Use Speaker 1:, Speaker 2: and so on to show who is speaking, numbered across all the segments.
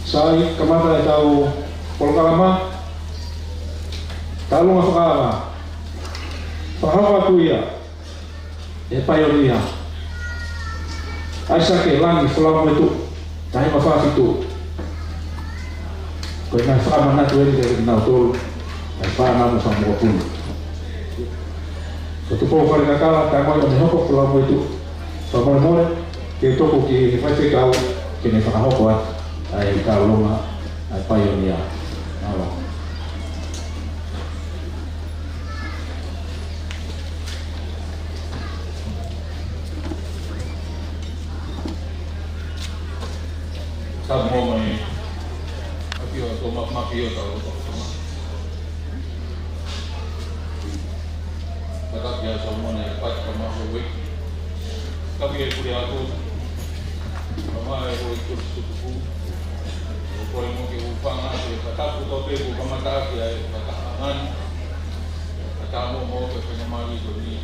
Speaker 1: Sai kamata e tau polokalama talunga whakaama whakahawa kuia e paionia aisa ke langi whalama tu tahi mawhafi tu koe nai whakamana tu eri te nau tolu ai whanau whamua punu ko tu pōwhare kakala kai moi o me hoko whalama tu whamore more ke toko ki ne whaife kau ke ne whakahoko ai kalunga ai paionia awa
Speaker 2: Sabe mamãe, aqui ó, tô maquio tá, tá aqui a sua mãe, pode tomar o whey, tá aqui por aí tudo, mamãe eu vou tudo, eu vou ir que o pão aqui, tá tudo ok, o pão tá aqui, tá ano, tá no modo que foi chamado de ali,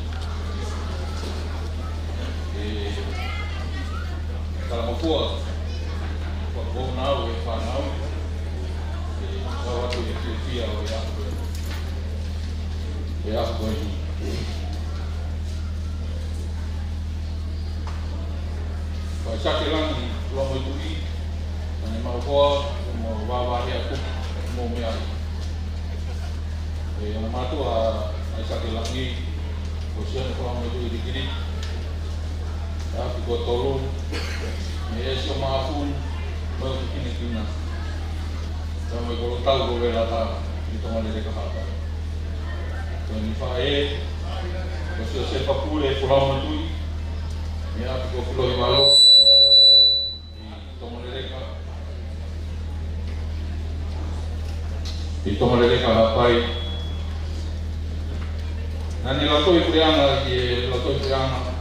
Speaker 2: e tá lá fora. Vou now e whanau e rawatu e whiwhia o e ako e Wai sake langi lomo i tui ane mau hoa mo wawahia kuku mo mea e ana matua ai sake langi o siane lomo i tui rikiri e aki ko tolu me e sio maafun mau kini kina, sama kalau tahu kau berapa itu mana dia kata. Jadi fae, kalau siapa pule pulau mantui, ni aku kau pulau malu, itu mana dia apa? Nanti latoi prianga, latoi prianga,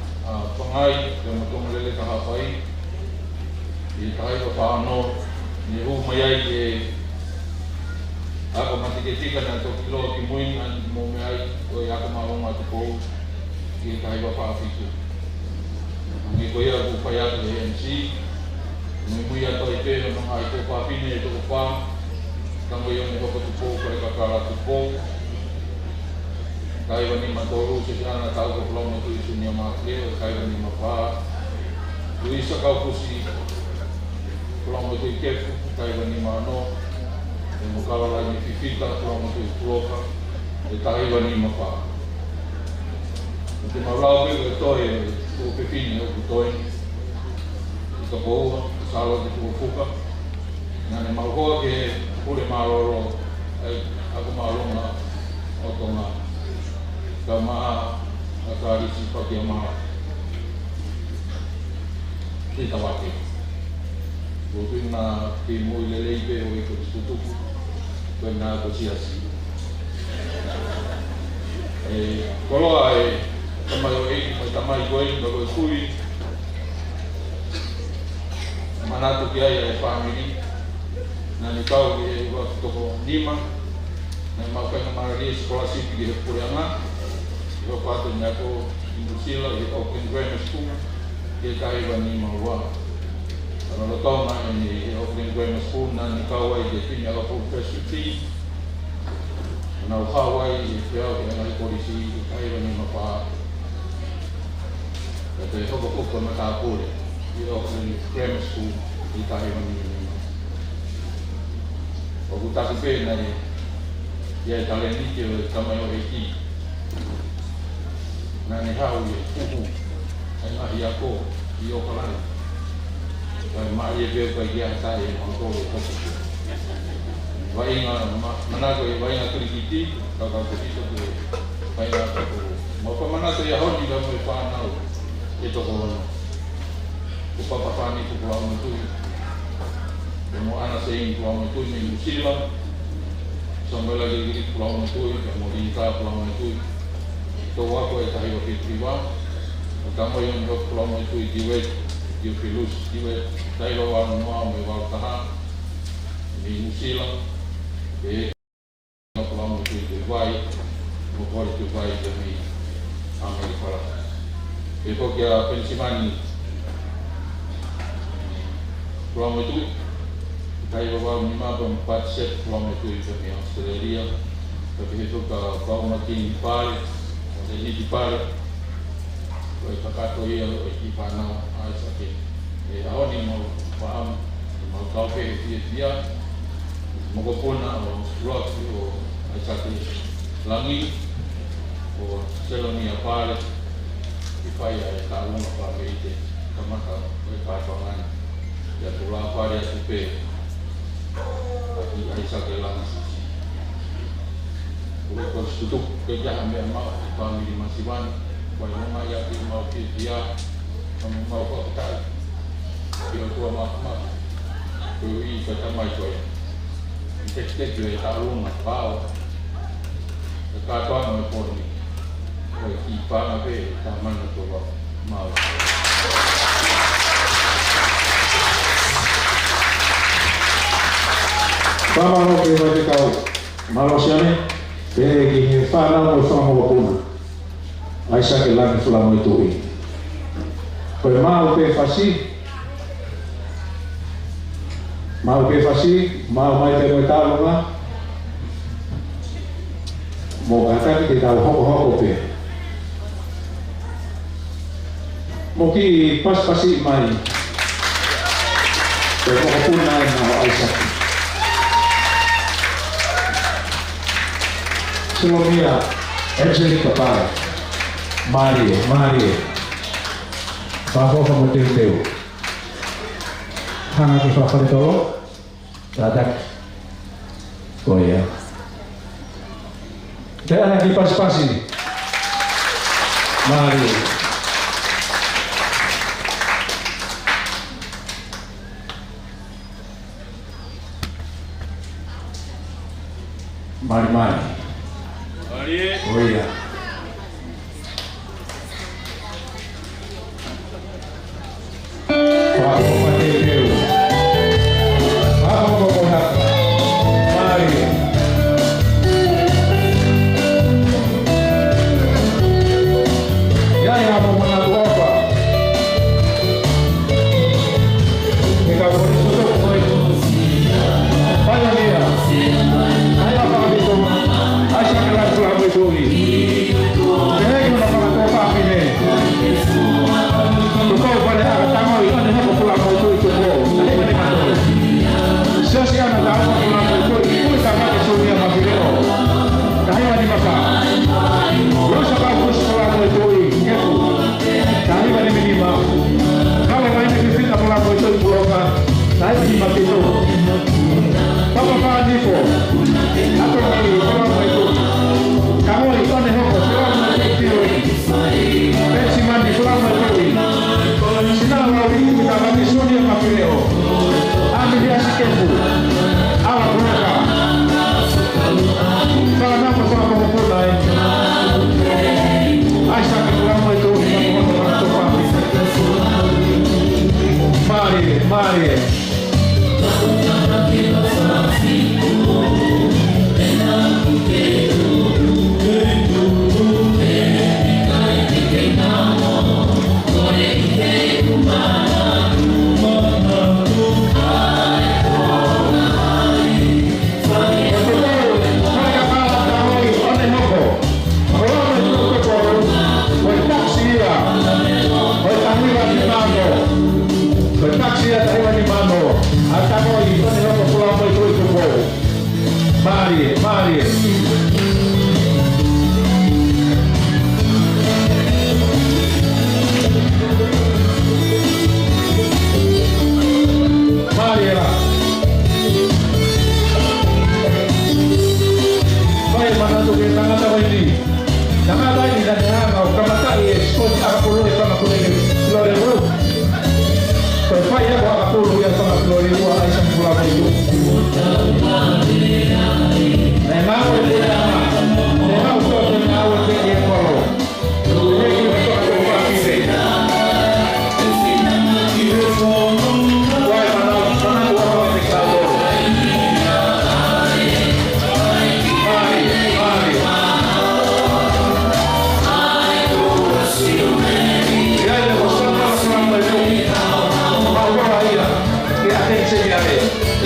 Speaker 2: pengai, yang itu mana dia apa? I kai ko whanau, ni hu mai ai ke ako mati ke tika na to kilo ki mui an mo mai ai o i ako maronga te kou ki kai wa whawhitu. Ngi ko ia ku whai atu e MC, mui ato i pēno nonga i tō whawhine e tō whā, tango i oni hoko tu kou kare kakara tu kou. Kai wa ni matoru se ana tau ko whalama tu i suni a mākre, kai wa ni mawha. Tu isa kau kusi pulang itu kefu, kai wani mano, mukala lagi fifita, pulang itu puloka, kai wani mapa. Itu malau ke toi, tu pepini, tu toi, itu boa, salo itu fuka. Nane mau ke pule maroro, aku malu na, otonga, kama akari si pakai mah, kita wakil. Waktu na timu lelei pe o ikut tutup, kena kosiasi. Kalau tamai tamai koi bagai kui, mana tu kiai family, nani kau ke waktu toko lima, nani makan nama dia sekolah sih di Purianga, waktu itu aku industri di Auckland Grammar School, dia kai bani mawa. Kalau tahu nak ini Auckland Grammar School nanti kawai dia punya apa university, nak kawai dia yang polisi kaya ni apa, tapi aku bukan nak apa di Auckland Grammar School di kaya ni. Aku tak sepen ni, dia talent ni dia kama yang IT, nanti kau dia, ayah aku dia orang. Mak dia bagi saya untuk itu. Bainga mana ko bainga krikiti kakak krikiti tu bainga ko. Mau mana tu ya hon juga mau panau itu ko. Upah pani tu pulau itu. Mau anak saya pulau itu ni Silam. Sampai lagi di pulau itu, mau di pulau itu. Itu aku yang saya fikirkan. Kamu yang pulau itu diwet. Dia filus, dia saya lawan mau mewah tahan di Musila, pulang itu baik, bukan itu baik demi Amerika. Itu kira Pennsylvania, pulang itu kai wa ni ma ba pat set wa me tu i me Australia ka ke to ka pa ma ki pare o de ni pare ko ka to ia o ki pa na a sa ke e a ni mo pa mo ka pe dia mo ko pona o rock o a sa ke langi o selonia pare i fai a ka una pa me te ka ma ka pa pa ngana ya tu la pare a tu pe ai sa ke langi ko tutup kerja ambil mak kami di Masiwan wai mama ya di mau dia mau ko ta dia tua mak ko i ka ta mai ko tek dia tahu mak pau ka to no ko ni ko i pa na pe ta man to mau
Speaker 1: Vamos a ver qué va a Malosiane, que fala o fama vacuna. Aí sa que lá me fala muito bem. Foi mal que faci. Mal que faci, mal mais de metalo lá. Mo kata que dá o pe. Mo que pas mai. Pero vacuna na aí sa. Selonia, Angelica Pare, Maria, bago ka mo teu. Hanga ki fa to, dadak. Koya. Dela ki pas-pasi. Maria. Mari. Oh iya.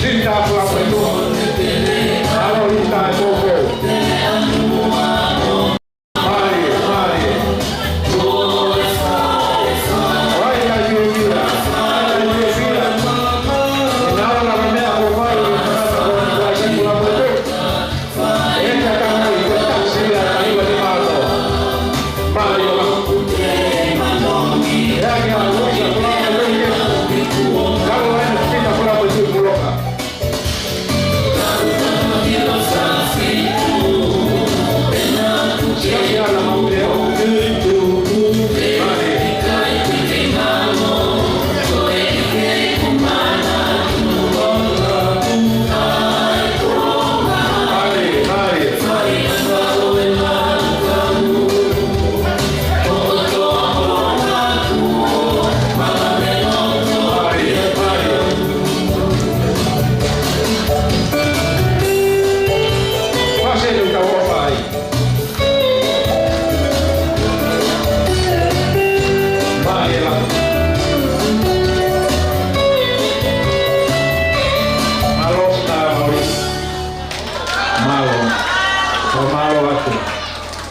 Speaker 1: Linda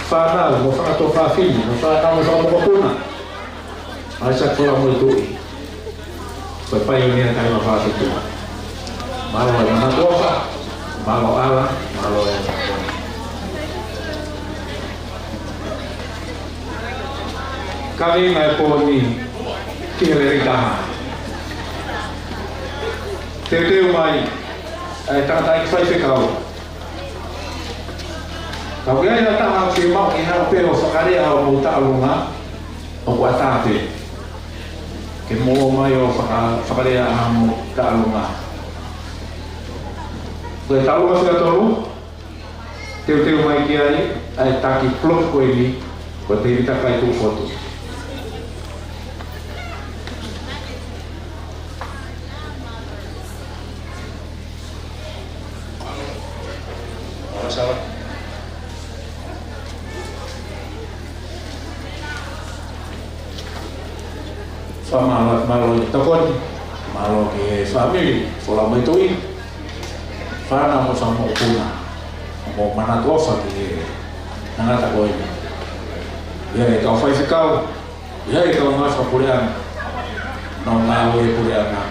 Speaker 1: whanau, mo whakato whawhini, mo whanau mo whakamokapuna. Ai sa kula mo i tui. Koe pai o nia kai ma whātutua. Malo e mana tuafa, malo ala, malo e mana. Kawinga e pōni ki he rei taha. Te teo mai, e tangata i whaiwhekau. Kau ia ia taha ki mau ki hara pēo whakarea o mō tālunga o kua tāte. Ke mō mai o whakarea a mō tālunga. Koe tālunga whiatoru, teo mai ki ai, ai tāki plot koe ni, koe te irita kai tū whotu.
Speaker 2: Salah.
Speaker 1: Malo i takon, malo ki family, whala mai tui, whana mo sa mo puna, mo mana tofa ki nangata koe. Ia e kau whaiwhekau, ia e kau ngā whapureana, no ngā ue pureana,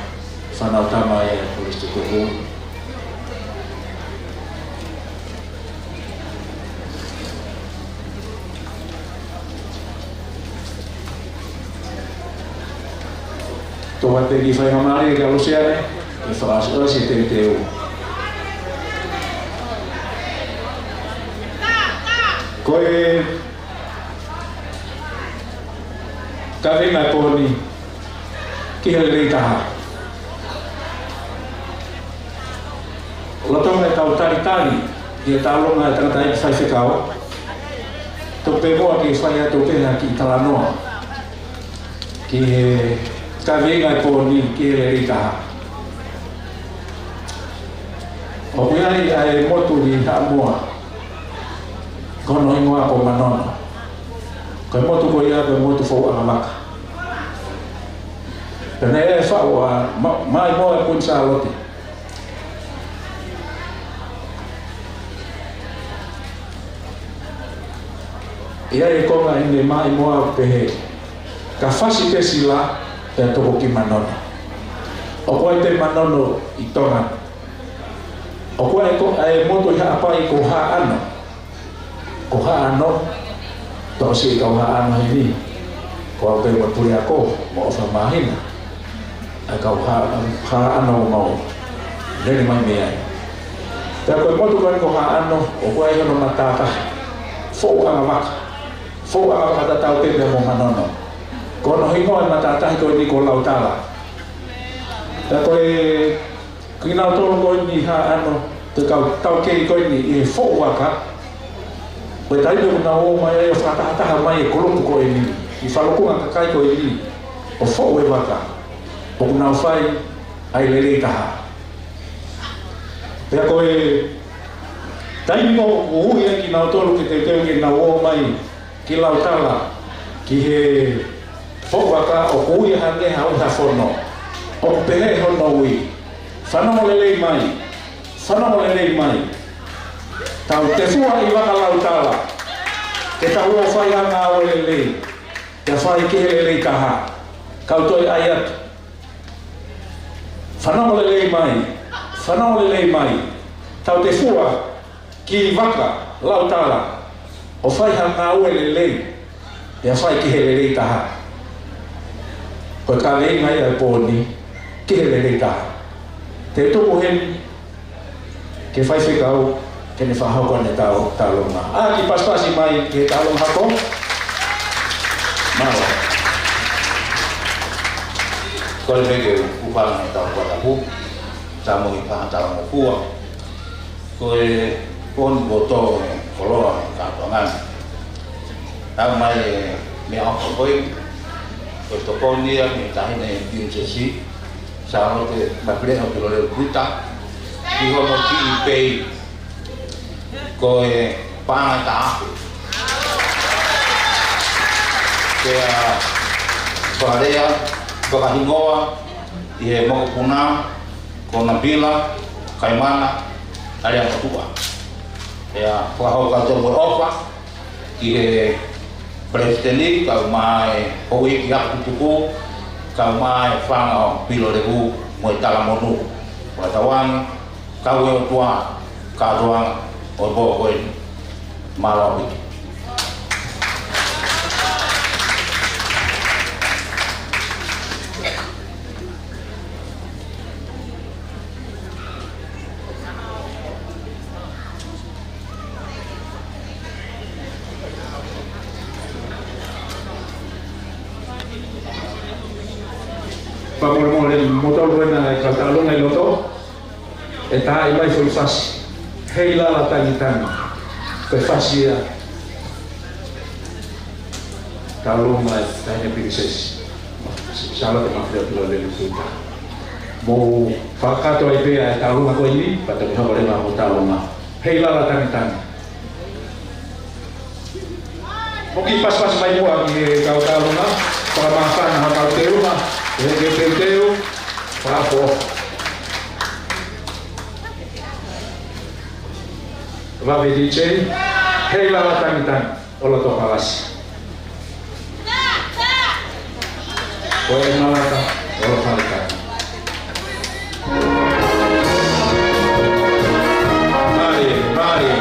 Speaker 1: whanau tama e polisti kuhu. Toa te ki whai mamari e ka luseane, e whakasura si te teo. Koe ka ringa e pōni ki he rei taha. Lotonga e tau tari i e tālonga e tangata i whaiwhekau. Tō pe moa ki whai atu pēna ki Talanoa. Ki he ka venga e pōni ki he rei taha. O miai ai motu ni ha moa. Kono ingoa po manono. Koe motu ko ia koe motu fau anga maka. Pena e whau a mai moa e punsa alote. Ia e konga ine mai moa pehe. Ka whasi te sila e toko ki manono. O koe te manono i tonga. O koe e motu i haapai ko haa ano. Ko haa ano, tō si kau haa ano hini. Ko au pēwa puri ako, mo ofa mahina. A kau haa ano mau. Nere mai mea. Pea koe motu koe ko haa ano, o koe e hono matata. Fou anga waka. Fou anga waka tatau tepe mo manono. Kono hingoa matatahi koe ni ko lautala. Pea koe kinau tolo koe ni haa ano, te kau tau kei koe ni e fou waka. Koe taime kuna o mai e whakataha mai e kolopu koe ni. I whalokunga kakai koe ni. O fou e waka. O kuna whai ai lelei taha. Pea koe taime o ui e ki nau tolu ki te teo ki nau o mai ki lautala. Ki he fou waka o ui e hange hau ha whono. O pehe hono ui. Whanau lelei mai. Whanau lelei mai. Tau te fua i waka lautala. Ke tau o whai anga o lelei. Te whai ke lelei taha. Kau toi ai atu. Whanau lelei mai. Whanau lelei mai. Tau te fua ki waka lautala. O whai anga o lelei. Te whai ke lelei taha. Koe ka lei ngai ai pōni. Ke lelei taha. Te tuku hen. Ke whai whikau. Ke ne whahau ne tālonga. Ki paspasi mai ke tālonga hako. Mawa.
Speaker 3: Koe mege upanga e tau watapu. Tā mohi paha tālonga pua. Koe pōni boto koloa kātuangan. Tau mai me ako koe. Koe tokonia me tahine PMCC. Sāho te mapireho ki loreu kuita. Ki hono ki i pei. Koe pāngai tā ahu. Kea whakarea, whakahingoa, i he mokopuna, kona bila, kaimana, aria matua. Kea whakahau katoa mo ofa, ki e Presteni kau mai hoi ki aku tuku kau mai whanga pilo reku mo i Talamonu wa tawang kau e tua ka doang o bo koe malawi.
Speaker 1: Pamormore motor buena kaltalong ay loto eta iba sulfas heila la tangitan ke fasia talong ay tanya pirises salah te mafia pula le sulta mo fakato ay pea talong ako ini patang hore ma talong heila la tangitan mungkin pas-pas mai buat kau talong para makan hakal teu teu papo va vedice hei la tangitan olo to palas koe malaka olo tangitan mari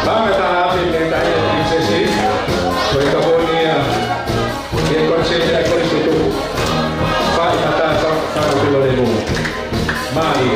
Speaker 1: vame tana api mentanya prinsesi koe kabonia ke konsepnya koe situ fa kata sa pilo lemu mari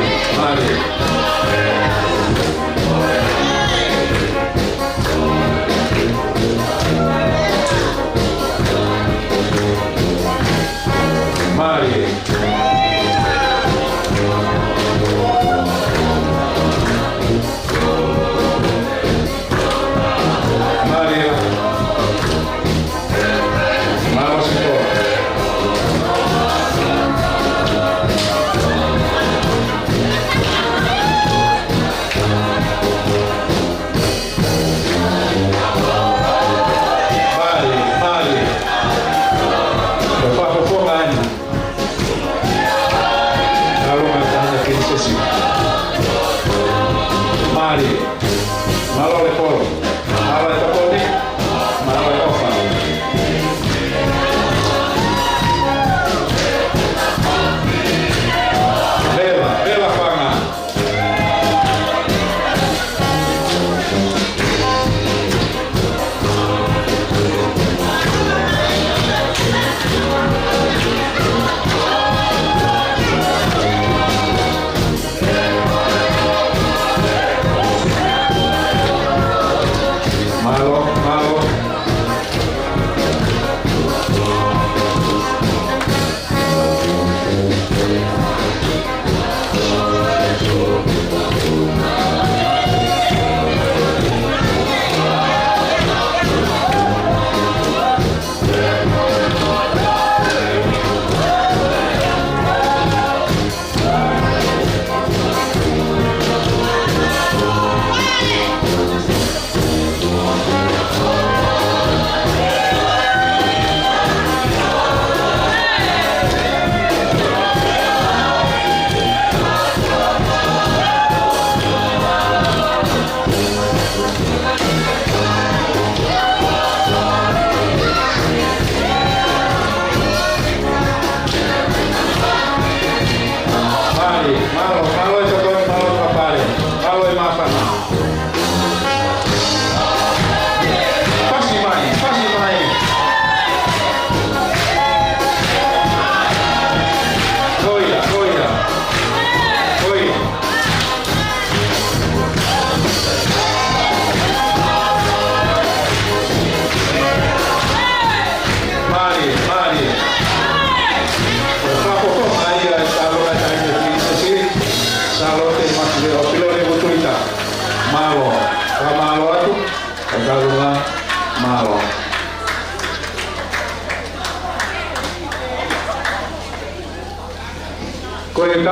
Speaker 1: koe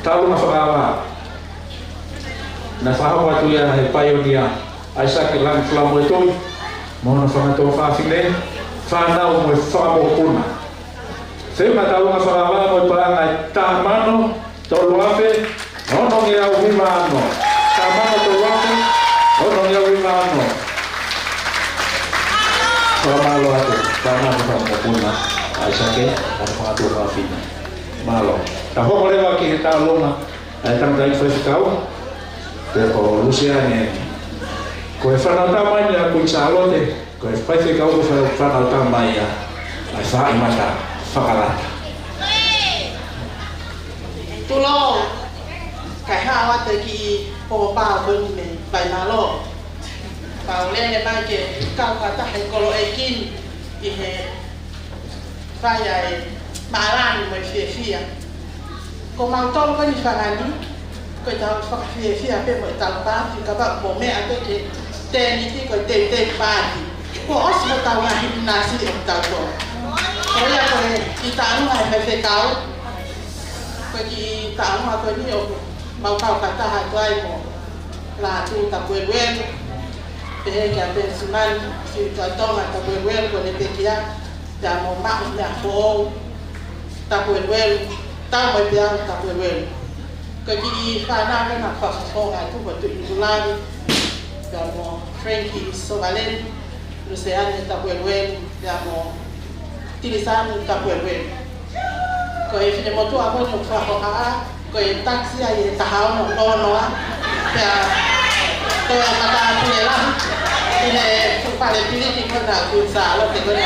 Speaker 1: talunga whakawa na whahawa tu ia he paionia aisa ke lang flamo e toi mona whanatoa whawhine whanau mo e whamokuna Sema talunga whakawa mo e paranga e tāmano tolu afe nono ngia
Speaker 3: puna ai sake ana pangatu ka fina malo ta ho le wa ki ta longa ai tang dai fa kau te ko Luciane ko e whanau tamai ko i Charlotte ko e whaite kau ko whanau tamai ai whaai mata whakalata
Speaker 4: tulo kai hawa te ki po pa bun me bai malo pa le ne ba ke ka ka ta hai kolo e kin i he fa ya e maran mo fia ko ma to ko ni fanani ko ta fa fia pe mo ta pa ki ka ba mo me ate ke te ni ti ko te pa ko os mo ta wa hin na si ta ko ko ya ko i ta nu ai fe kau pergi tak rumah tu ni mau kau kata hai tuai mo la tu tak wen pe ya pe suman si contoh tak wen ko ni pe kia ya mo mak ya ko tak wen ta mo dia tak wen ko ji fa na na fa so ga tu ko tu ilan ya mo Frankie Sovalen Luciane tak wen ya mo Tilisan tak wen ko e fine motu ako no fa ko a ko e taxi ai ta ha no no ya to ya mata pulela ine pa le piliti ko na ku sa lo te ko na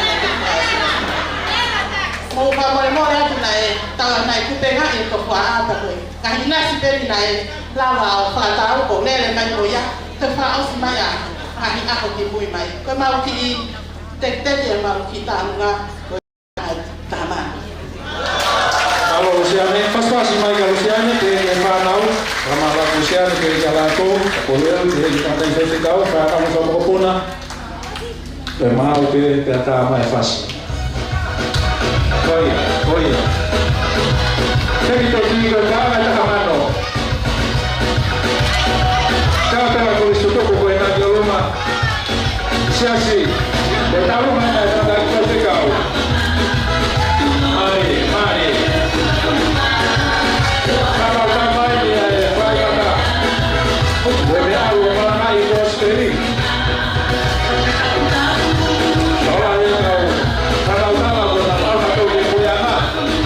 Speaker 4: mo pa mo ya tu nai ta nai ku pe ha e to fa ta ko ka hina si pe nai la wa fa ta ko le le mai ko ya te fa o si mai ya ha ni a ko ki bui mai ko ma ki te te ma ki ta nga ko ta ma
Speaker 1: Kalau Luciane, pas si Michael Luciane ke Fanau, ramah Luciane ke Jalato, boleh di pantai saya tahu, saya kamu sama Kopuna, mau ke teater mai fas. Oh iya. Saya kita pergi ke Jalan Takamano. Saya telah tulis itu buku yang di rumah. Siasi, tahu mana yang dari saya kau. Mari. Kalau sampai dia saya kata, boleh aku malah itu sendiri. Kalau salah benar satu ribu yang mari.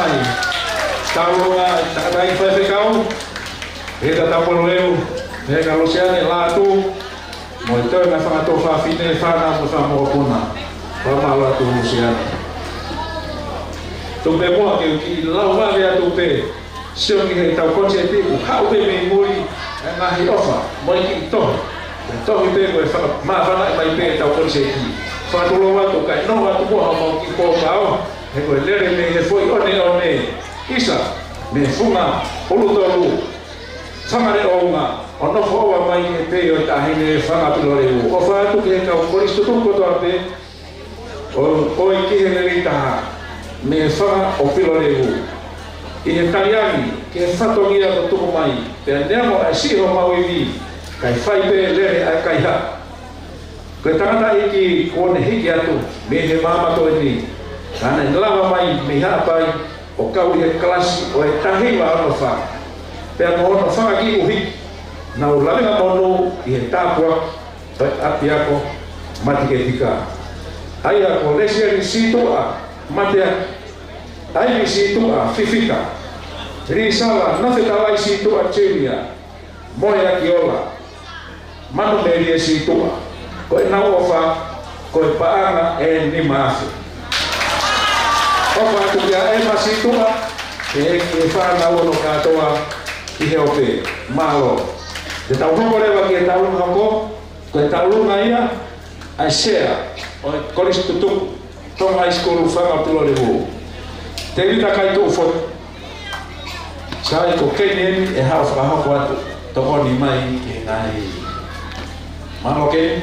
Speaker 1: mai. Taulunga takatai fai kau. Kita tapon leu. Kalau siane latu. Mo ito na fangato fa fine fana mo fa mo kuna. Pama latu siane. Tupe mo ke lau va vea tupe. Sio ki he tau konse te ku hau te me muri na hi ofa. Mo ki to. To hi pe ko fa ma fa na mai pe tau konse ki. Fa to lo wa to kai no wa to mo mo ki po kao. He ko lere me he foi one. Isa me funga ulu samare onga ono fo wa mai e pe o tahine fanga pilore o fa tu ke ka o risto tu ko to ape o ki he le ta me fanga o pilore o in italiani che fatto via con tu mai e andiamo a siro mawi kai fai pe le a kai ha ke tata iki ko ne hiki atu me he mama to ni kana lava mai me ha pai o kau he klasi o e tahi wa ono fa pe mo ono fa ki uhi na o lavenga mono i he tapua pe api ako mati ke tika ai ako lesia ni situ a matea ai ni situ a fifika risala na fita lai situ a chelia moya kiola mano merie situ a ko e na ofa ko e paanga e ni mafi ofa tu ya e masitu a e fa na uno katoa i he ope malo de tau hoko rewa ki e tau lunga ko ko e tau lunga ia a share o e koris tutuku tonga iskolu whanga pilo le hu te wita kai tu fot sai ko kenyen e hao whakahoko atu toko ni mai e ngai malo ke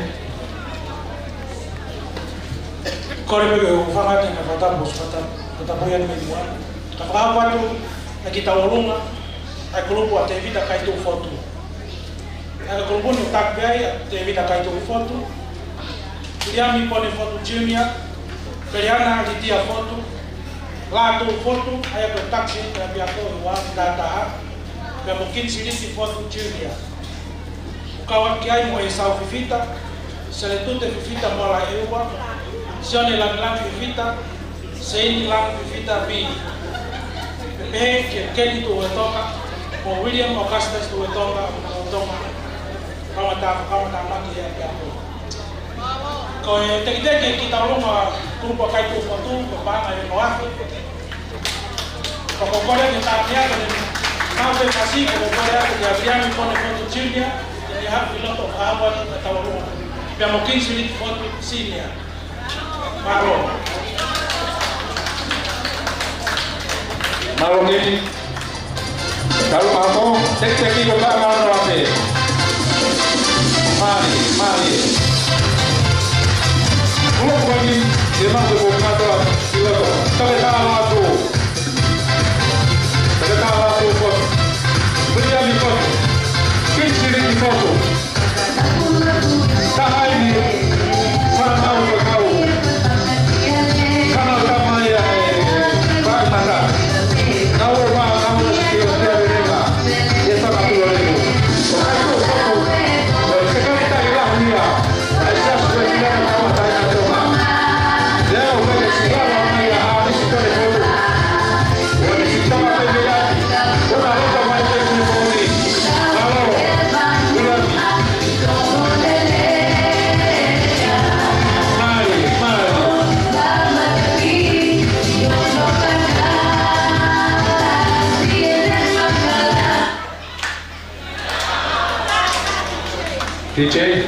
Speaker 5: kore me o whanga te na whatapos whatapoia me mua ka whakahoko atu na ki tau lunga ai kulupu a te evita kai tu fotu. Ai kulupu no tak bea te evita kai tu fotu. Iliami pone fotu junior. Periana di dia fotu. La tu fotu ai ko taxi na bia ko wa data. Pe mungkin silisi fotu junior. Kawan ki ai mo e sau fifita. Seletute fifita mola ewa. Sione lang fifita. Sei lang fifita bi. Pepe ke tu toka. O William Augustus tu tonga kama maki ya ko te kita longa grupo kai tu foto ko banga e noafi ko kore ni tapia ko na pe kasi ko kore ya Adriano pone foto junior ni ha piloto hawa ni tawalo pe mo 15 lit foto senior
Speaker 1: malo ni kalau aku cek itu tak mau apa mari kalau bagi dia mampu mengatur piloto tapi kalau aku berikan di foto kecil di foto tak ini mana tahu kau kalau sama ya bang mata kau DJ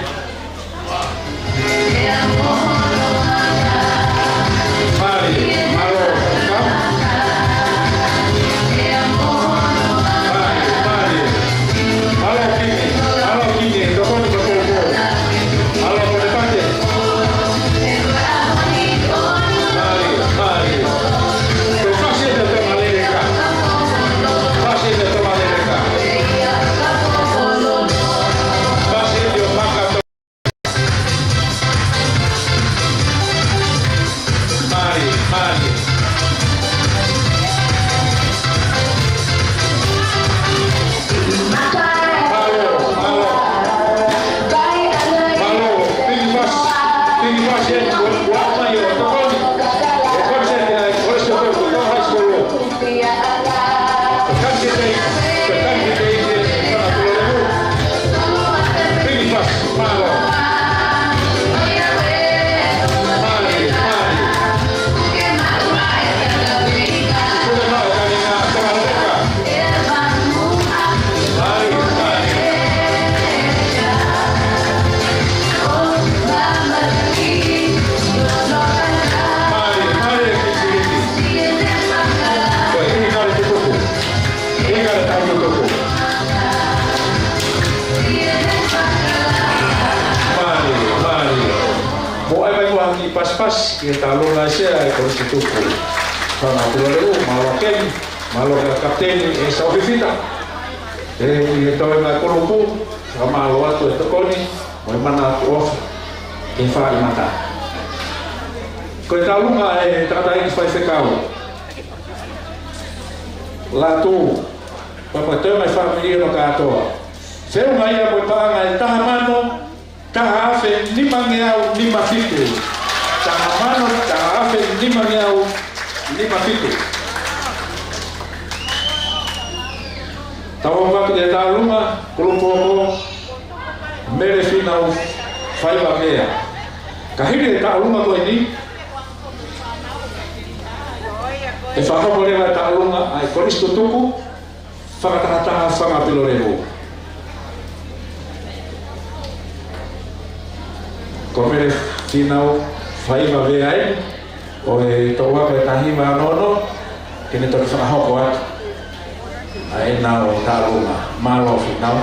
Speaker 1: ia talunga sea e Koristo tuku. Whanga puloreu, malo keni, malo ka kapteni e saurifita. E toi ngā koropu, ka malo atu e tokoni, mo mana atu ofa, e whaari mata. Ko e talunga e takatai ki whai whekau. Latu, papa teo mai whaamiria no katoa. Seu mai a moi paanga e taha mano, taha afe nima ngeau, nima fitu. Taha mano, taha afe nima ngeau, nima fitu. Tawa waki e talunga, kulupopo, mere finau, whaiwa mea. Kahiri e talunga koe ni, e whakaporewa e talunga ai Koristo tuku, whakatahataha whangapiloreu. Ko mere finau whaiwa mea e, o e tauaka e tahima anono, kene tori whakahoko atu. Ai nao talunga, malo finau.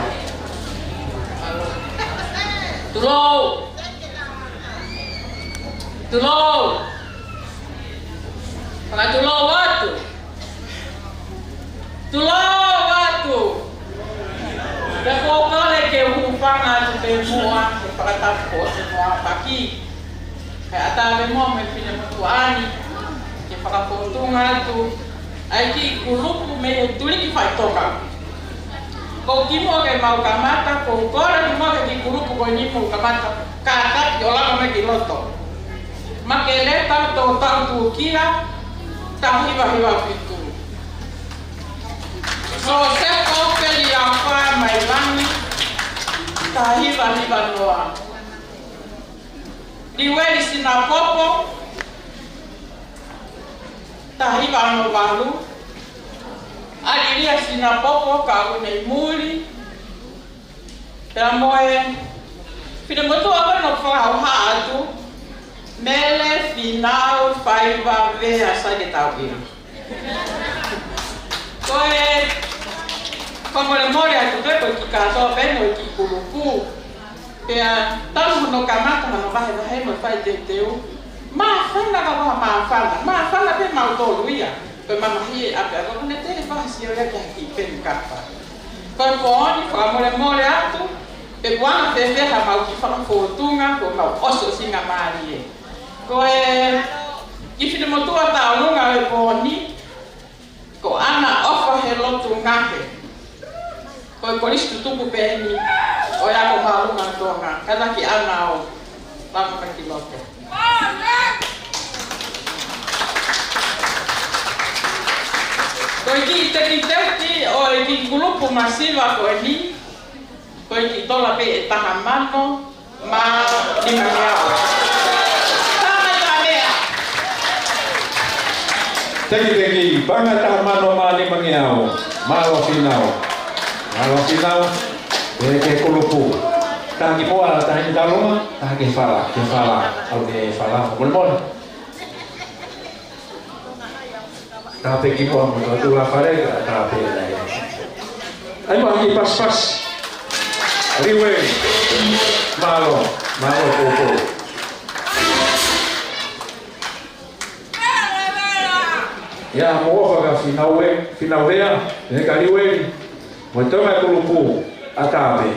Speaker 6: Tulou! Tulou! Fala tulou atu! Tulou atu! Depois kale ke ufanga te mua, ke pakata pose mua paki. Ke ata mo me fine mutuani, ke pakapotunga tu. Ai ki kulupu me tuli ki fai toka. Ko kimo ke mau kamata, ko kora ki mo ke kulupu ko ni mau kamata. Ka ki ola me ki loto. Makele ta to ta tu kia, ta hiva fitu. So se ko peli afa mai lani, ta hiva noa. Diweli sina popo, ta hiva no balu. Aliria sina popo ka une muli. Pela moe, fine motu apa no fa atu. Mele final faiva vea sa de tauki. Koe como le more a tu pepo ki kaso beno ki kulupu. Pea talu no kamata no vai mo fai teu. Ma fana pe ma autoluia. Pe mama hi a pe ko ne te fa si ora ki pen kapa. Koe poni como le more atu. Pe buana te ha mau ki fa fotunga ko mau oso singa marie. Koe kifine motua taulunga e poni ko ana ofa he lotu ngake. Koe Koristo tuku peni o ya ko malunga tonga kada ki ana o lama ki lotu. Koe ki te o ki grupo masiva koe ni koe ki tola pe e taha mano ma ni mangiao.
Speaker 1: Teki, banga taha mano mani mangiao, malo finau. Malo finau, e ke kulupu. Taha ki poa, taha ni talunga, taha ke fala. Au ke fala, mole. Taha pe ki poa, mo tu la fare, taha pe lai. Ai mo ki pas. Riwe, malo kulupu. Ya mo ka finauea ne kaliwe mo toma kulupu atabe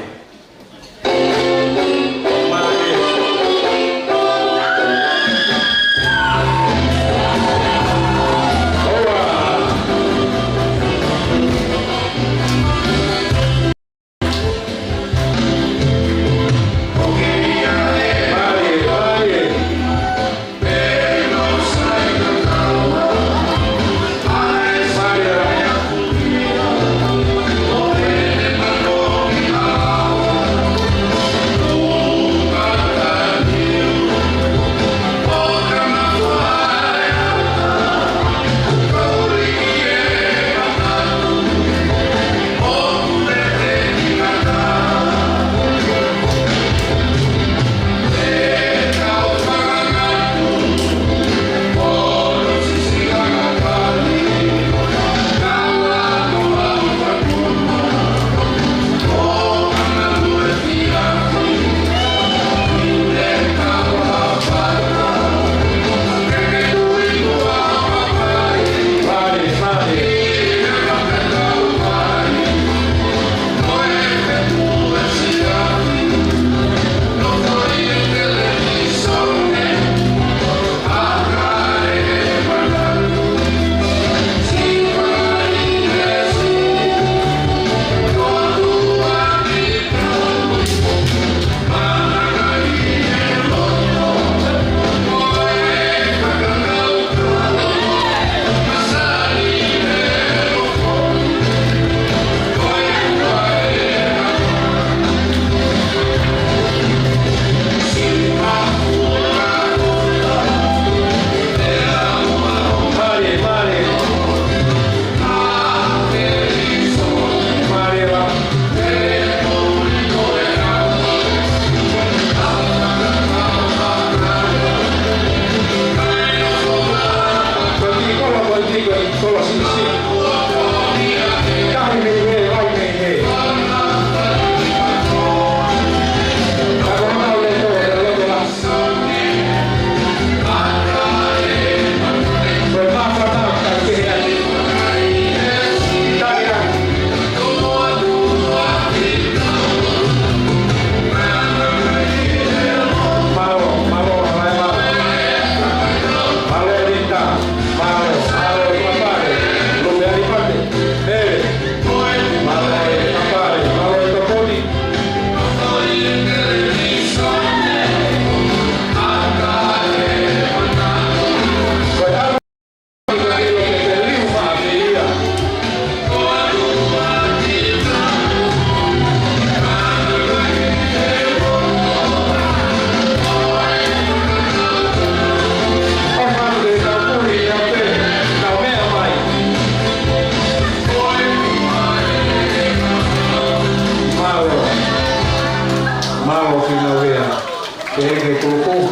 Speaker 1: ke kuluku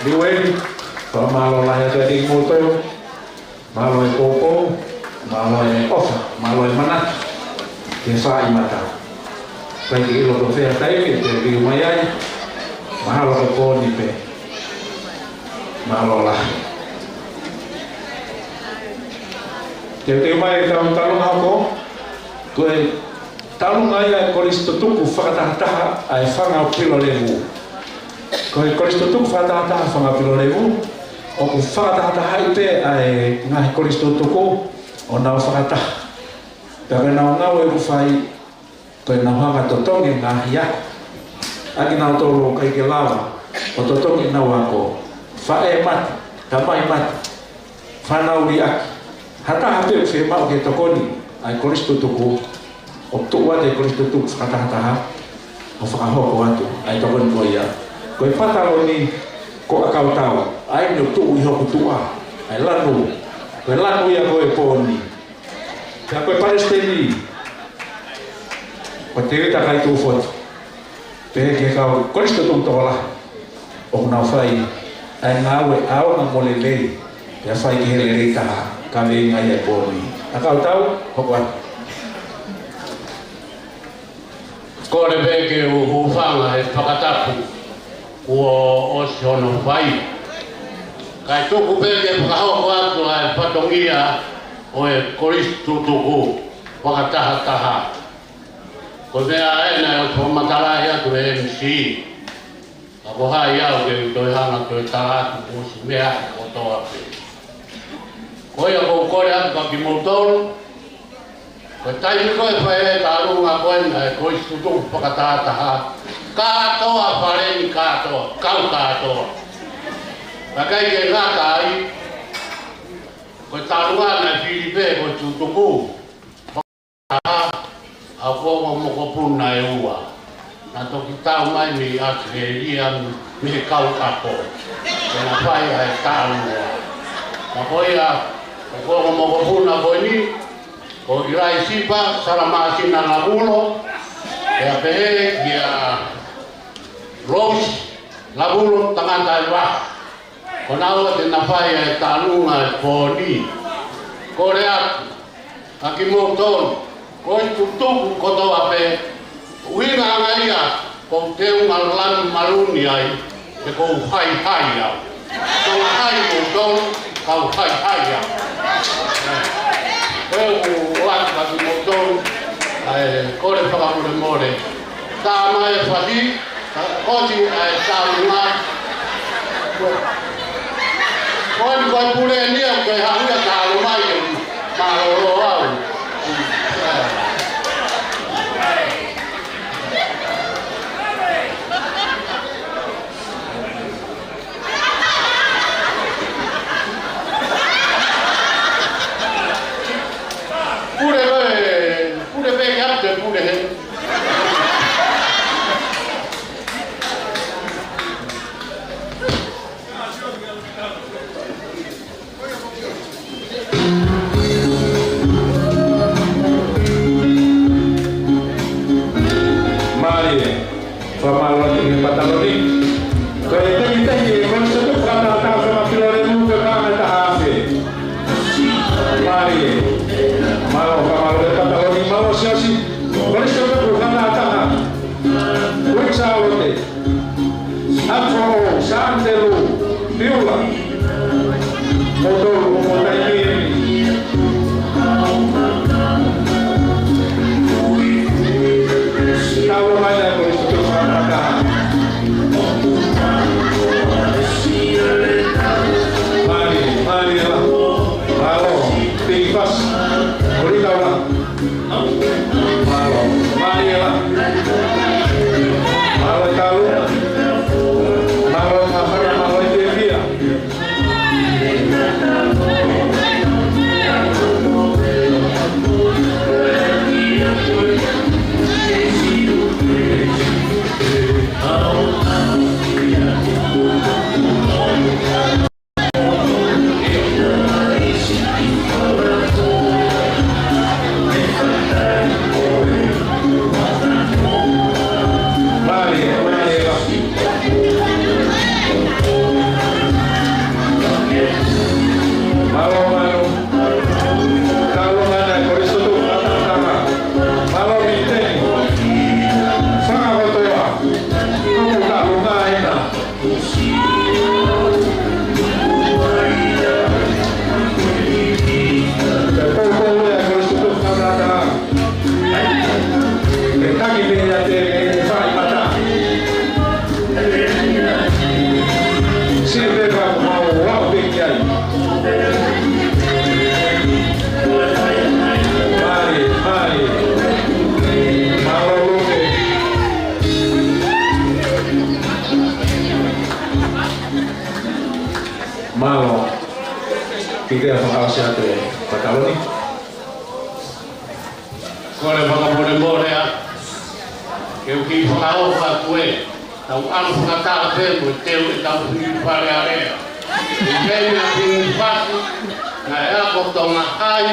Speaker 1: diwen pa malo la ya tadi moto malo e popo malo e ofa malo e manat ke fa imata pagi lo do fe tai ke di mayai malo e ko ni pe malo la te mai ka un talo ngako ko talo ngai ko listo tuku fakata ai fanga pilo levu ko listo tuku fakata fanga pilo levu o ku fakata hai te ai ngai ko listo tuku o na fakata pero na ngau e ku fai ko na hanga totongi na ya aki na to kai ke lava o totongi na wako fa e mat tamai mat fa na uri aki hata hape fe mau ke tokoni ai koristo tuku o tuwa de koristo tuku hata o fa ho ko atu ai tokoni ko ya ko pataloni ko akau tau ai no tu i ho tuwa ai lanu ko lanu ya ko e poni ka ko palestini ko te ta kai tu foto pe ke ka koristo tuku tola o na fai ai ngawe au na molele ya fai ke hele ta kami ngai e poni akau tau hokwa
Speaker 7: ko le beke u fanga e pakatapu o sono vai kai toku beke pakaho watu ai patongia o e koristu tuku pakataha ko mea ena o matala ya tu MC ako hai ya o ke to hanga to tala tu mea o to ape koia ko korea ka ki motor ko tai ko e fa ta lu nga ko en ko istu tu pakata ta ka to a pare ni ka to pakai ke nga kai ko ta lu na Filipe ko tu tu ku a ko mo ko puna e ua na to ki ta mai ni a treria mi ka ka ko na pai ai ta lu na koia ko mo puna ko ni ko irai sipa salama sina labulo e ape dia rose labulo tangan talwa ko nawa de na fai e talunga ko ni ko rea aki moton ko tutu ko to ape winga ngaia ko te un lan maruni ai e ko hai ya ko hai moton kau hai ya eu acho que o motor corre para o more tá mais fácil pode tá uma pode vai por ali que ainda tá mais para o
Speaker 1: pataloni.
Speaker 7: Kore whakapore morea, keu ki whakao whakue, tau anu whakatā pēmu teu e tau hui whare area. I pēmu a pingu whaku, na e ako tonga hai,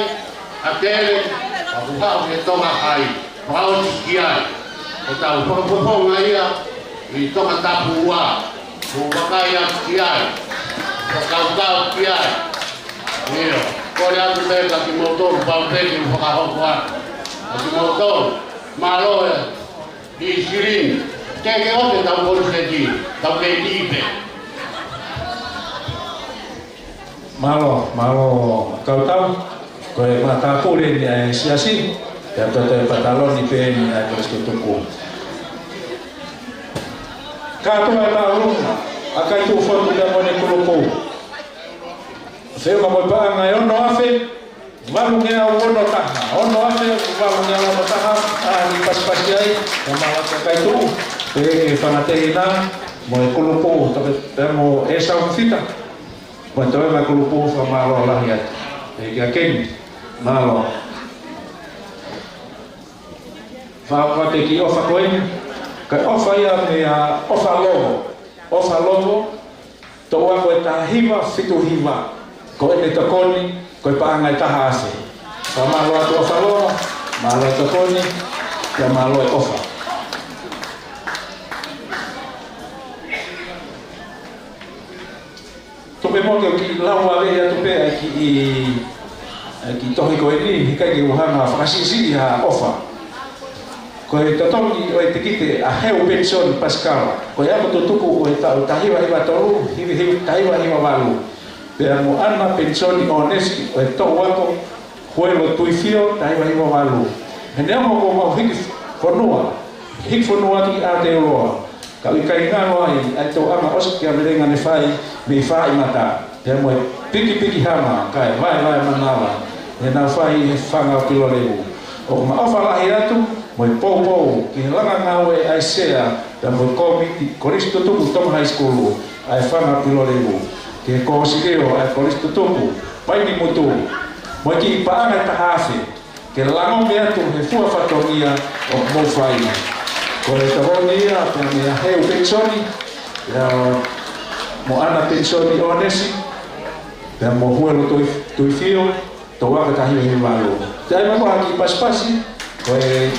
Speaker 7: a tere, a kuhau ke tonga hai, whao tiki ai. O tau whakapoponga ia, i tonga tapu ua, o wakai a ki ai, whakaukau ki ai. Nio, kore atu pēka ki motoru, pau pēki whakahoko atu. Aki motor, maloe, i sirin, keke ote tau poriseti, tau ke tipe.
Speaker 1: Malo kau koe mata pule ni ai siasi, ya tote pataloni pe ni ai koe tuku. Ka toa ta urunga, akai tu foto da mone kulupu. Feo ka mo pa ngai ono afe. Walu ngea uono taha, ono ase walu ngea uono taha, ni pas-pasi ai, malah kakai tu, whangatehi nā, mo e kulupu, tapi mo e sau fita, mo e toe mai kulupu whamalo lahi atu, kia keni, malo. Whakate ki ofa koeni, kai ofa ia mea ofa logo, toa koe ta hiwa, fitu hiwa, koe ne takoni, koe paangai taha ase. Ka malo atu ofa loa, malo e takoni, kia malo e ofa. Tupe moke ki lau awehi atu pea ki tohi koe ni, hikai ki uhanga whakasisi ha ofa. Koe tatongi o e tekite a heu pension Pascal, koe ako tutuku o e tau tahiwa hiwa toru, tahiwa hiwa walu. Pea mo ana pensioni onesi o e tau wako huelo tuifio tahiwa hiwa walu. Hene amo ko mau hiki whanua ki Aotearoa. Ka ikai ngano ai tau ama osa ki amerenga ne whai mata. Pea mo e piki hama, kai vai manawa. E nau whai he whanga o pilo lehu. O ma ofa lahi atu, mo e pou, ki he langa ngau e Aisea, pea mo e komiti Koristo Tuku Tom High School, ai whanga o pilo lehu. Ke kosikeo ai Koristo Tuku, pai ni mutu, mo ki paanga tahafe, ke lango me atu he fua whatongia o mo whaina. Ko e tahonia, pia mea heu pensoni, mo ana pensoni onesi, pia mo huelo tuifio, to waka tahiwa hi walu. Te ai mako haki paspasi, ko e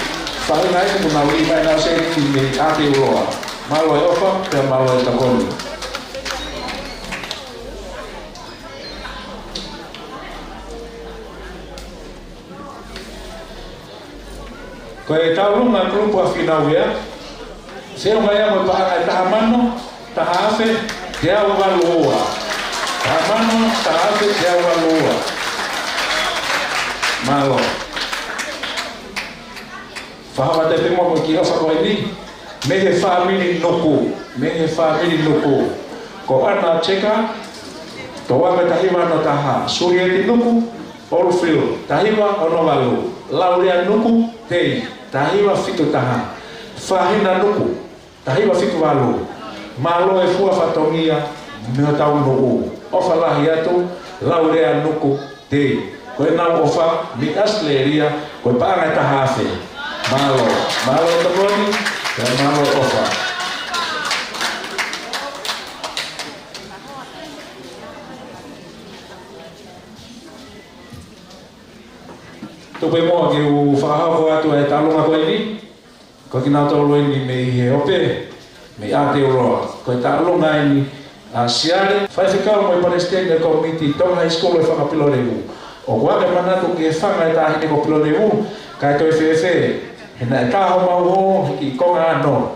Speaker 1: whaina e kuna ui mai nao se ki me Aotearoa. Malo e ofa, pia malo e takoni. Ko e taurunga grupo a finau ia, se o mai amo paanga e taha mano, taha afe, te au walua. Taha mano, taha afe, te au walua. Malo. Whahawa te pimo ki ofa koe ni, me he whamini nuku. Ko ana cheka, to wame tahiwa no taha, surieti nuku, Orufil, tahiwa ono walu, laurea nuku, tei, tahiwa fitu taha, whahina nuku, tahiwa fitu walu, malo e fua whatongia, mea tau nuku, ofa lahi atu, laurea nuku, tei, koe nau ofa, mi asleria, koe paanga taha afe, malo takoni, malo ofa. Tupe moa ki u whakahau atu e talunga koe ni, ko ki nau tau ni me he ope, me Aotearoa. Ko e talunga ni a siare, whaiwhikau mo i Palestine Committee, Tom High School e whakapilo rehu. O wake manatu ki e whanga e tahine ko pilo rehu, kai toi whewhe, hena e taho mau ho, hiki konga ano.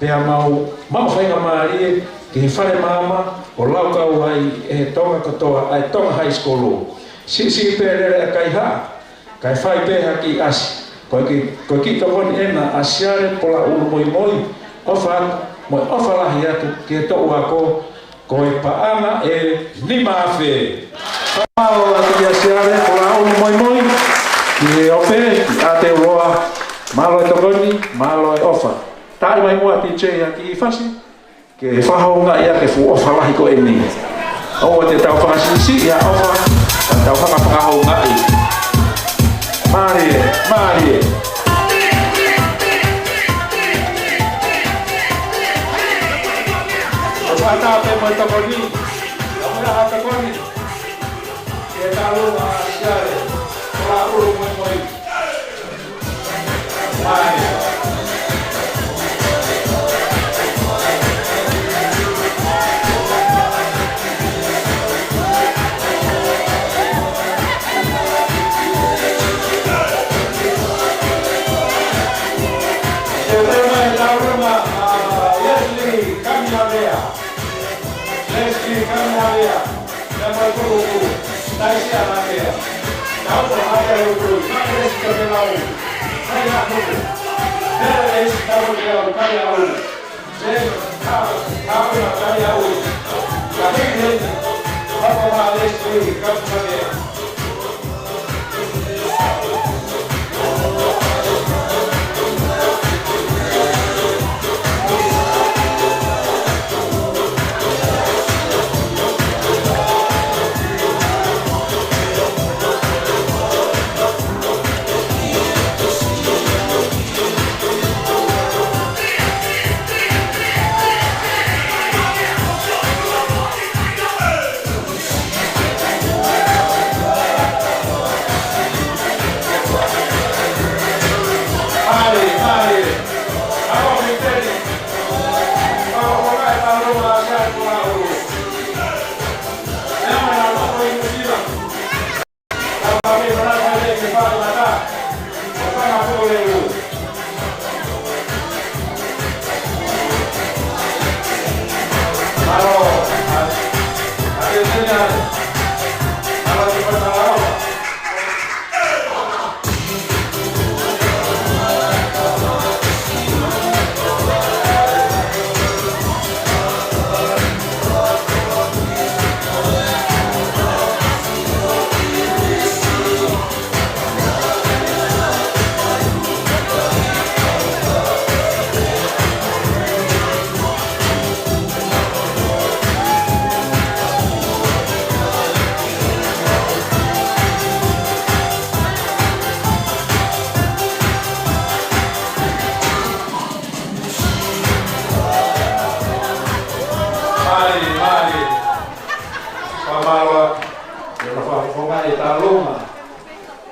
Speaker 1: Pea mau whainga maarie, ki he whare mama, o laukau ai e tonga katoa, ai Tom High School. Si pērere a kai haa. Kai whai peha ki asi, koe ki tawoni ena asiare pola uru moi, ofa lahi atu ki e to'u ako, koe paanga e nima afe. Pao atu ki asiare pola uru moi, ki e ope, ki Aotearoa, malo e tawoni, malo e ofa. Tai mai mua ti chea ki fasi, ke whahaunga ia ke fu ofa lahi ko e ni. O te tau whakasisi ia ofa, Tau whakapakahau ngai. Marie, Marie. Wata pe mo takoni. Amora takoni. Ke talu asiare. Ora uru mo mo. Marie.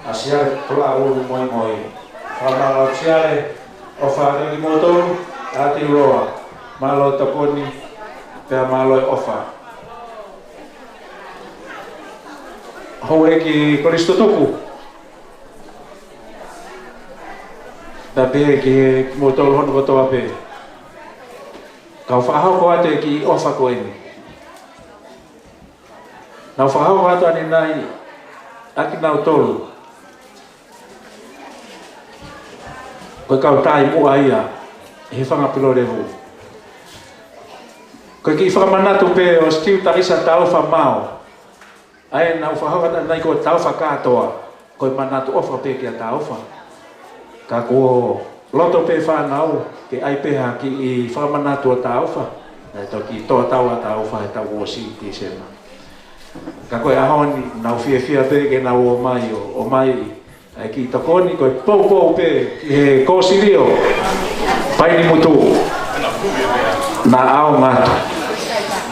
Speaker 1: Asiare tola ulu moi moi. Whamalo siare o whārangi motoru ati roa. Malo takoni pia malo e ofa. Hou e ki Koristo toku. Da pe ki motoru hono kotoa pe. Kau whahau ko ate ki ofa ko eni. Nau whahau ko ate ani nai aki nau tolu. Koe kau tai mua ia, he whangapilo rehu. Koe ki whakamanatu pe o stiu tarisa tau whamao. Ai nau whahawata nai koe tau whakatoa, koe manatu ofa pe kia tau wha. Ka ko loto pe whanau, ke ai peha ki I whakamanatu o tau wha. Nai to ki toa tau a tau wha he tau o si ti sema. Ka koe ahoni nau fia pe ke nau o mai ai ki takoni koe pou pe he kosirio pai ni mutu na ao ngatu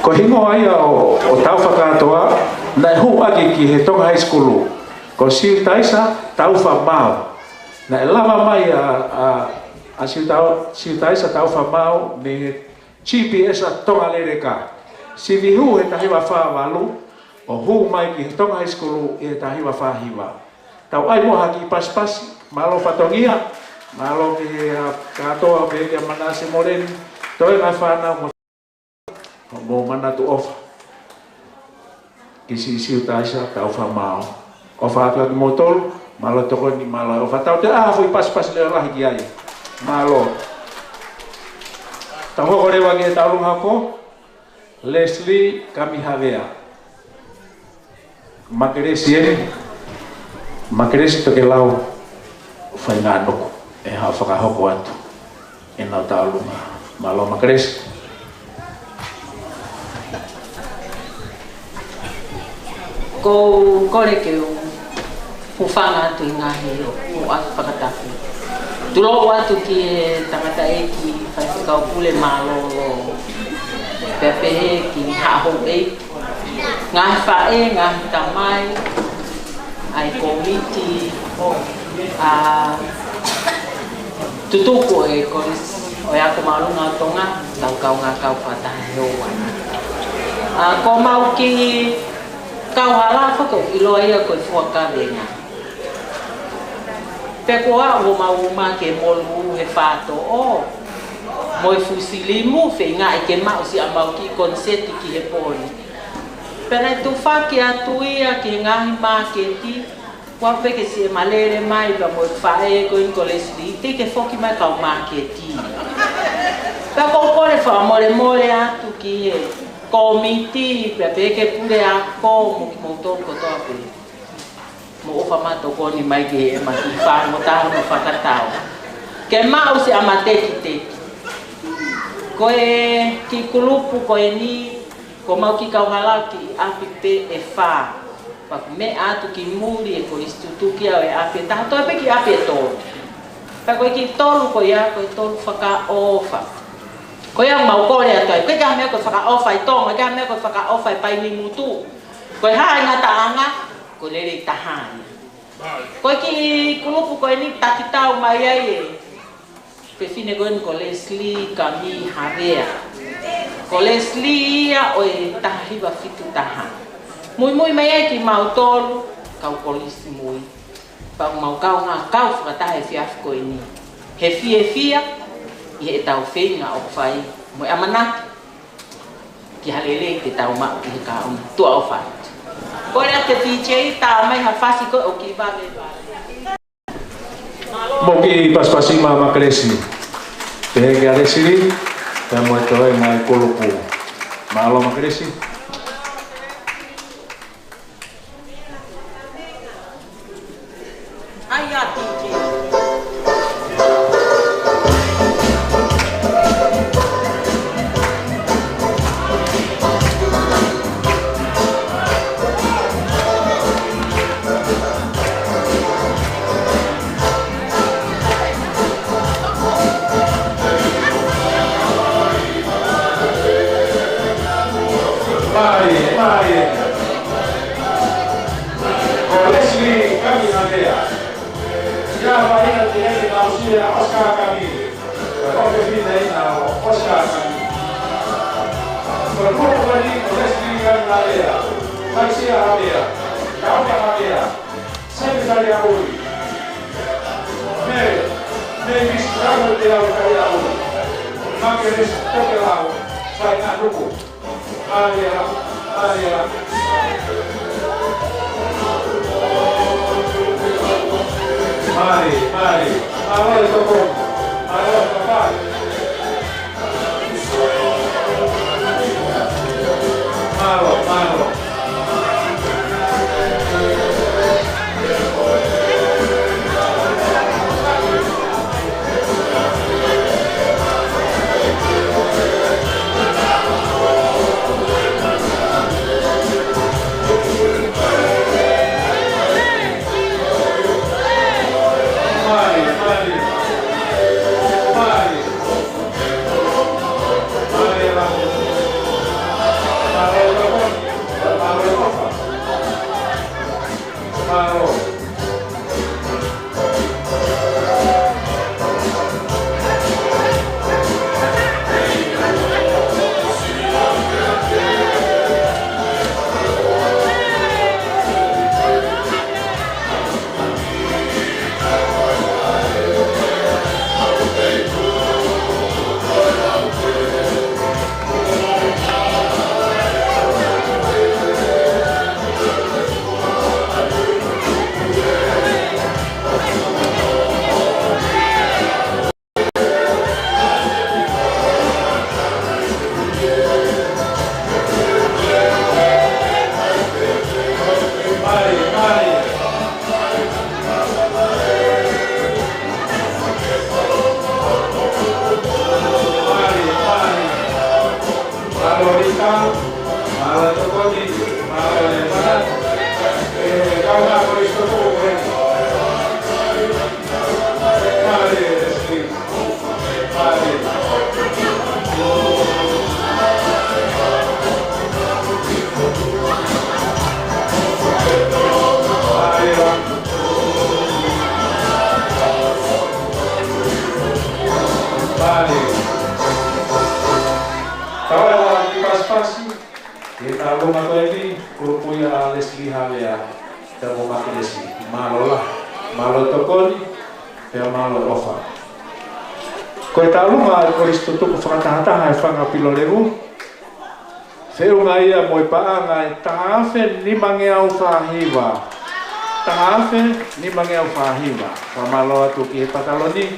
Speaker 1: ko hingo ai o tau whakatoa na hu aki ki he Tonga High School ko siu taisa tau whamao na e lava mai a siu taisa tau whamao ni GPS a Tonga Lereka si vihu he tahiwa whawalu o hu mai ki he Tonga High School he tahiwa whahiwa tau ai moha ki pas malo patongia malo ki katoa pe ke manase moren toi na fana mo mana tu off ki si taisa tau fa mau ofa ka motor malo to ni malo ofa tau te foi pas le lah ki ai malo tau ko le wa ke tau hako Leslie Kamihavea Makeresi toke lau whai ngā nuku e hao whakahoko atu e nau tālunga malo makeresi.
Speaker 6: kore ke hufanga tu ngahi o atu pakatapu. Tulo watu ki tangata eki fai kau pule malolo pepe ki haho e ngahi fae ngahi tamai ai komiti a tutuko e koris o ya ko malu ngatonga kau ngakau patahe wana a ko mau ki kau hala fa ko iloia ko fuaka venga pe ko a o mau ma ke molu he fato o moi fusilimu fe nga ke ma si amau ki konseti ki he poni pena tu fa ki atuia ki ngahi ma ke ti wa pe ke si malere mai ba mo fa e ko in kolesli te ke foki mai ka ma ke ti pa ko pore fa more atu ki e komiti pe ke pure a ko mo to ko to ape mo ofa mato ko ni mai ke ma ki fa mo ta mo fa katao ke ma usi amate ki te ko e ki kulupu ko e ni ko mau ki kau halaki api pe e fa pa me atu ki muri e ko istutu ki e api ta to pe ki api to pa ko ki tolu ko ya ko tolu faka ofa ko ya mau ko le to ko ga me ko faka ofa i to ga me ko faka ofa i pai ni mutu ko ha nga ta anga ko le ri tahan ko ki kulupu ko ni takitau mai ai pe fine gon ko Leslie kami havea ko Leslie ia o e tahiba fitu tahan muy mai ki mau tolu kau polisi muy pa mau kau nga kau fata e fiaf ko ini he fia i tau fenga o fai mo amana ki halele ki tau ma ki ka tu au fa ko le te DJ ta mai ha fasi ko o ki ba le
Speaker 1: mo ki pas-pasi mama kresi te ga resili ta mo to e mai kolupu malo ma kresi
Speaker 6: ai ya DJ
Speaker 1: Vai. Con Leslie Caminadea. Ya vai a tener la usina Oscar Camille. Pero que viene na Oscar Camille. Pero como vai con Leslie Caminadea. Garcia Javier. Cauca Javier. Secretaria Uri. Me visitamos de la localidad Uri. No quieres toque el agua. Sai na grupo. Ariela. Mari. Agora tocou. Agora papai. Malo. Mari. bunga ko ini kurupuya Leslie Havea tamo makilesi malo tokoni pe malo ofa ko talunga ko istutu ko fakatahata ha fanga piloleru feu ngai mo paanga tafe ni mange au fahiva tafe ni mange au fahiva pamalo tu ki pataloni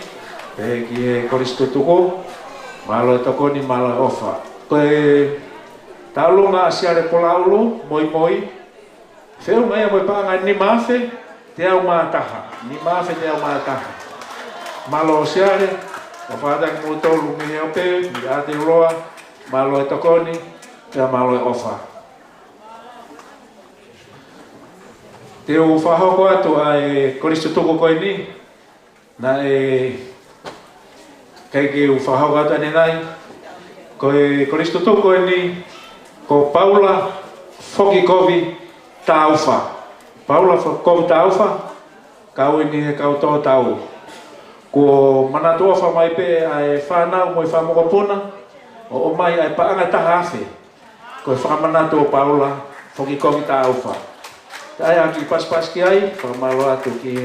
Speaker 1: pe ki ko istutu ko malo tokoni malo ofa ko talunga siare polaulu moi feu ngai mo paanga ni mafe te au mataha ni mafe te au mataha malo siare o fada ki mo tolu mi ope mi ate roa malo tokoni te malo ofa te o faho ko atu ai Kristo toko ko ni na kai ke o faho ko atu nai ko Kristo toko ni ko Paula Fokikovi Taufa Paula Fokikovi Taufa kau ni kau to tau ko mana to fa mai pe ai fa na mo fa mo pona o mai ai pa anga tahafe ko fa mana to Paula Fokikovi Taufa ai aki pas ki ai fa malo atu ki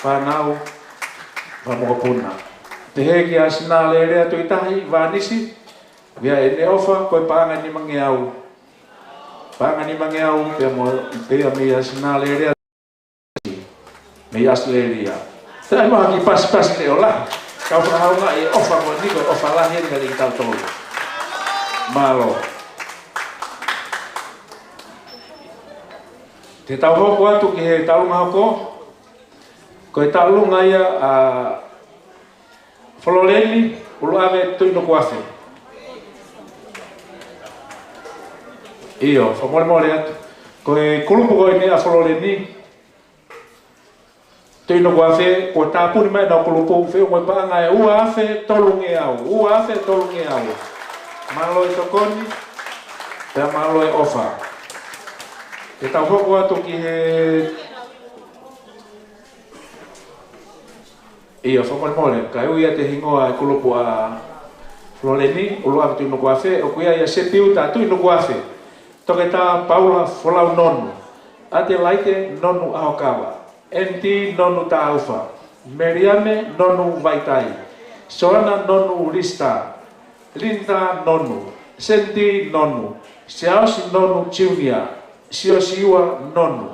Speaker 1: fa na fa mo pona te he ki asina le atu itai vanisi via ene ofa ko pa anga ni mangeau pe mi asina le me asleria sai mo aki pas le ola kau fa nga e ofa ko ni ko ofa la ni ka dikta to malo te tau ho ko atu ki he tau nga ko tau nga ia a Floreli ulu ave tuino kuafe iyo fa mole atu ko kulupu ko ni a Floreli tuino kuafe ko tapu ni mai na kulupu fe mo pa nga u afe tolunge au malo to koni te malo ofa te tau ho ko atu ki he iyo fa mole ka u ia te hingoa e kulupu a Floreni ulu ave tuino kuafe o kuia ia se piu ta tuino kuafe toke ta Paula Folau nonu ate laite nonu ahokawa enti nonu taufa Meriame nonu vaitai Soana nonu lista Linda nonu Senti nonu Siaosi nonu Chiunia Siosiua nonu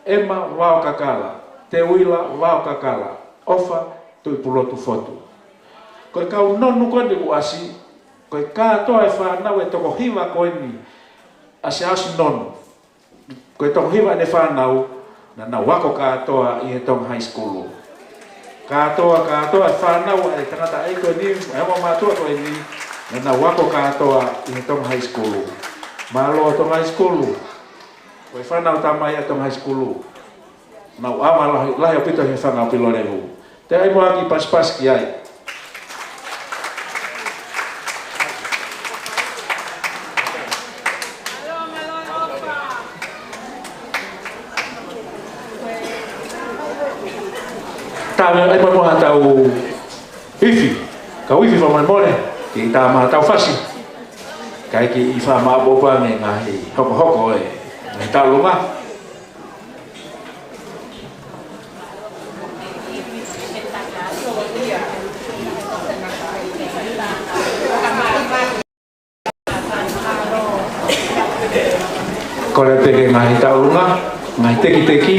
Speaker 1: Emma wao kakala Tewila wao kakala Ofa tui pulotu fotu koe kau nonu kone uasi koe katoa e whanau e toko hiwa koe ni asiaosi nonu koe toko hiwa e whanau na wako katoa i he tong high school katoa e whanau e tangata ei koe ni ema matua koe ni na wako katoa i he tong high school malo tong high school koe whanau tamai e tong high school na ama lahi opito he whanau pilorehu te ai mo aki pas ki ai ta ai mo hatau ifi ka wifi fa man mole ki ta ma tau fasi kai ki ifa ma bo pa me ngai hoko e ta lunga kore peke ngai taurunga, ngai teki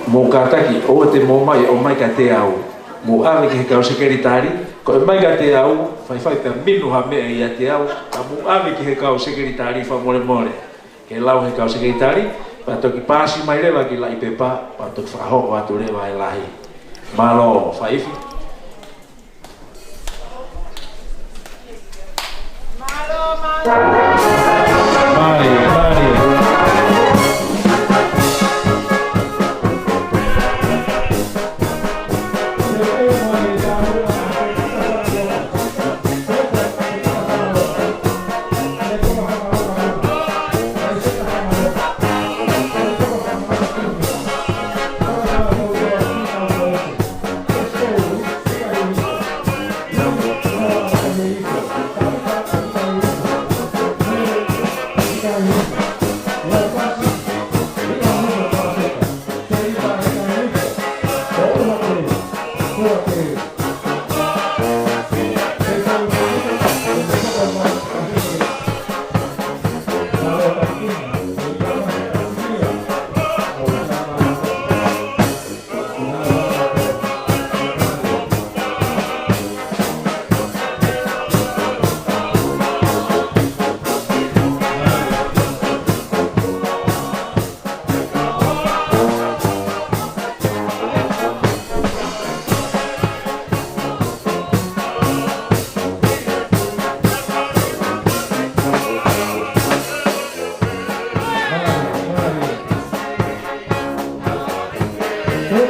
Speaker 1: mo kataki o te mo mai ka te au mo ave ki ka o sekretari ko mai ka te au fai ta minu ha me ia te au ka mo ave ki ka o sekretari fa mole ke lau he ka o sekretari pa to ki pasi mai leva ki lai pepa pa to fa ho wa to leva lahi malo faifi Mari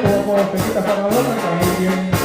Speaker 1: como Pepita Paradona, también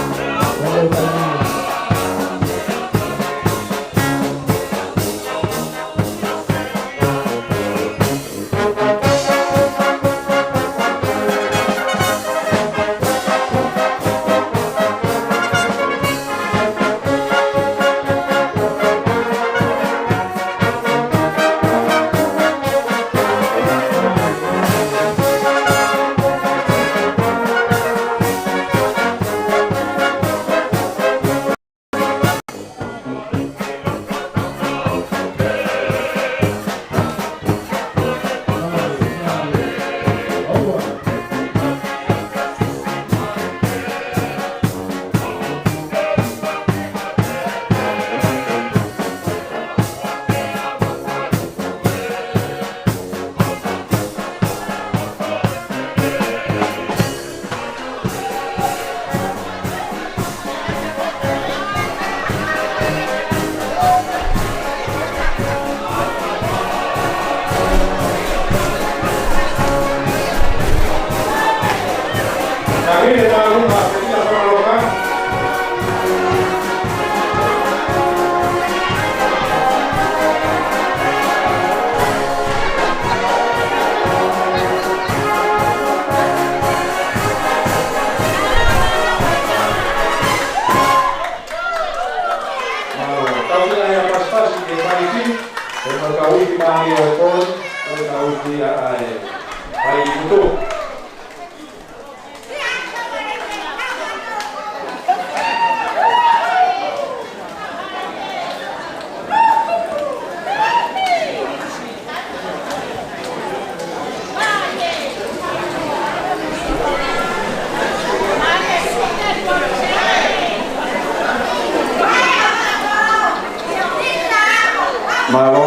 Speaker 2: Malo.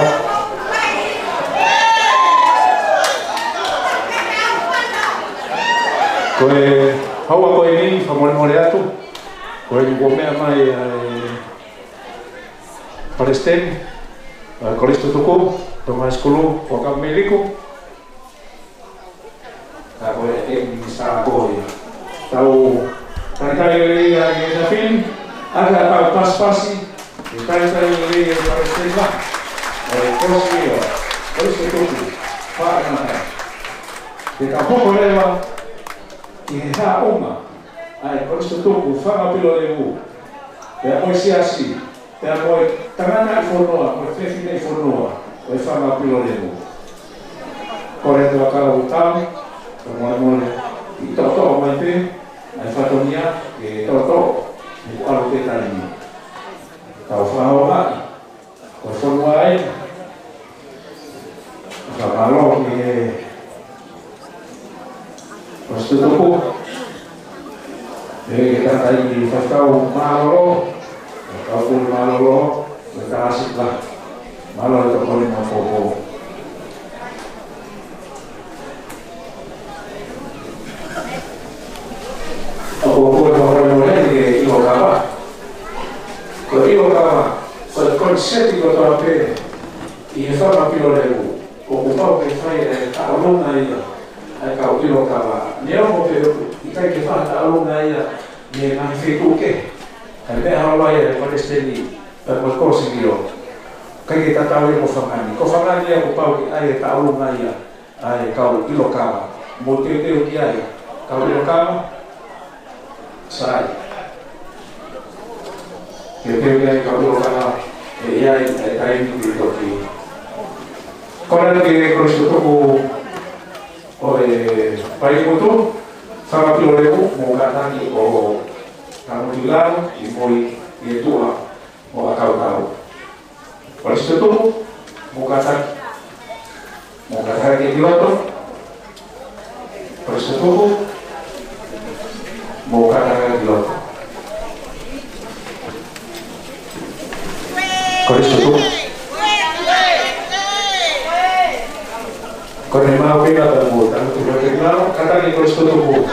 Speaker 2: Koe haua koe ni whamore atu. Koe ni womea mai Palestine. Koristo tuku, toma skulu, waka meliku. Ka koe e sa koe. Tau tantai lei a ngeza fin. Aga tau pas-pasi. Tantai lei a Palestine lah. Kosio, kosio tuku, whakamata. Te ka hoko lewa, i he hā onga, ai kosio tuku, whakapilo le u. Pea koe siasi, pea koe tangana i whonoa, koe whewhine i whonoa, koe whakapilo le u. Kore te wakara u tau, ka mole i toto mai te, ai whatonia, e toto, i alu te taimi. Tau whahau hai, koe whonua ai, Kalau ni Pastu tuku kita tadi kau malolo kau pun malolo kita asik lah malolo itu paling mampu aku pun orang-orang ni ilo kawa kau konsep itu apa ini sama pilo lebu ocupado que fai a alumna ia ai ka utilo kala neo mo pe i kai ke fa a alumna ia ne na fitu ke ai be hala ia ko testeni per qualcosa io kai ke tatawi ko famani ia ko pau ki ai ka alumna ia ai ka utilo kala mo te ki ai ka utilo kala sai ke ai ka utilo kala e ia ai kai ni ki Kora ke korosto tuku o pai moto sama piloreu mo katani o kamulilano i moi i tua o akau korosto tuku mo katani ke piloto korosto tuku mo katani ke piloto korosto tuku con el más pega del mundo, tanto que lo claro, cada ni con esto tuvo.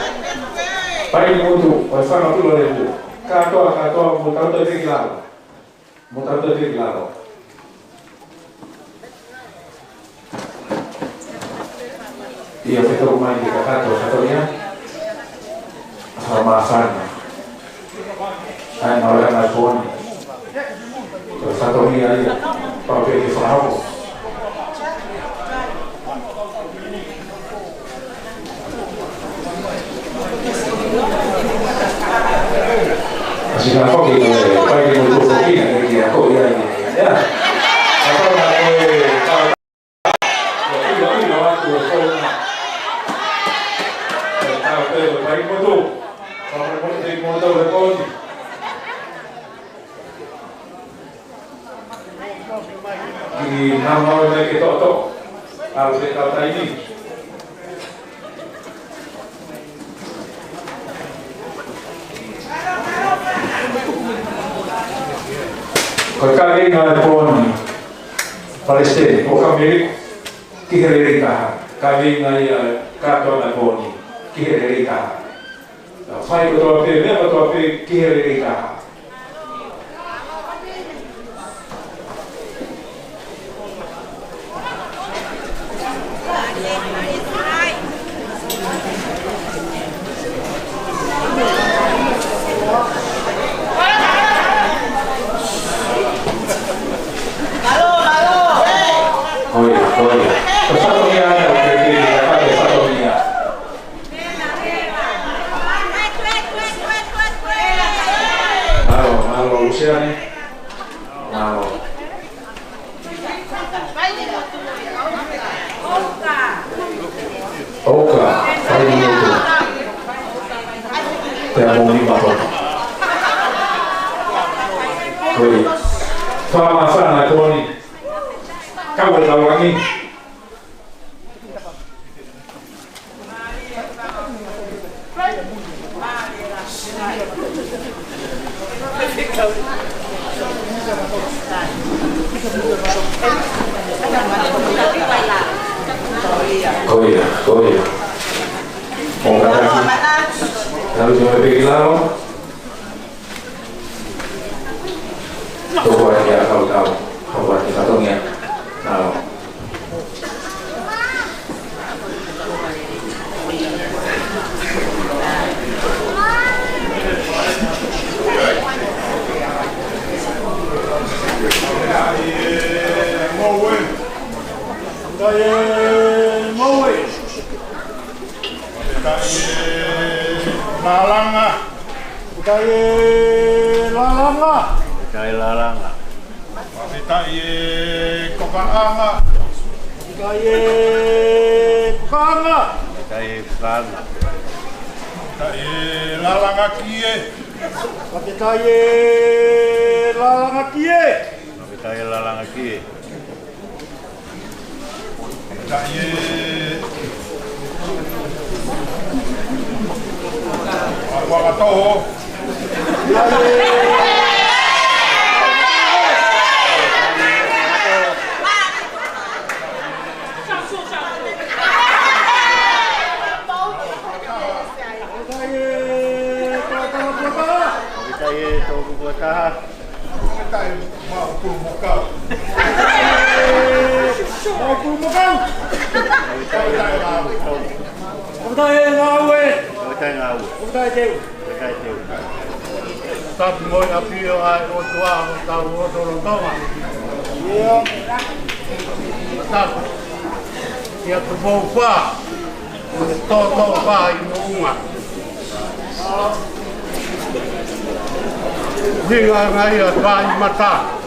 Speaker 2: Para el mundo, o el fama pilo del mundo. Cato, montando de claro. Y efecto como hay de cato, Satoria.
Speaker 1: Ramafana. Ai mau yang iPhone. Satu ni ada pakai di Farao. Así que aku kita pakai motor ini lagi aku ya. Apa nak pakai motor. Kalau pakai motor lekon. Di nama mereka tok harus dikata ini. Kalau kali nggak pun Palestina, bukan milik Amerika. Kali nggak kantor nggak pun Amerika. Fai betul apa? Ni betul apa Amerika? Fama sana koni kau tahu lagi kau ya mau kata lalu cuma pergi lalu coba ya kau tahu buat kita tahu ya kalau
Speaker 8: lalanga. Mafitai kokaanga. Mafitai kokaanga. Mafitai kokaanga. Mafitai lalanga kie. Mafitai lalanga kie. Mafitai lalanga kie. Mafitai aku tahu. Tapi mau api ai o tua o tau o toro toma. Ia. Tapi. Ia tu bau pa. O to pa i unga. Hinga ngai a tai mata.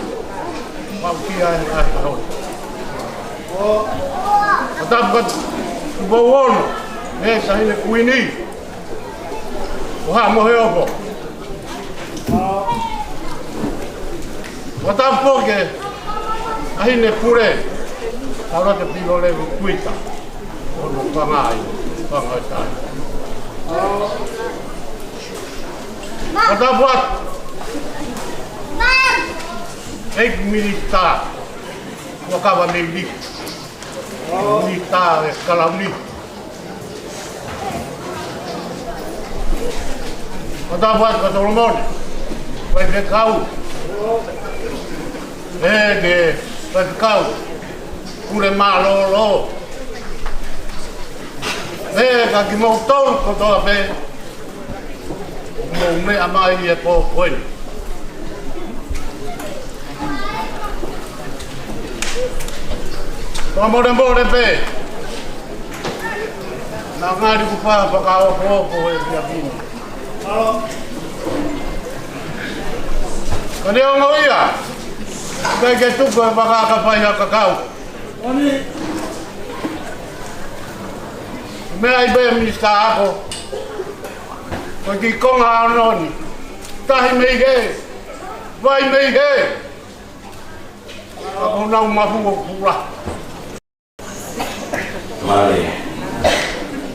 Speaker 8: Mau kia ai ho. O. Tapi tu bau ono. Sa hine kuini. O ha mo he opo. Watampoke ahine pure ahora te pido le cuita o no pangai tai Watapuat ek militar wakawa nili militar escalauni Watapuat katolomone vai ver kau de pescado, pure malo, que montón con toda fe, mo mea mai e po koe. Toa more pe. Nā ngāri ku pā whakaopo e kia pini. Ka reo ngā ia, kai ke tuku e whakakawhai a kakau. Mea i bea minista ako, ko ki konga anoni, tahi mei he, vai mei he. Ako nau mafu o pura.
Speaker 3: Mare.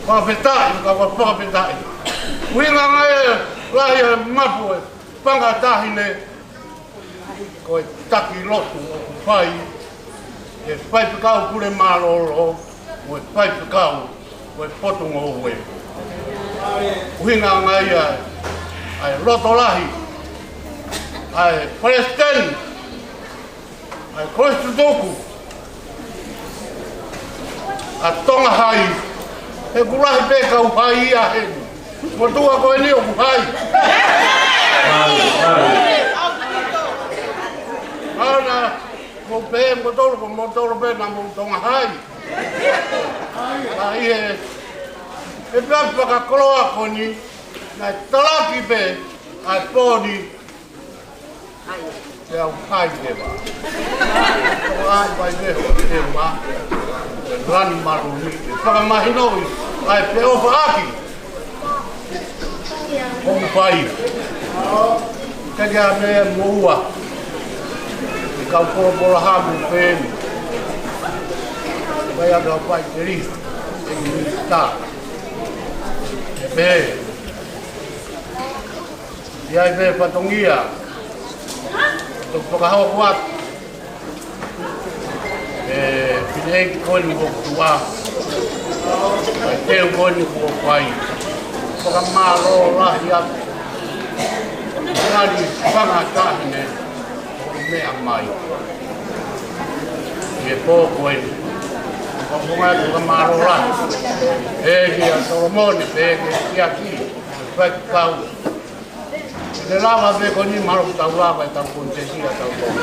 Speaker 8: Whakapetai, ka whakapetai. Winga ngai lahi e mafu e, panga tahi ne, ko e taki lotu o whai, e whai pekau kure maroro, o e whai pekau, o e potungo o e. Winga ngai ai loto lahi, ai Palestine, ai Koistutoku, a tonga hai, he kurahi peka upai ia he, mo tua koe ni o kupai. Ana, mo pe, mo tolo pe na mo tonga hai. Ai e pia paka koloa koni, na talaki pe, ai poni, te au hai te wa. Ai vai te ho te wa. Rani maru ni, whakamahinoi, ai pe ofa aki. Hongu whai. Kekea mea moua. I kau pora hamu pēni. Vai aga whai te ri. E ki tā. E pē. I ai pē patongia. Tuk whakahau kuat. Pinei koni ko tua, teu koni ko pai, whakamaro rahi atu, ngari whanga tahine o mea mai. E pō koeni, whakunga whakamaro rahi, e ki a Solomone, e ki a ki, whakikau. Te lawa me koni maru tau lawa e tau kontesia tau koni.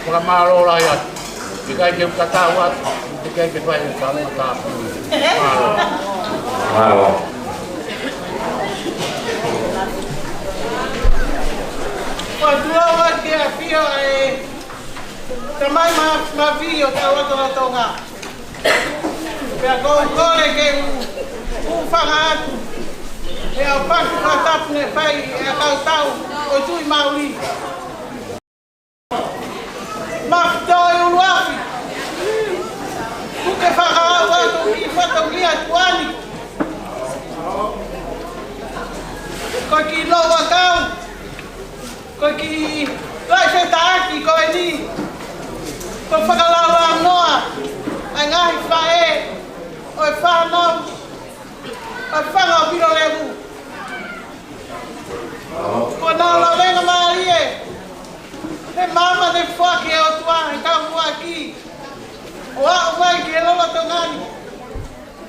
Speaker 8: Whakamaro rai atu. Te kai ke ukatau atu, te kai ke whai ukau tāpu. Maro.
Speaker 4: Kua tuawa ke a whio e tamai ma whio tau atona tonga. Pea kou kore ke whanga atu. E au paku ka tapu ne whai e a kau tau o tui mauri. Mafutoi uluafi. Kuke whakau atu ki whatongi atu ani. Koe ki loa kau. Koe ki lai whetaaki koe ni. Koe whakalala noa. Ai ngahi whae. Oi whanau. Oi whangau piro lewu. Koe nā la venga maarie. He mama de whake o tua, he tau mua ki. O a o mai ki e lola tongani.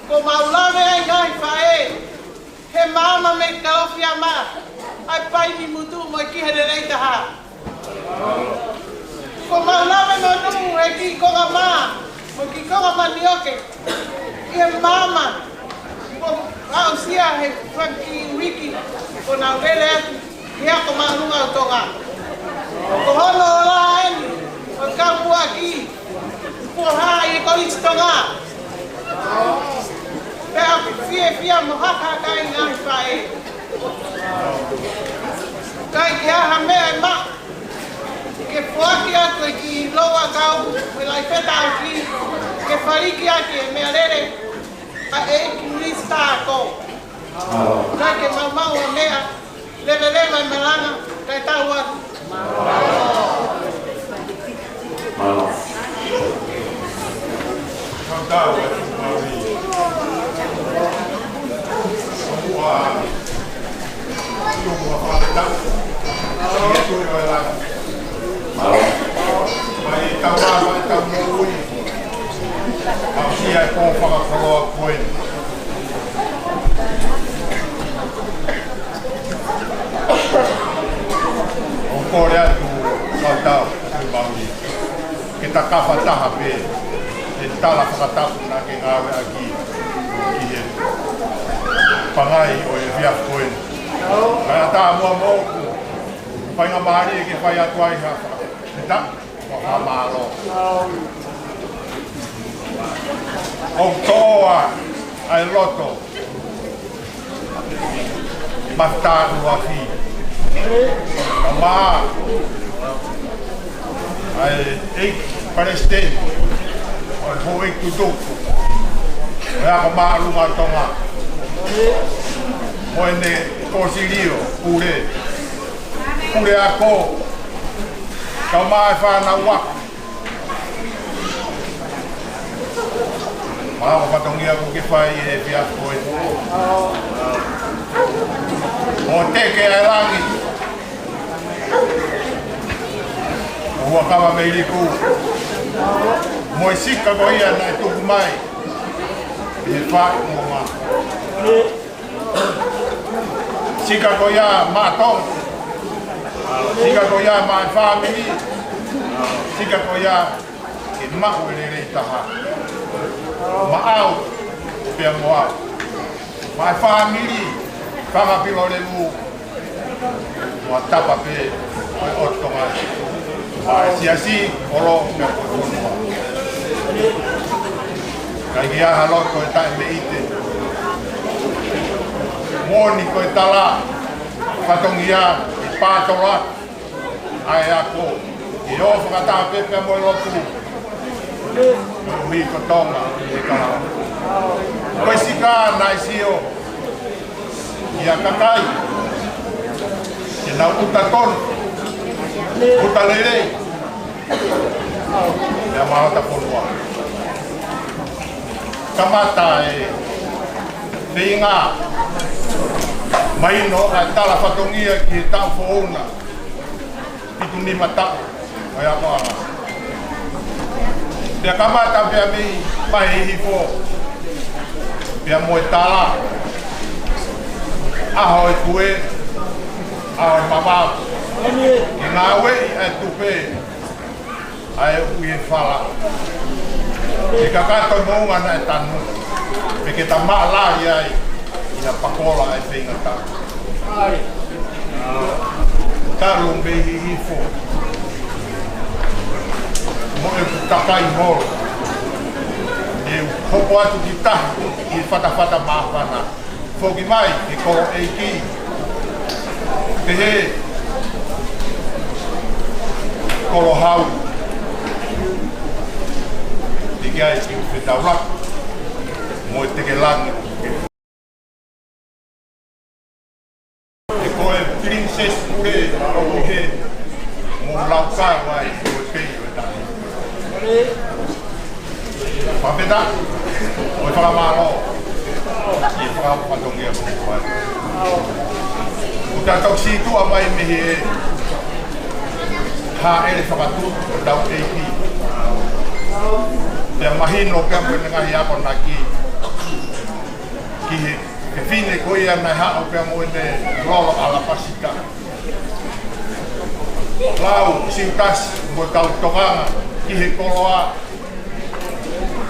Speaker 4: Ko maulame ai ngai whae. He mama me kaofi a ma. Ai pai ni mutu mo ki he rei taha. Ko maulame mo nu e ki konga ma. Mo ki konga ma nioke. Ki he mama. Ko au sia he whaki wiki. Ko nau rele atu. Ki ako maunga o tonga. Ko hono la eni, o kampu aki, ko hai e ko tonga. Pea fia mo haka kai ngai whae. Kai ki aha mea e ma, ke whaki atu e ki loa kau, me lai wheta au ki, ke whariki ake e mea rere, a e ki lista ako. Kai ke mau a mea, lele e melanga, kai tau atu.
Speaker 3: Malo.
Speaker 9: Tau e mauri. Ua. Ua whakata. Ia tui o e langa.
Speaker 3: Malo.
Speaker 9: Mai tau rāma e tau mōui. Au sia e pō whakakoloa koe. kore atu kautau mauri. Kita kawhataha pe, e tala whakatapu na ke ngawe aki ki he pangai o e via koen. Kaya tā mua mōku, whainga maari e ke whai atuai hawha. E ta, wha mālo. O toa ai loto, mataru a fi. Ka maa, ai eik Palestine, o ho eik tutuku. Ea ka maa runga tonga. Mo ene kosirio, kure. Kure ako, ka maa e whana waku. Maa o patongia ko ke whai e pia koe. O teke ai rangi. O hua kawa me iliku. Mo e sika ko ia na e tuku mai. E whai mo ma. Sika ko ia mātong. Sika ko ia mai whamini. Sika ko ia e mahu e rei taha. Maau pia moa. Mai family kama pilo le mu. Wa tapa pe oi otonga. Ai siasi olo me kono. Kai ia halo ko ta me ite. Moni ko tala. Patongia i patola. Ai ako. I ofa ta pe pe mo lo tu. Mi kotonga e kala. Koe sika nai sio. Ia kakai. E nau uta ton. Uta lere. Ia mahata ponua. Kamata e whinga. Maino a tala whatongia ki e tau whoona. Pitu ni mata. Ai a maana. Pia kamata pia mi pahi hifo. Pia moe tala. Aho e kue. Aho e mamau. Ki ngā wei e tupe. Ai ui e whala. E kakato mounga na e tanu. Me ke ta maa lahi ai. Ina pakola e whinga ta. Taru me hifo. Mo e takai moro. E hopo atu ki tahi i whatawhata mahwana. Whoki mai e koro eiki. Te he koro hau. Te kia e ki uwhetau raku. Mo e teke langi. E koe princess ure o he mo laukai wai o e pei o e tahi. Papeta, o e whakamaro, i e whakapatongia mo koe. Uta toksi tua mai mehe e ha ere whakatu o tau eiki. Pea mahino pea mo e ngahi ako na ki he whine ko ia nai hao pea mo e ne lolo ala pasika. Lau, siutas, mo tau tokanga, ki he koloa.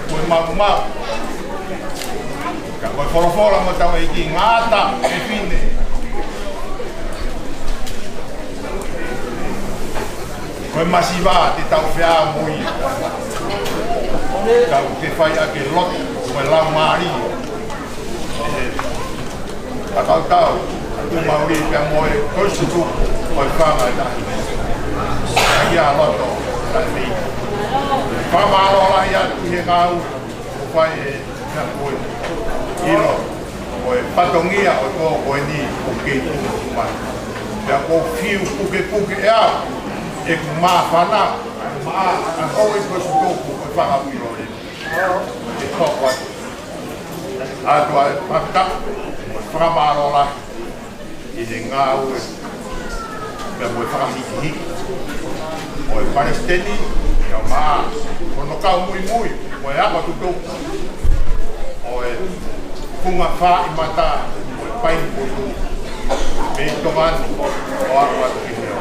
Speaker 9: Koe mau. Ka koe whorofora mo tau e ki ngāta e whine. Koe masiwa te tau whea mui. Tau te whai ake lot, koe lau maari. Ka tau, atu mauri pia moe, koe sutu, koe whanga e tahi. Ai a loto, tai mei. Whamaro lai atu he ngau, o whai e nga koe. Ilo, koe patongia o tō koe ni o kei tūku mai. Pea ko fiu puke e au, e ku maa whana, maa a koe koe su tōku koe whangapiro e. E tōku atu. Atu a pakta, koe whamaro lai, i he ngau e. Pea koe whangamiki. Oe Palestini, kia maa, kono kau mui, oe apa tutuku. Oe kunga wha i mata, oe pain putu, me tongani, o arwa ki heo.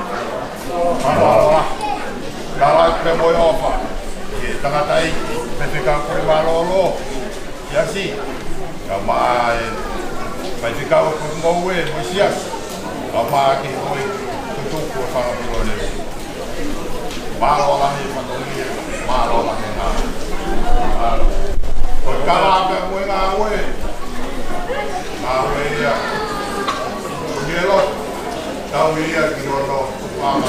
Speaker 9: Aloha. Kala pe moi ofa. Ye tangata iki. Pepe ka koe malolo. Yasi. Ka mai. Mai te kau ko ngowe mo sias. Ka mai ki hoi tutuku fa ko le. Malola ni patolia. Malola ni na. Ko kala pe moi ngawe. Ngawe ya. Nielo. Tau ia ki rono mama.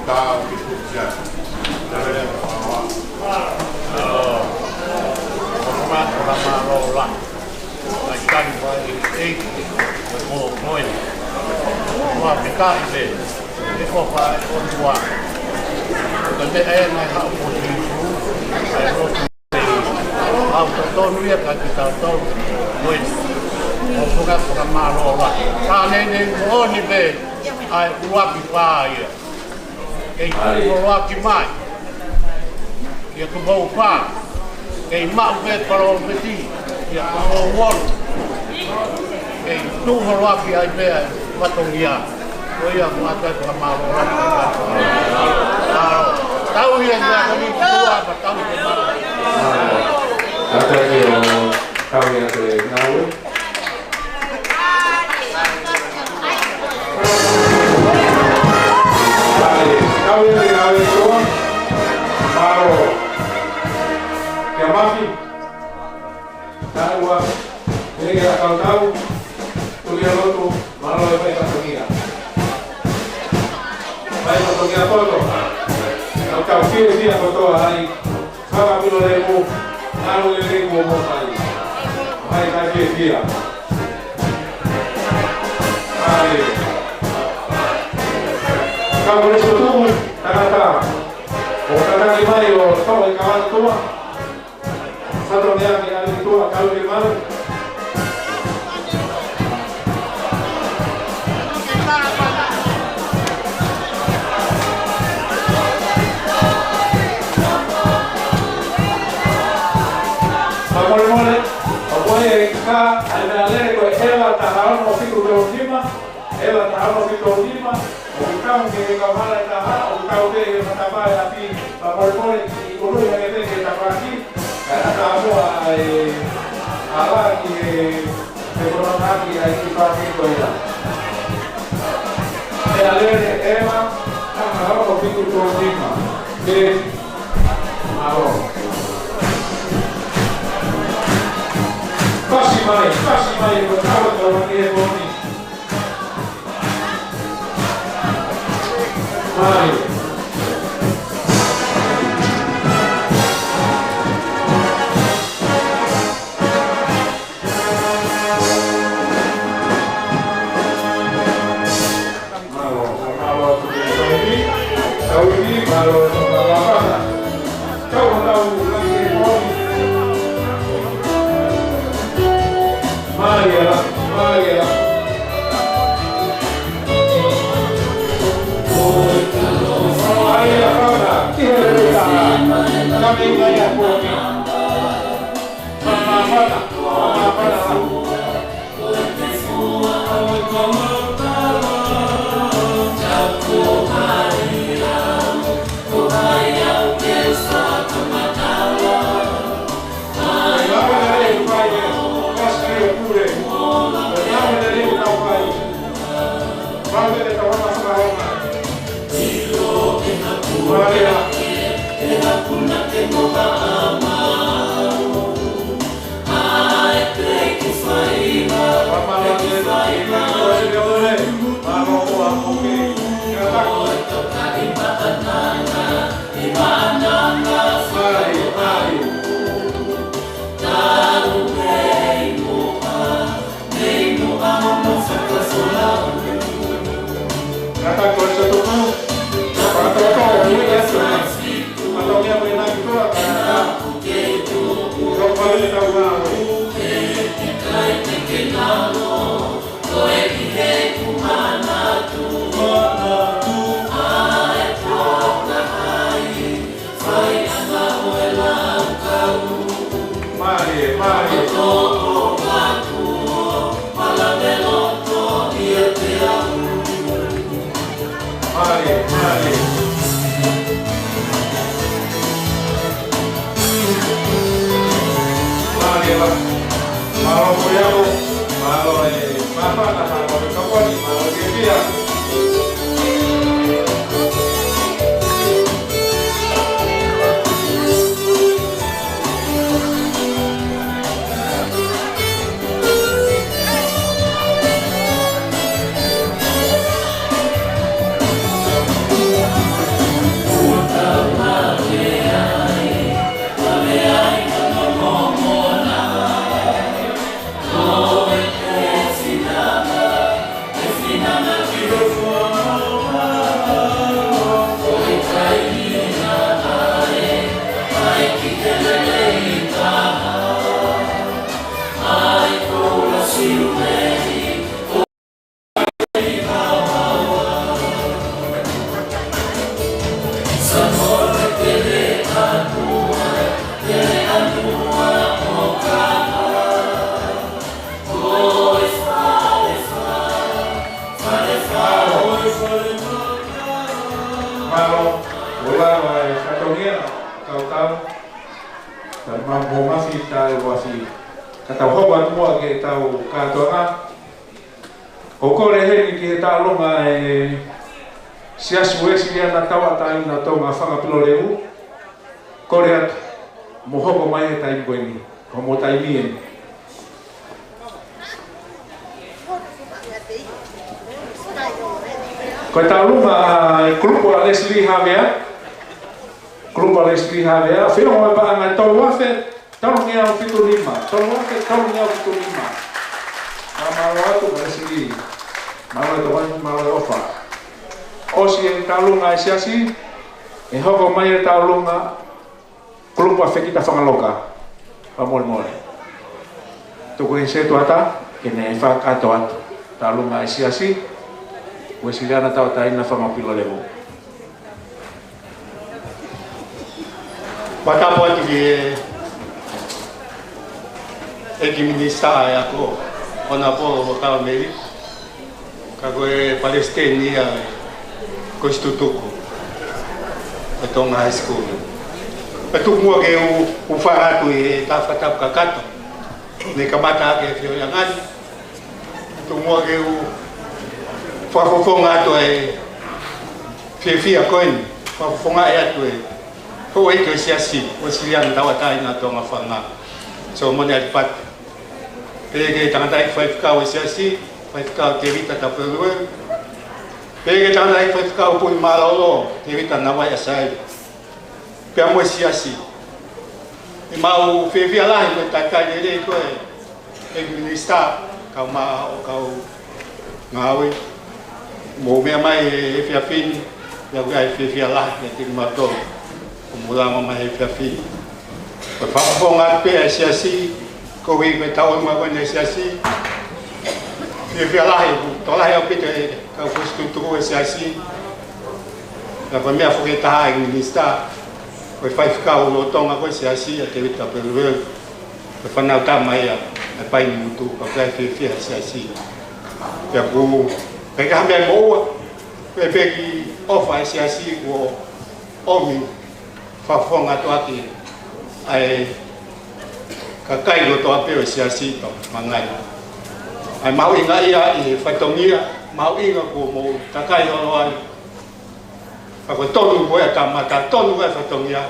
Speaker 9: Tau ki kuja. Dale mama. Orang malola. Ai kan vai ei. Mo moi. Mo pika ide. E ko fa on tua. Kante e na ha o ti. Ai ro. Au to ria ka ki ta to. Moi. O fuga fuga malola. Ka ne o ni be. Ai uapi pa ia. Ei uapi mai. Ia ko bau pa. Ei mau pe paro peti. Ia ko won. Ei tu uapi ai pe matongia. O ia mata ko malola. Tau ia na ni tua pa tau ke malola.
Speaker 1: Kata dia kau yang te ngawe. Kau yang ngawe tuan, baru yang masih tahu ini kita tahu kuliah lotu malu apa yang terjadi. Baik untuk kita foto, kalau kau kiri dia foto hari, kalau kau lemu, lalu lemu mau hari, baik lagi dia. Hari. Kau boleh tutup kata, bukan lima yo, kau kawan tua, satu yang ada tua kalau di mana? Mole, oye, ka analele ko ela tahao no fiku do lima, ela tahao no fiku lima. Ukau ke kamala taha, ukau ke mataba ya pi, mole ki ulu ya ke ke tabaki, kana tamu ala ki corona ki ai ki pati ko ya. Analele ema, tahao no fiku do lima. Ke maro. Kasih mai, bertawa kalau dia boni. Mari. Kalau kau ini kalau apa? Kau tahu lagi boni. Maria. Maria, kami banyak bumi. Mama. Siamo, malo mapa, malo kaponi, malo dia. Malo, bola vai katonia, kau dan mampu masih tahu masih kata hoban mua ke tahu katonga. Oko lehe ni ke tahu longa sia suesi dia na tahu tahu na tahu ngafanga piloleu. Korea mohogo mai tahu ini, kamu tahu ini. Kau tahu grupo Leslie Havea, grupo Leslie Havea, fio mau apa ngai tahu wafe, tahu ngai au fitu lima, tahu wafe tahu ngai au fitu lima. Malu tu Leslie, malu tu kan malu ofa. Osi yang tahu ngai siasi, hogo mai tahu ngai grupo afe kita fangaloka, pamol. Tu kau inse tu ata, kene fa kato atu, tahu ngai siasi. Wesiliana tau tahu na fama piloleu.
Speaker 8: Batapo di ministra ako ona po ka meri kago Palestina konstitutuko etong high school. Patungo ke u faratu e tafatap kakato ne kamata ke fio yangan tungo ke u fafofonga to e fia coin fafofonga e to e ko e to siasi o silian tawata ina to ngafanga so mo ne pat pege tangata 5 ka o siasi 5 ka tevita ta pewe pege tangata 5 ka o pun malolo tevita na vai asai pe mo siasi e mau fia la e ta ka de ko e ministra ka ma o ka ngawe mo me mai fia fin ya ga fia la ya tin mato mula mai fia fin pa fonga pe siasi ko wi me tau ma ko siasi fia la to la ya pe ka ko stu siasi la famia fo que ta en lista ko fa ka o tonga ko siasi ya te vita pe ver ko fa na ta mai ya pa ni mutu ko ka fia siasi ya ko pega me moa pegi ofa siasi ko omi fa fonga to ati ai kakai go to apeo siasi to mangai ai mau inga ia I fatongia mau inga ko mo kakai ho ai fa ko tonu ko ya kamata tonu fa fatongia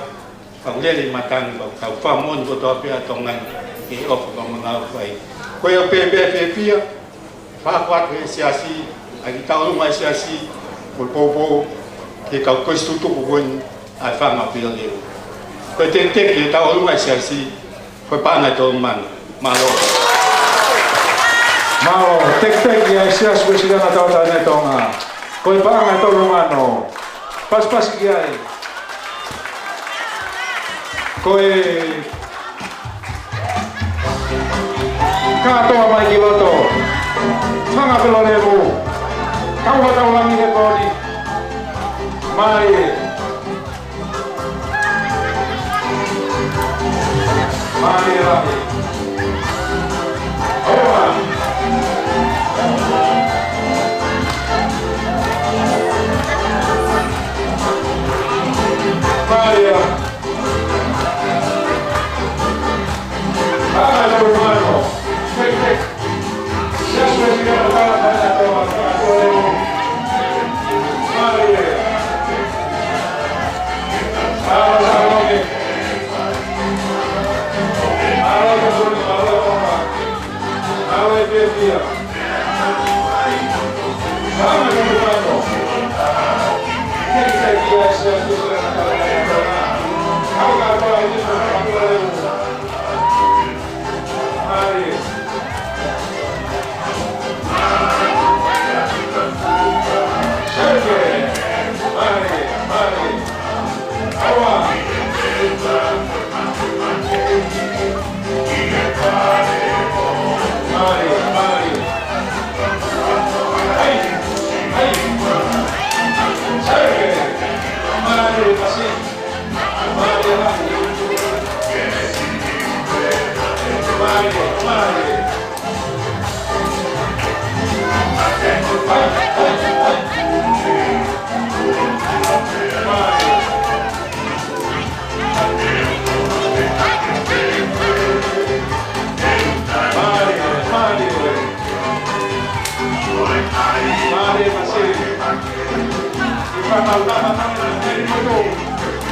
Speaker 8: fa lele matang ko ka fa mon ko to apeo tongan I ofa ko manga fai ko ya pembe pia fa kwat siasi ai tau mai siasi popo ke ka konstituto ko ai fa ma pila leo ko te ke tau mai siasi ko pa na to man malo tek ya sias ko sila na tau ta na tonga ko pa na to mano pas kiai ko ka to mai kiloto fanga pelo levo kau batau lami he body mai rapi oh Maria ah, hermano
Speaker 1: Biblia. Vamos hermano. ¿Qué dice aquí a ese asunto de la carrera? Haga para el mismo Mari. Sergio. Mari. Agua. Mari. Ay. Sergio. Mari, así. Mari.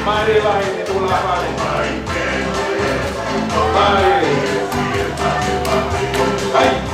Speaker 1: Mari lain itu lapar. Mari. Hai.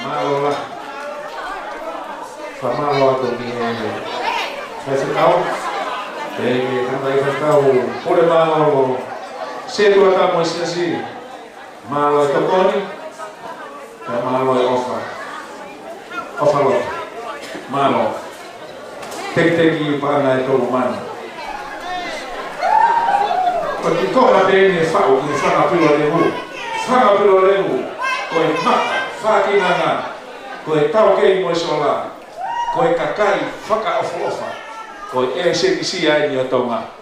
Speaker 1: Malo lah. Famalo atau ni. Saya tahu. Sampai tahu. Pura malo. Saya tu akan mesti si malo itu koni. Dan malo offer. Offer lo. Malo. Tek-teki pana itu mana. Porque toda a DN fala que fala pelo levo, coi maka, faki nanga, coi tau que moisola, coi kakai, faka ofa, coi ese que si ai ni otonga,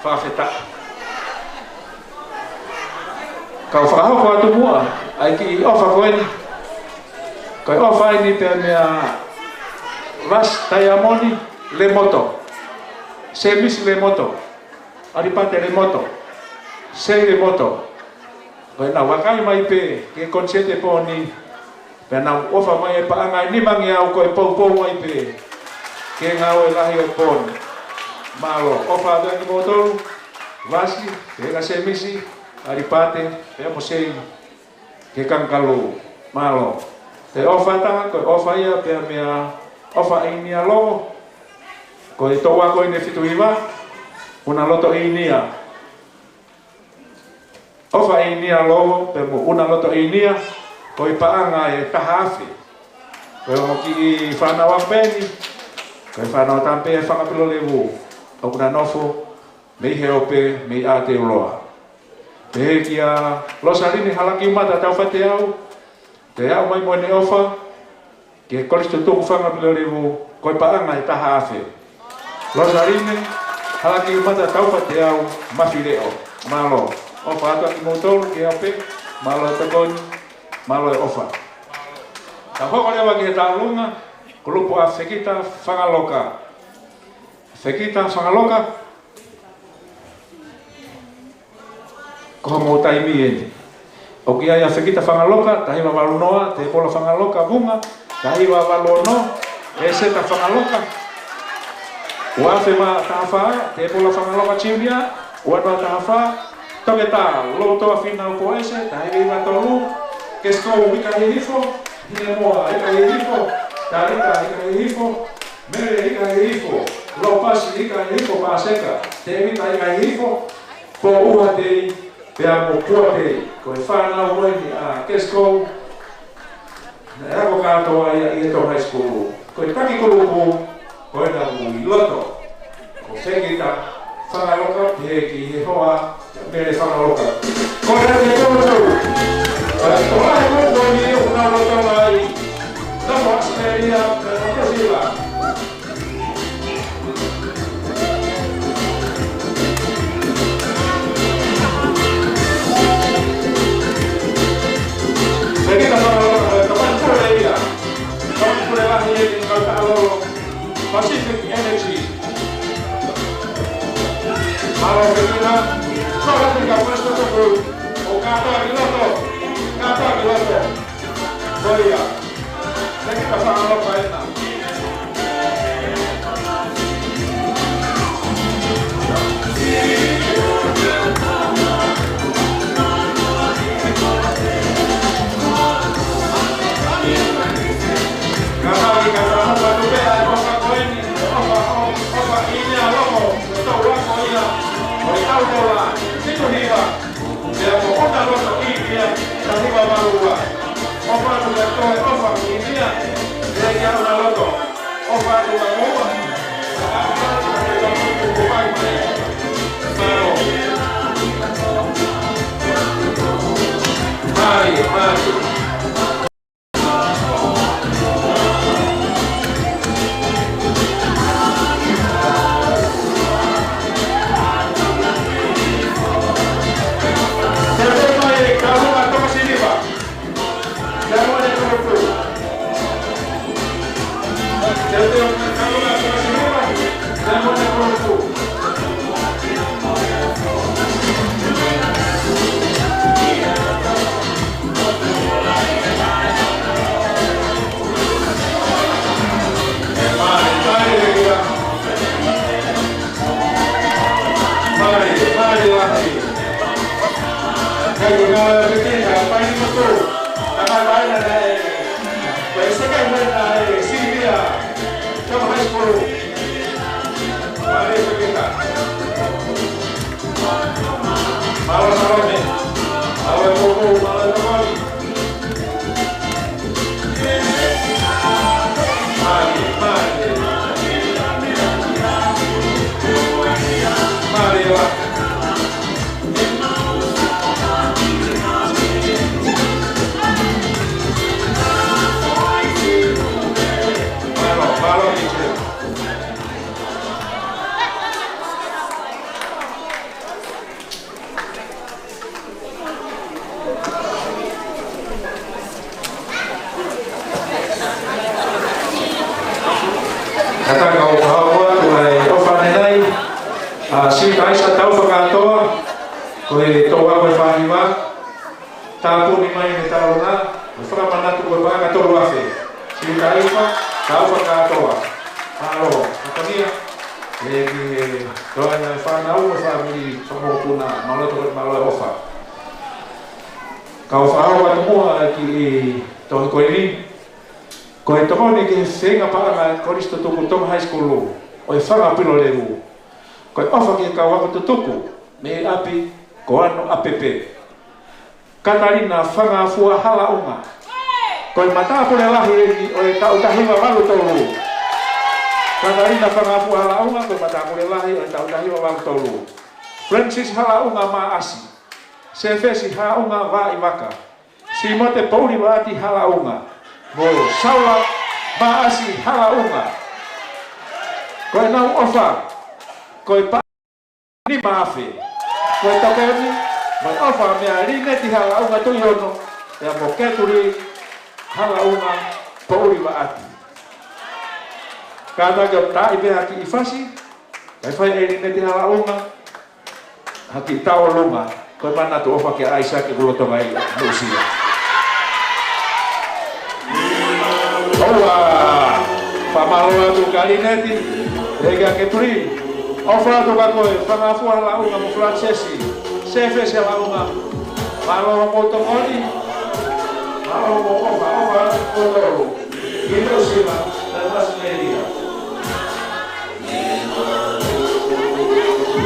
Speaker 1: whawheta. Kau whakahoko atu mua, ai ki ofa koeni. Kai ofa ini te mea Vas Tayamoni le moto. Semis le moto. Aripate le moto. Sei le moto. Kai na wakai mai pe ke konsente poni. Pe na ofa mai pa anga ni mangi au ko po mai pe. Ke ngau e lahi o pon. Malo ofa de moto. Vasi, ke ga semisi, aripate, pe mo sei ke kankalo. Malo. Te ofa ta ko ofa ia pe mea ofa inia lo ko to wa ko ine fituiva una loto inia ofa inia lo pe una loto inia ko ipaanga e tahafi ko mo ki fana wa peni ko fana tampe e fanga pelo levu o una nofo me heope me ate loa pe kia lo salini halaki mata tau fateau te au mai mo ne ofa ke kolisto tu fanga pelo levu ko paanga e tahafi Rosarine, halaki mata tau pateau mafileo, malo, ofa atu aki motor ke ape, malo e takoni, malo e ofa. Ta hoko lewa ki he tālunga, kulupu a Fekita Whangaloka. Fekita Whangaloka, koha mō taimi eni. O ki aia Fekita Whangaloka, tahiwa walunoa, te pola Whangaloka bunga, tahiwa waluno, e seta Whangaloka. Wafe ma tafa, te pola Whangaloka Chiunia, wana tafa, toke tā, loto a whina o koese, tahiwi watolu, kesko wika hihifo, hine moa ika hihifo, tarika ika hihifo, mere ika hihifo, lopasi ika hihifo paseka, te wita ika hihifo, po uha tei, pea mo kua tei, koe whanau moeni a kesko, na rako katoa ia i eto high school, koe taki kulupu, koe na mui loto, ko Fekita Whangaloka, te ki he hoa, mere Whangaloka. Koe na te koloto, toa he koko ni una loto mai, nomo asmeria, nomo sila. Fekita Whangaloka, toman pure ia, toman pure lahi e ni kau ta'alolo, Pacific Energy. Malo Fekita, sola te ka puesto to group. O kato agiloto. Boia. Fekita Whangaloka ena. si kai sa tau whakatoa, koe toa koe whahiwa, tāpuni mai me taurona, whakamanatu koe pāka toru awhe. Si kai wha, tau whakatoa. Alo, whakania, e ki toa ngai whanau, e whamiri whamokuna, maloto koe malo e ofa. Kau whahau atu mua ki tohi koe ni, koe tokoni ki whenga paanga Koristo tuku Tom High School, o e whangapilo lehu. Koe ofa ki kau wako tutuku, me api, ko ano apepe. Katarina whangafua hala unga. Koe matapule lahi o e tau tahiwa walu tolu. Katarina whangafua hala unga, koe matapule lahi o e tau tahiwa walu tolu. Francis hala unga ma asi. Sefesi hala unga wa iwaka. Si mote pauli wati hala unga. Mo saula ma asi hala unga. Koe nau ofa. Koe pa ni maafe. Koe tokeni. Mai ofa mea rineti hala unga tuiono. Ea mo keturi hala unga pauli wati. Kada gap ta ibe haki ifasi. Kai fai e rineti hala unga. Haki tau lunga. Koe mana tu ofa ke Aisa ke kulotonga i Lucia. Owa, pamaloa tu kalineti, lega ke turi. Ofa tu kakoe, pangafua la unga mo Francesi, sefes la unga. Malo mo tongoni, malo mo ofa kotoro. Gitu sila, dan masneria.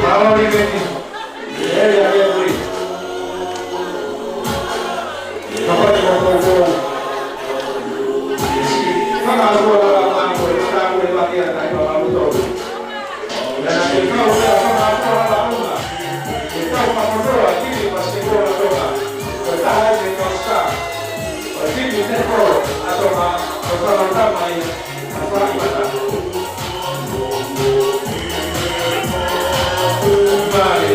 Speaker 1: Malo ni kini, lega ke turi. Kapan kau Kalau orang mampu, orang boleh latihan dari bawah betul. Dan kita sudah pernah lakukan. Kita mampu doa, kini pasti doa. Bertahan di kota. Pasti kita atau bersama-sama ini apa ibadah. Mari.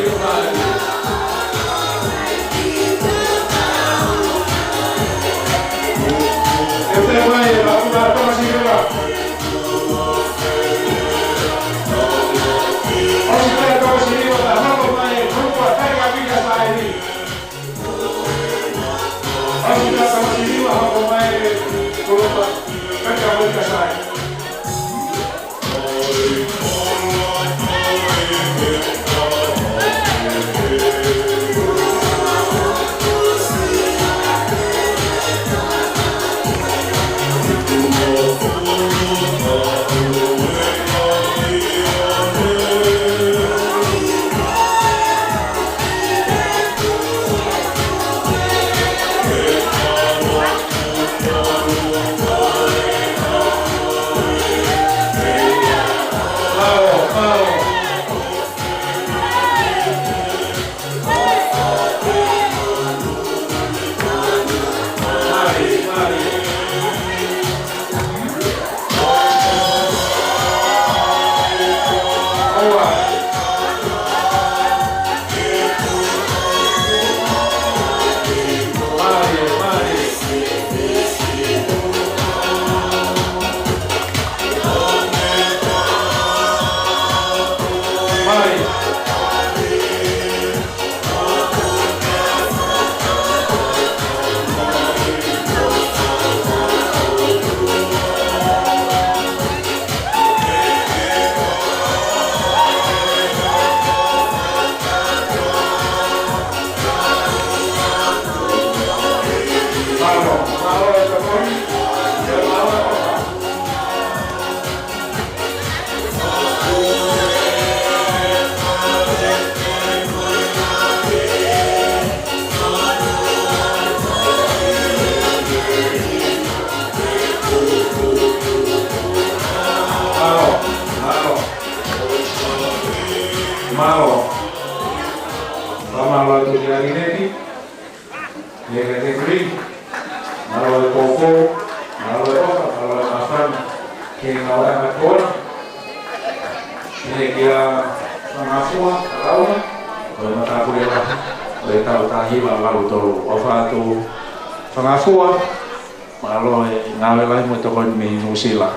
Speaker 1: Malo ngawe lai mo to kon mi nusila.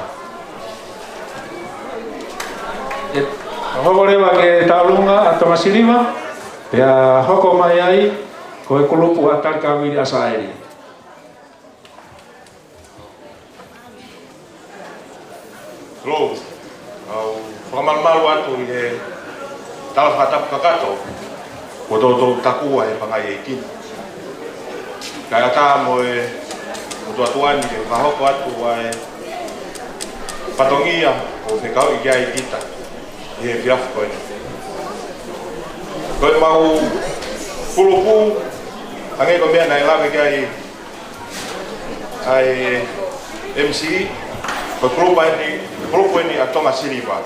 Speaker 1: Hokorewa ke taulunga atau masiliva ya hoko mai ai ko e kulupu atar kami asairi.
Speaker 9: Hello. Pamalu atu e tala fatap kakato. Kododo takua e pangai ekin. Kaya ta mo e tuan e kahoko atu ai patongia o se kau i ai kita. E viaf ko. Ko mau pulupu angai ko mea nai lave ai MC ko grupo ini atau masiliva.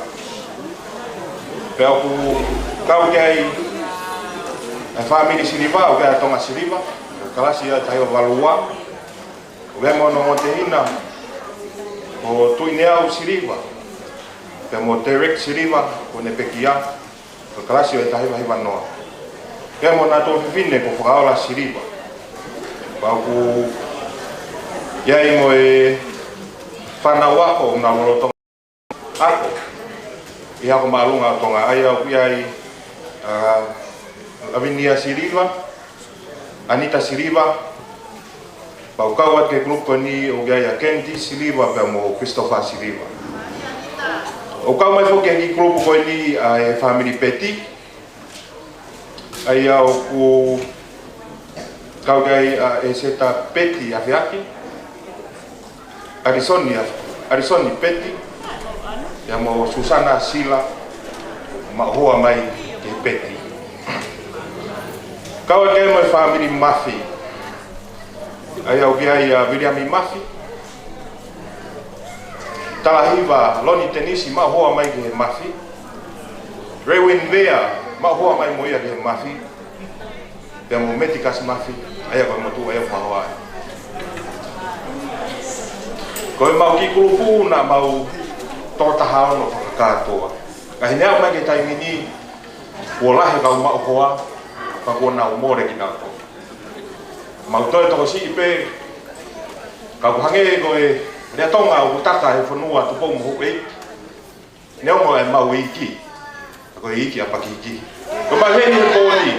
Speaker 9: Pelo kau ai a família Siliva, o que toma Siliva, aquela se tá aí valua, o que mono moteina, o tuineo Siliva, o Derek Siliva, o nepekia, aquela se tá aí vai no, que mono to vivine por falar Siliva, para o e aí moi fanawa o na moloto ako, e ako malunga tonga aí o que aí Avinia Siliva, Anita Siliva, Paukawat ke grupo ni o gaya Kendi Siliva mo Christopher Siliva. O kau mai foki ki grupo ko ni a family Petit. Ai au ku kau gai e seta Petit afiaki. Arisoni Petit. Ya mo Susana Sila ma hoa mai ke Petit. Kau ke mo family Murphy. Ai au gai William Murphy. Talahiva Loni Tenisi ma hoa mai ke Murphy. Rewin Vea ma hoa mai mo ia ke Murphy. Dia mo Metikas Murphy. Ai ko mo tu ai fa hoa. Ko mau ki kulupu na mau tortahao no katoa. Ka hina mai ke tai mini wola he ka ma hoa. Pakona umore kinako. Mau toi to si pe ka hange ko e le tonga o tata e fonua to pom ho e. Ne mo e mau iki. Ko iki apa kiki. Ko ba he ni ko ni.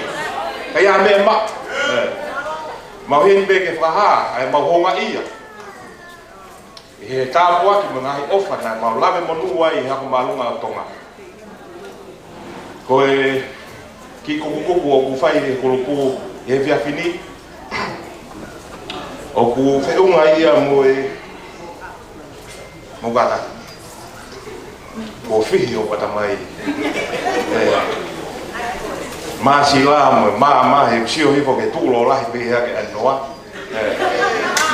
Speaker 9: Ka ya me ma. Mau hen be ke faha ai mau honga ia. He ta po ki mo ngai ofa na mau lave monua i ha ko malunga tonga. Ko e ki kuku o ku fai e kulupu e via fini o ku fe unga ia mo e mo gata o fihi o patamai ma sila mo ma e sio hipo ke tulo la be ha ke anoa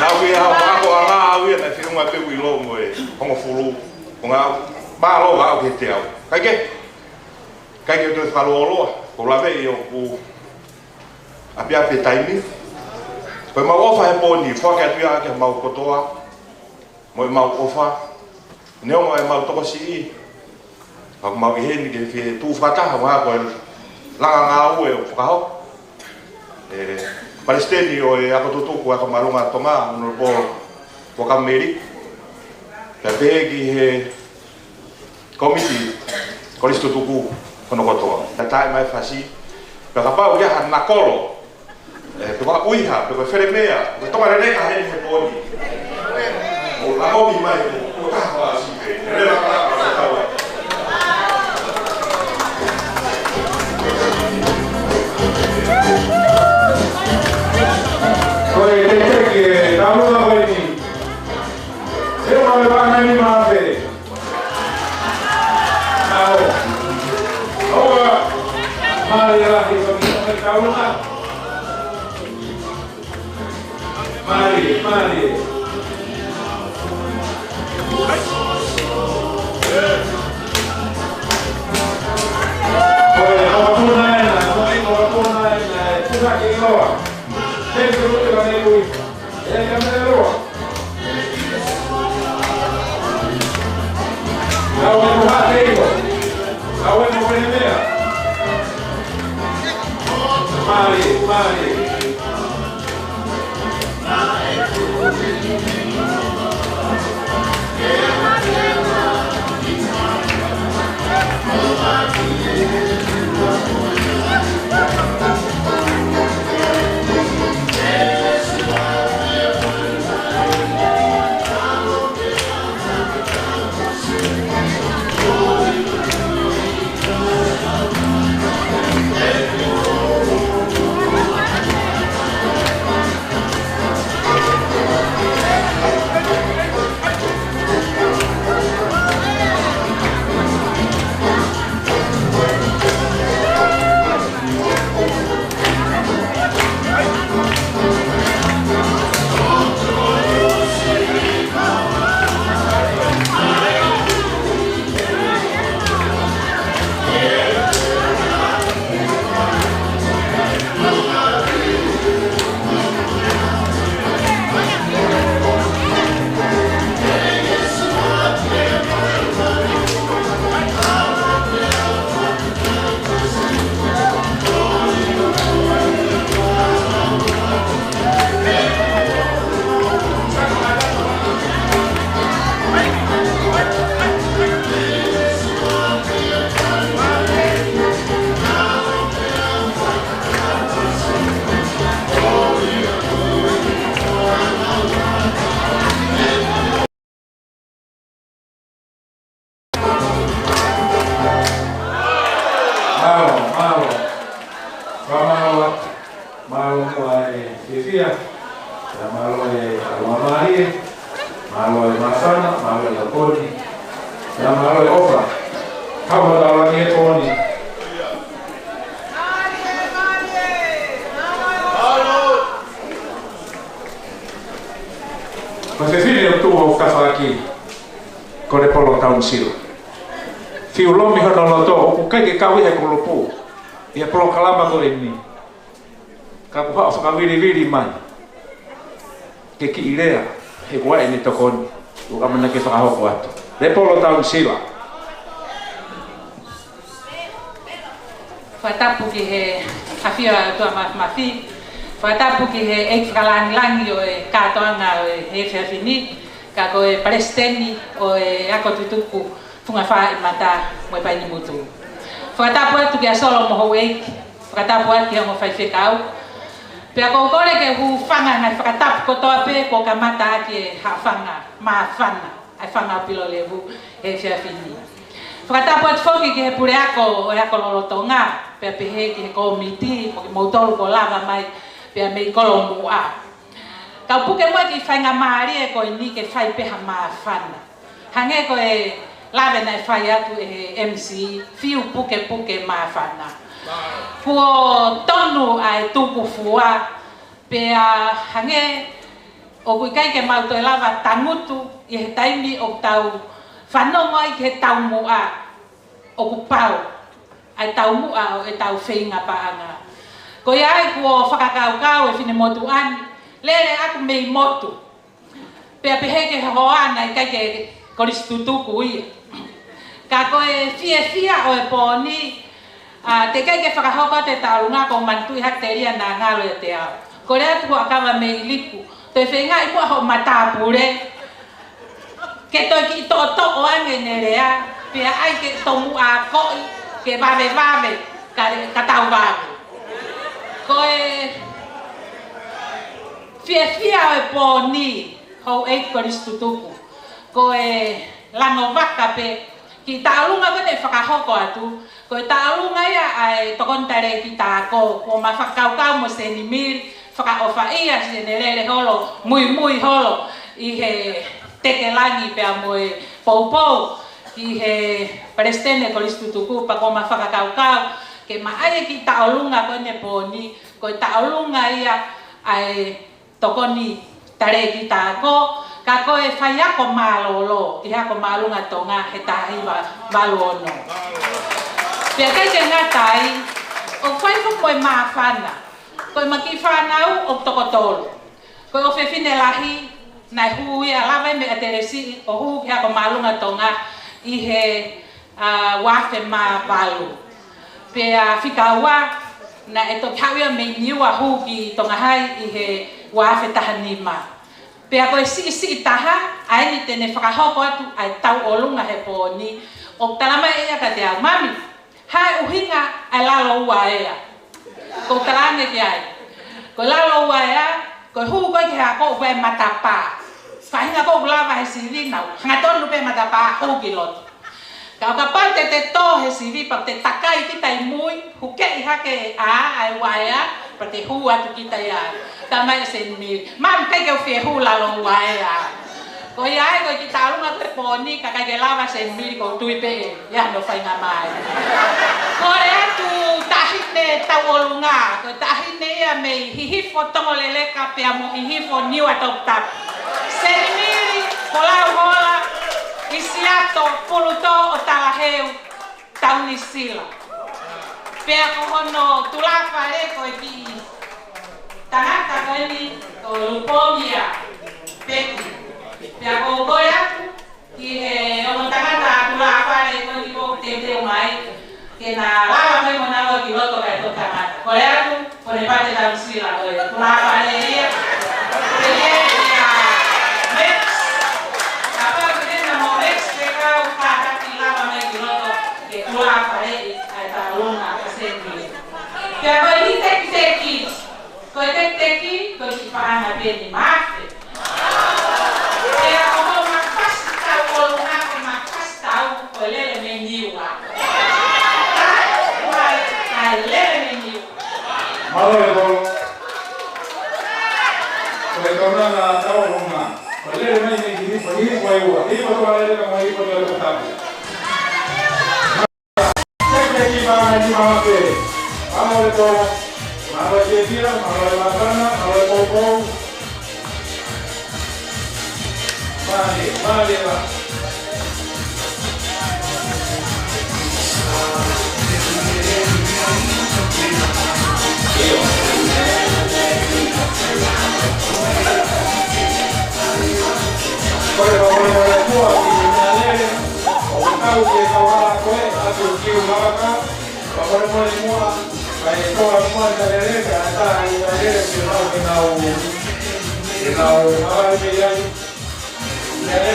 Speaker 9: na we ha ko ala we na fi unga pe wi lo mo e ngo fulu nga ba lo ga o ke te au kai ke to falo lo ko la ve yo ku apia pe taimi ko ma ofa he poni fo ka tu ke ma ko toa mo ma ofa ne mo ma to si ha ma ge ni ke fi tu fa ta ha ko la nga u e ka ho palestini o e ako tutu ko ka malunga tonga no po ka meri ka begi he komiti ko listo tuku kono kotoa. Tai mai fasi. Pega pau ya na kolo. Pega uiha, pega feremea, pe toma rene ka he poni. O la mobi mai o ta ha si pe. Rene la ka.
Speaker 1: Oi, te que tamu na ni. Eu não vai na ni ma pe. Mari lah kita berkawan. Mari. Oleh orang punai, kita kira. Saya suruh kita ni, ya kami terus. Kau yang buat itu, kau yang buat ini. Mari. Malo ai Fifia, malo ai Aluamari, malo ai Masana, malo ai Lakoni, malo ai Opa. Kau dah lagi Tony. Mas filho tu o casa aqui, kore polo council. Fiu lomi hono to, o kai ke kau ia kolopu. Ia polo kalama ko ini. Ka puha o whakawiri mai. Ke ki irea, he kua e ni tokoni. O ka mana ke whakahoko atu. Le polo taun sila.
Speaker 6: Whatapu ki he hawhia tua mawhi. Whatapu ki he eik whakalangi o e kātoanga o e he whiawhini. Ka ko e palesteni o e ako tutuku funga wha i mata mo e paini mutu. Whatapu atu ki a solo moho eik. Whatapu atu ki hongo whaiwhekau. Pea ko kore ke hu whanga ngai whakatapu kotoa pe ko ka mata aki e ha whanga, maa whanga, ai whanga pilo lewu he whiawhini. Whakatapu atu whoki ki he pure ako o e ako lolotonga, pea pehe ki he komiti, mo ki mautolu ko lava mai, pea mei kolo mua. Kau puke mua ki whainga maari e ko i ni ke whai peha maa whanga. Hange ko e lave nai whai atu e he MC, fiu puke maa whanga. Puo tonu ai tuku fua pea hange o kui kai ke mau to lava tangutu i he taimi o tau whanongo i ke tau mua o ku pau ai tau mua o e tau whainga paanga. Ko iai kuo whakakau e whine motu ani lere aku mei motu pea pehe ke hoana i kai ke koristutuku ia. Ka koe fia o e poni te kai ke whakahoko te taurunga ko mantui hakteria na ngalo e te au. Ko rea tuku akawa me iliku. Te whenga i mua ho matapure. Ke toi ki to o ange ne rea. Pea ai ke tomu a koi. Ke vave ka tau vave. Ko e fia o e pōni hou e koristutuku. Ko e lango waka pe. Ki taurunga kone whakahoko atu. Ko taurunga ia ai tokontare ki tāko, ko ma whakaukau mo se ni miri, whakaofa ia se nerere holo, mui holo, i he tekelangi pea mo e poupou, i he prestene koristutuku pa ko ma whakaukau, ke ma aia ki taurunga kone pōni, ko taurunga ia ai tokoni tare ki tāko, ka koe whai ako mālolo, i ako mālunga tonga he tahiwa walu ono. Pea kai ke ngatai, o whai ko koe maa whana. Koe maki whanau o tokotolo. Koe o whewhine lahi, nai hui a lawai me a teresi, o hu ki ako mālunga tonga i he wafe maa walu. Pea whikaua, na e to kawia me niua hu ki tonga hai i he wafe tahanima. Pea koe si taha, ai ni tene whakahoko atu, ai tau olunga he pōni. O talama ea ka te au mami. Hai uhinga ai lalo ua ea. Ko talane ki ai. Ko lalo ua ea, ko hu koe ki hako ue matapa. Whahinga ko ulava he sivi nau. Hanga tonu pe matapa hu ki loto. Kau ka parte te to he sivi pa te takai kita i mui. Huke i hake a ai ua ea. Pa te hu atu kita ia. Tamai sen miri. Mam kai ke uwhie hu lalo ua ea. Ko iai ko ki taurunga koe pōni ka kai ke lava sen miri ko tui pe ia no whainga mai. Ko rea tu tahine tau olunga, ko tahine ia me hihifo tongo leleka pea mo hihifo niwa top tap. Sen miri ko lau hola isiato puluto o talaheu tauni sila. Pea ko hono tulafa re ko ki tangata ko ni ko lupomia peki. Pea ko koe aku, ki he ono tangata tula apare ko ni ko te mai, ke na lava mai mo nawa ki loto kai to tangata. Koe aku, ko ne pate tau sila koe, tula apare ia, ke ia Mex, apa kene na mo Mex, ke kau kata ki lava mai ki loto, ke tula apare ai taulunga kasendi. Pea koe ni teki, koe teki, koe ki pahanga peni maafe. Pea ko makas tau olunga ko makas tau ko lele me niwa. Wai
Speaker 1: ipo ni wale katabu. Sasa kibana ni mape. Amo leto, amo jetia, amo makana, amo popo. Mali lah. Kalau boleh buat ini ada, orang tahu dia kawan aku, aku kira macam, kalau boleh buat, kalau kau buat dari dia, ada yang kenal awal dia, ada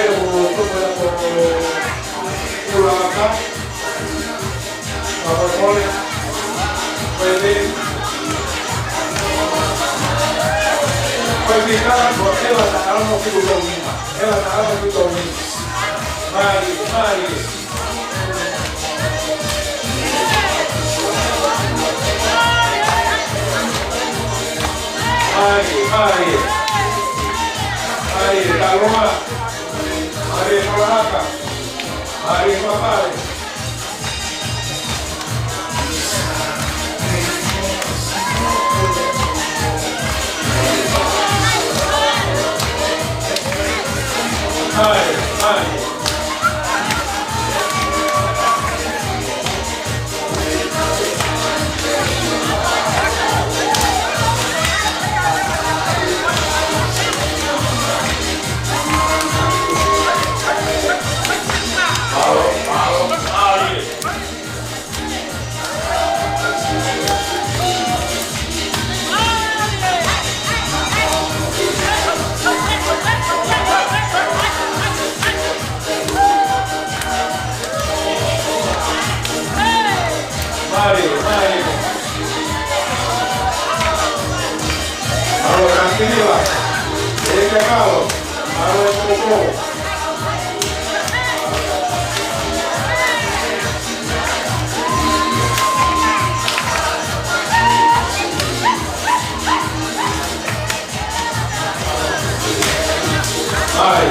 Speaker 1: pulang macam, kalau boleh Perpicaban porque ela estava no que domina. Ela estava no que domina. Mari. Taloma. Mari Polaca. Mari Papai. Tranquila, ele cagalo, agora é pouco. Aí.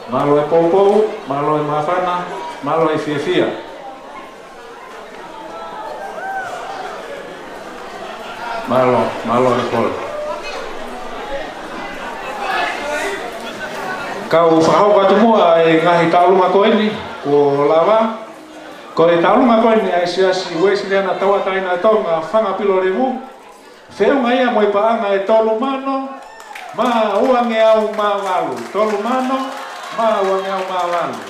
Speaker 1: Malo é poupou, malo é mafana, malo é fiefia. Malo é polo. Kau whahau katu mua e ngahi taulunga koeni, ko lava. Ko e taulunga koeni ai siasi wesi leana taua taina tonga whanga pilo revu. Whiunga ia mo i paanga e tolu mano, ma uange au ma walu. Tolu mano, ma uange au ma walu.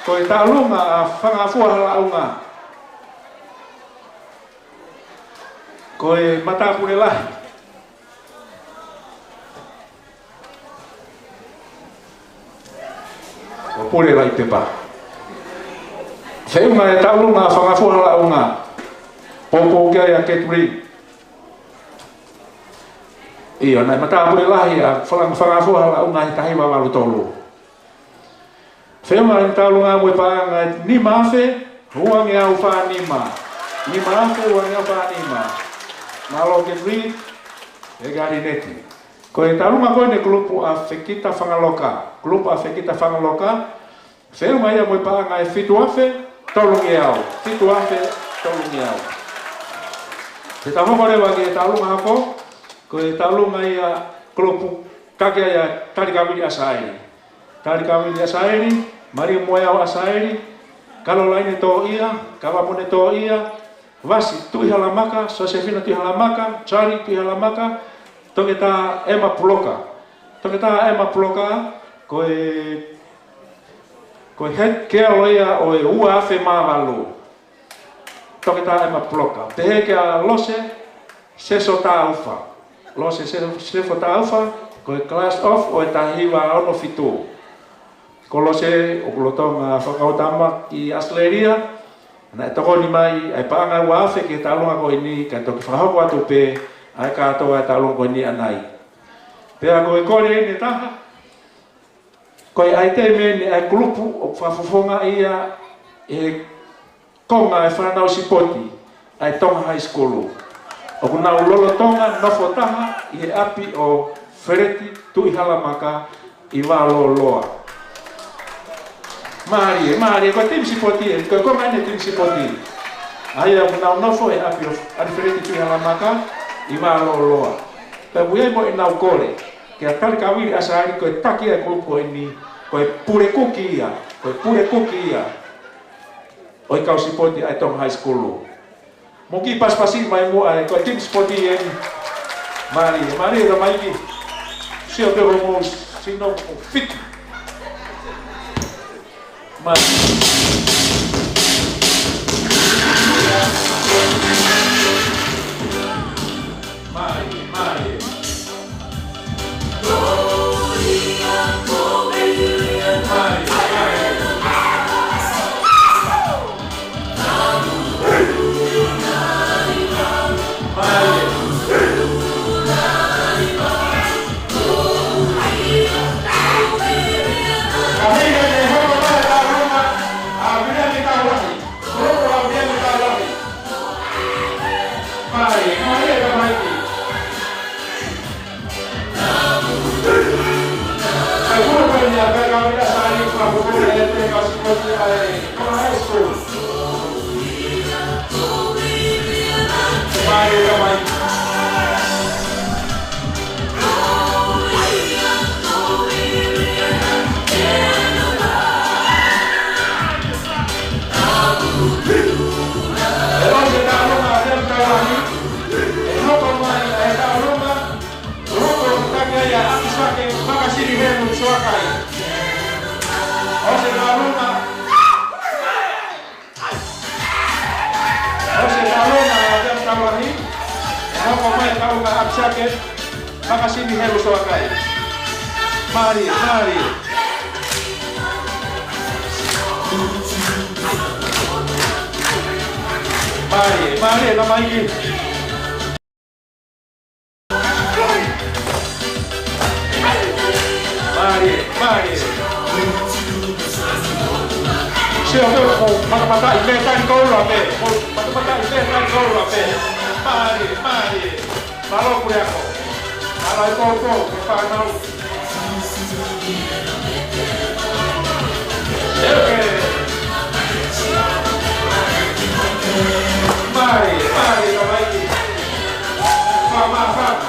Speaker 1: Ko e taulunga a whanga fuahala aunga. Ko e matapure lahi. Ko pure lai te pa. Whiunga e taulunga a whanga fuahala aunga. Popo kia ia keturi. Iyo, nai matapure lahi a whanga fuahala aunga he tahi wawalu tolu. Whiunga e taulunga mui paanga e ni mawhe, huange au wha nima. Ni mawhe, huange au wha nima. Malo ke ri e gari neti. Ko e tarunga koe ne klupu a whekita whangaloka. Klupu a whekita whangaloka. Whiunga ia moi paanga e fitu afe, tolungi au. Fitu afe, tolungi au. Te tamokore wangi e tarunga hako, ko e tarunga ia klupu kakea ia tarikawili asaeri. Tarikawili asaeri, mari moe au asaeri, kalolaine to ia, kawapone to ia, Vasi tuihalamaka, Sosefina tuihalamaka, Chari tuihalamaka, toke ta ema puloka. Toki tā e maploka, koe het kea loia o e ua awhi māwalu. Toki tā e maploka. Te he kea lose, seso tā uwha. Lose sefo tā uwha, koe class off o e tā hiwa ono fitu. Ko lose, o kulotonga whakautama ki Asleria, na e toko ni mai, ai paanga ua awhi ki tā lunga koe ni, ka toki whahoko atu pe, ai kātoa e tā lunga koe ni anai. Pea koe kore ene taha, koe ai te mene ai kulupu o whafufonga ia e konga e whanau sipoti ai Tonga High School. O kunau lolo tonga nofo taha i e api o Fereti tui halamaka i walo loa. Marie, koe tim sipoti e, koe konga ene tim sipoti. Ai a kunau nofo e api o Fereti tui halamaka i walo loa. Pea muiai mo e nau kore. Kia tali kawiri asari koe taki e kulupu e ni, koe pure kuki ia. Oi kau sipoti ai Tonga High School. Muki pas-pasi mai mua e koe tim sipoti e ni. Marie ra maiki. Sio pero mo sino fit. Marie. Makasini helu soakai. Marie. Marie na maiki. Marie. Sio ko mata ile tan ko la pe. Mata ile tan ko la pe. Marie. Malo kuriako. Alai koko, ke whanau. Marie, ka maiki. Whama whanau.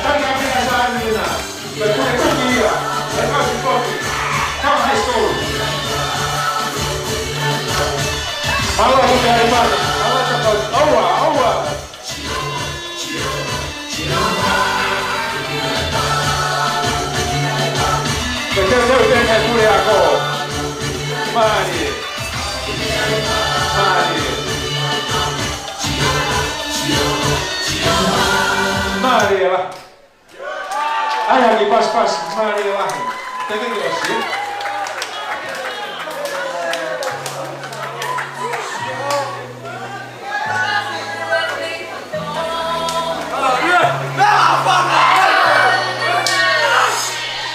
Speaker 1: Tanga pina sa anina. Ke kune kukia. E kasi koki. Tonga High School. Allah dari mana? Allah cakap, Allah. Betul dengan kuliah aku. Marie. lah. Ayah di pas-pas, Marie lah. Tengok dia sih.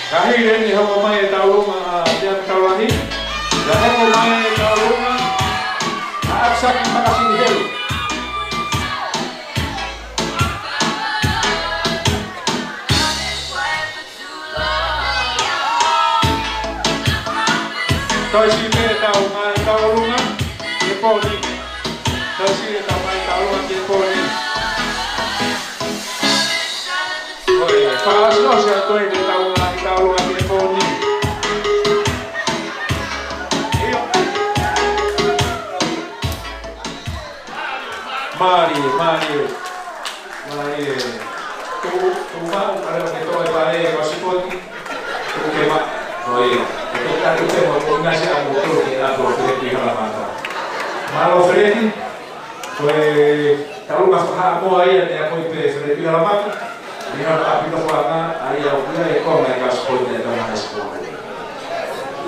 Speaker 1: Kahir ni hawa mai tahu dia kawani, dan hawa mai tahu aksak makasih dia. Kau si dia tahu mai tahu rumah, dia poni. Kau si dia tahu mai tahu rumah, dia poni. Kalau sudah saya tahu dia tahu mai tahu rumah, dia poni. Mari. Tu mau ada que todo el país cosipoti. Tu que va. Oye, esto está que se ponga a motor que da por que pica la mata. Malo Freddy. Pues kalau nggak paham mau aja dia mau Freddy la mata. Dia api tu warna ayah punya ekor mereka sekolah dia dalam sekolah.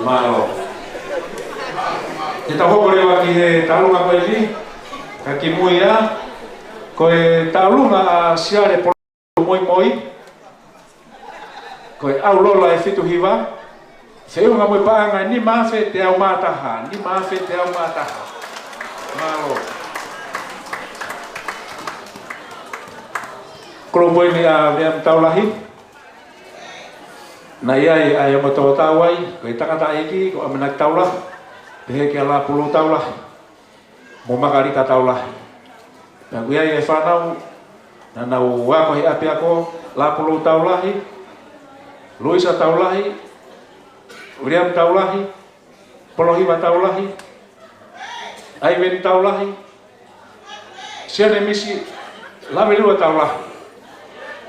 Speaker 1: Malo. Kita boleh bagi tahu apa ini? Kaki muia, koe taulunga siare por moi, koe aulola e fitu hiva, seunga moi paanga ni mafe te au mataha, malo. Kalau boleh ni biam taulahi, na iai ayam tawai, koe takata iki, koe menak taulah. Pehe ke la puluh taulah, mau makali taulah. Dan gue ya fanau, nanau wako hi api ako la puluh taulahi, Luisa taulahi, William taulahi, Polohiba taulahi, Ivan taulahi, siapa misi la melua taulah.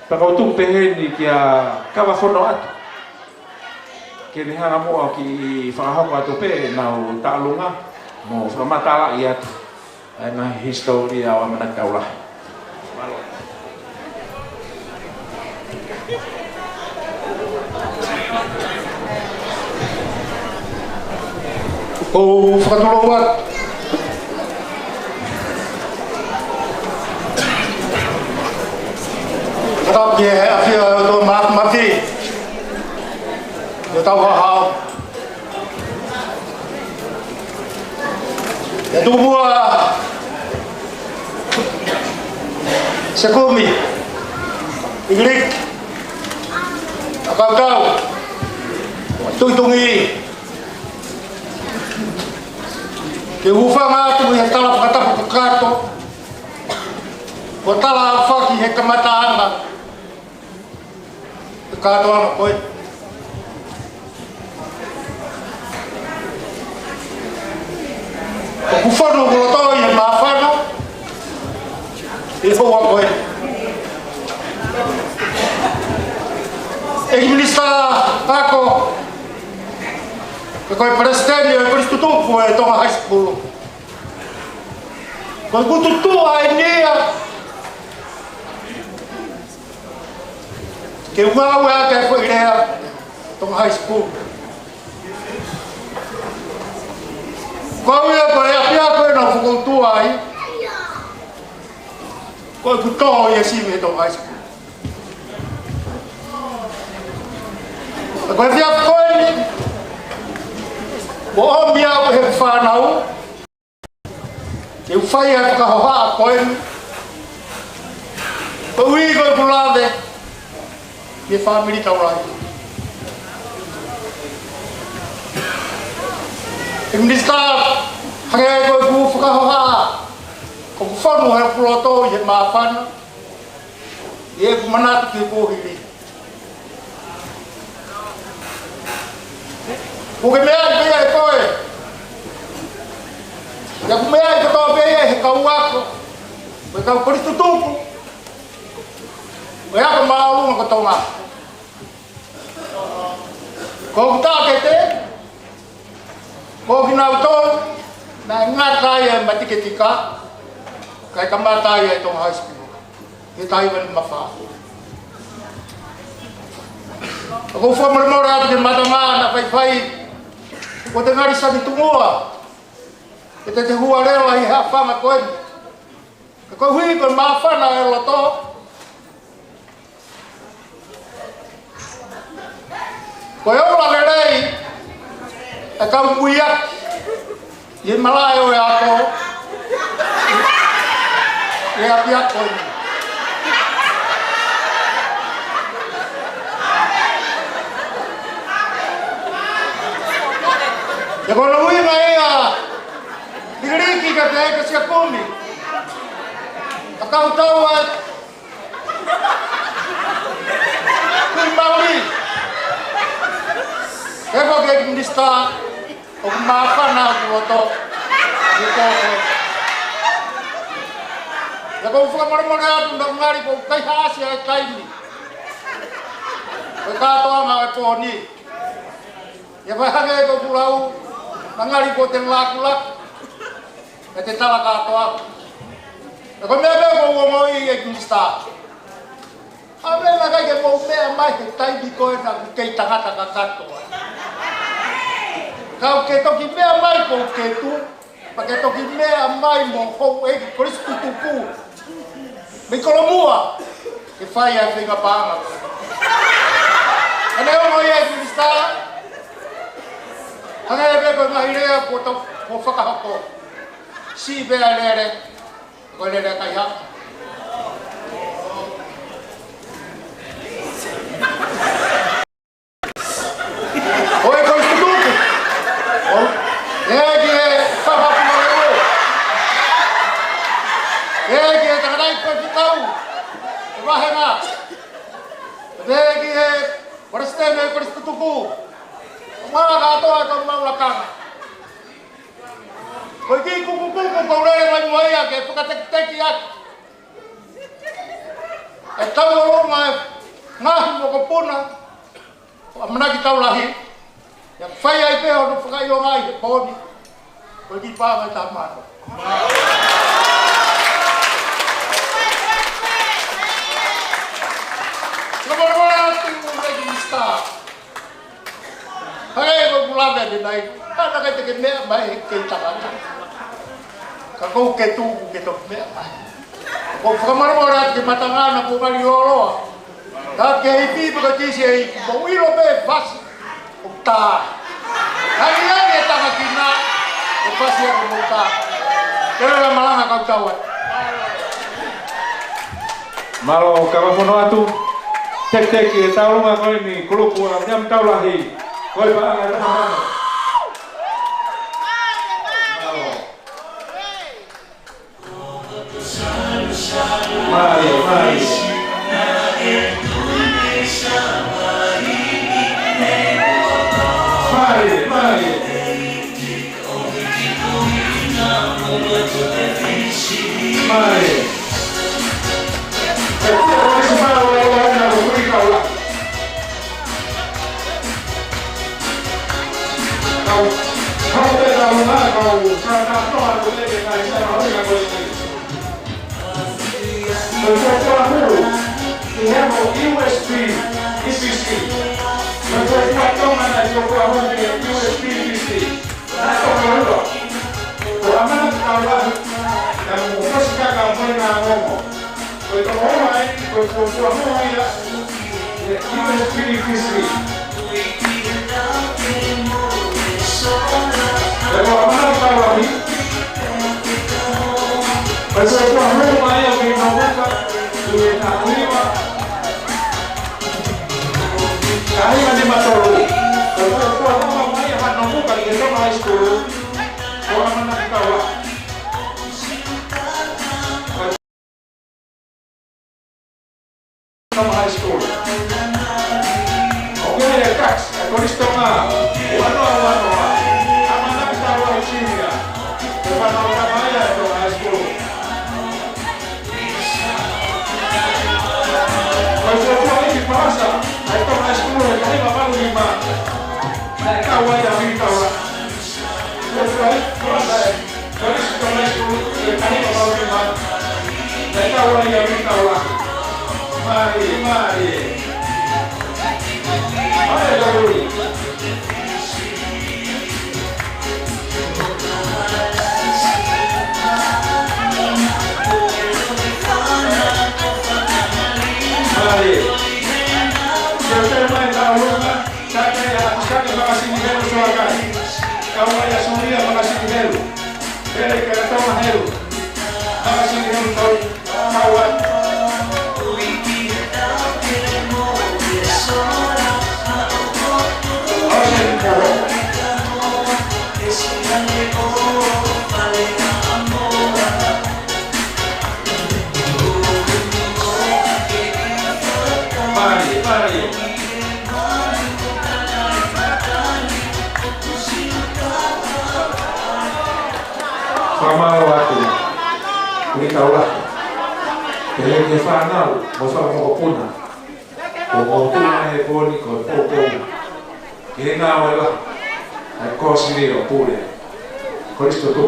Speaker 1: Pakau tu pehe ni kia kawa fono atu. Kini hanga mo ki whakahoko atu pe nau ta'alunga mo whamatala i atu ai ngā historia o mana kaula. O whakatulowat katap ki afia o mati eu tava hao ya tu buah sekumi igrik akau tungi ke ufanga tu ya tala kata pekato botala faki he kamataanga pekato ano koi Kufono kuloto ya mafano ifo wakoe ministra ako koe presidente e pristutupu e tonga high school koe kututu ai nia ke uau e ake koe irea tonga high school koe koe apia koe na whukotua ai koe kutoho i asime tō high school koe whia koe ni mo o mia koe he whanau ke uwhai ai whakahoha koe ni koe ui koe pulave ke whamiri taurai Ministra hanggai koe ku whakahoha ko ku whanu he puloto i he mawhana i e ku manatu ki kōhiri ko ke mea i pia e koe ia ku mea i katoa pia he kau ako ko e kau koristutupu ko e ako maurunga katonga ko ku tākete ko kinau tol na ngatai e matiketika kai kamatai e tong high school e taiwan mafa ko former mora ke matama na pai ko te ngari sa ditungua e te hua leo ai ha fama ko ko hui ko mafa na e loto ko yo la lei e kau muiak i malai o e ako e api ako e kono ui ma ea digiriki ka te eka sia kumi a kau tau a kui mauri Eko ke ministra o mafana ko to ito
Speaker 9: Ya kau whakamara atu na ngari ko kai haasi ai kaimi. Koe kātoa ngā e pōni. Ya whai hange ko kulau na ngari ko te ngākulak. E te tala kātoa. Ya koe mea mea ko uomoi e Krista. A mea kai ke mou mea mai he taimi koe na kei tangata ka katoa. Kau ke toki mea mai ko ke tu. Pa ke toki mea mai mo hou e ki Kristu tuku. Me kolomua ke whai a whinga pāma. Ane o moi e Krista. Hanga e beko ngahi rea ko whakahoko. Si bea lere. Koe lere kai haka. Oi Kristu tuku. E ki e whakapu mo e o. E ki e takanai koe whitau. E wahenga. E ki e Koristene Kristu tuku. Maa katoa e kau maulakanga. Koe ki kuku paurere mai moia ke whakatekiteki aki. E tau oroma e ngahi mo ko puna. A manaki tau lahi. Ya whai ai pēho no whakai o ngai he pōni. Koe ki pāma e tā māno. Kamara atu regi ni star. Hagai ko kulawe de nai. Tana kai te ke mea mai he kei takata. Ka kou ke tūku ke tok mea mai. Ko whakamara atu ke matangana ko mari oroa. Tā ke hei pīpa ka tisi hei mo iro pe vasi o tā. Hagi ane e tanga ki nā o vasi ake mo tā. Kera la malanga kau tauat.
Speaker 1: Malo karamono atu. Tek e taurunga koe ni kulupu a nyam taulahi. Koe paanga e tamano. Mari. We have a USB EPC. Nós tratamos na Yokohama de USB EPC. Na Yokohama. O amana kawa na mufasika kampuni na ngomo. Kwa hiyo homa kwa homa ya USB EPC. Kwa amana kawa ni kwa hiyo homa ya kinaoka tunakuliwa kaya ni matoro kwa kama maya hanamuka ningesoma high school kwa maana kikawa kama high school okay tax akoristoma wano amana kikawa chini kwa maana maya ndo high school pasa, aí toma a escura, aí vai no lima, aí caua e a vida lá. Eu falei, por isso toma a escura, aí vai no lima, aí caua e a vida lá. Mari, olha garoto. Mari. Kau ayah suria makasih dihelu, dari kereta mahelu, makasih dihelu kau kawan. Mari. Sama waktu ini kaulah ke whanau, mo whanau puna. Ko puna he pōni ko pōpōna. Ke ngā wela, ai kōsiri o pūre. Koristo tu,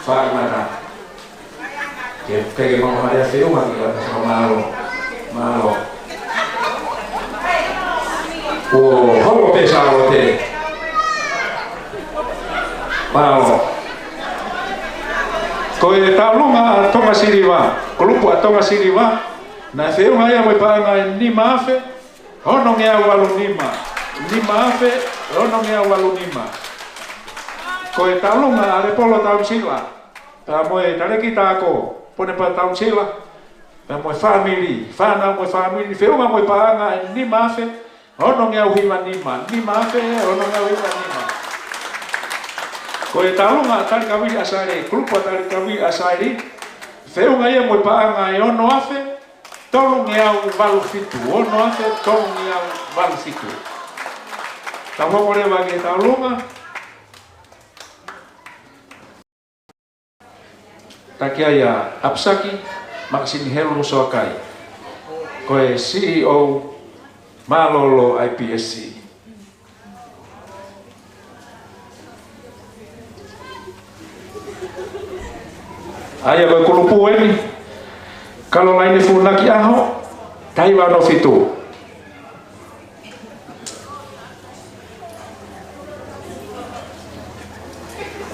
Speaker 1: whaamata. Ke mau harea whiunga ki ka mālo. O horo pesa o te. Mālo. Ko e taulunga a tonga siriwa, ko lupu a tonga siriwa, na whiunga ia moi paanga ni maafe, hono ngea walu nima. Ni maafe, hono ngea walu nima. Ko e taulunga a repolo tausila, ta moe tareki tāko, pone pa tausila, ta moe family, whanau moe family, whiunga moi paanga ni maafe, hono ngea uhiwa nima. Ni maafe, hono ngea uhiwa nima. Ko e taulunga tari kawiri asari, kulupa tari kawiri asari, whiunga ia moi paanga e ono afe, tolu ngeau walu fitu, ono afe, tolu ngeau walu fitu. Ta hongore wage taulunga, ta kia ia Apsaki, makasini helu soakai. Ko e CEO Malolo IPSC. Aya koe kulupu eni, kalo laine funaki aho, taiwa no fitu.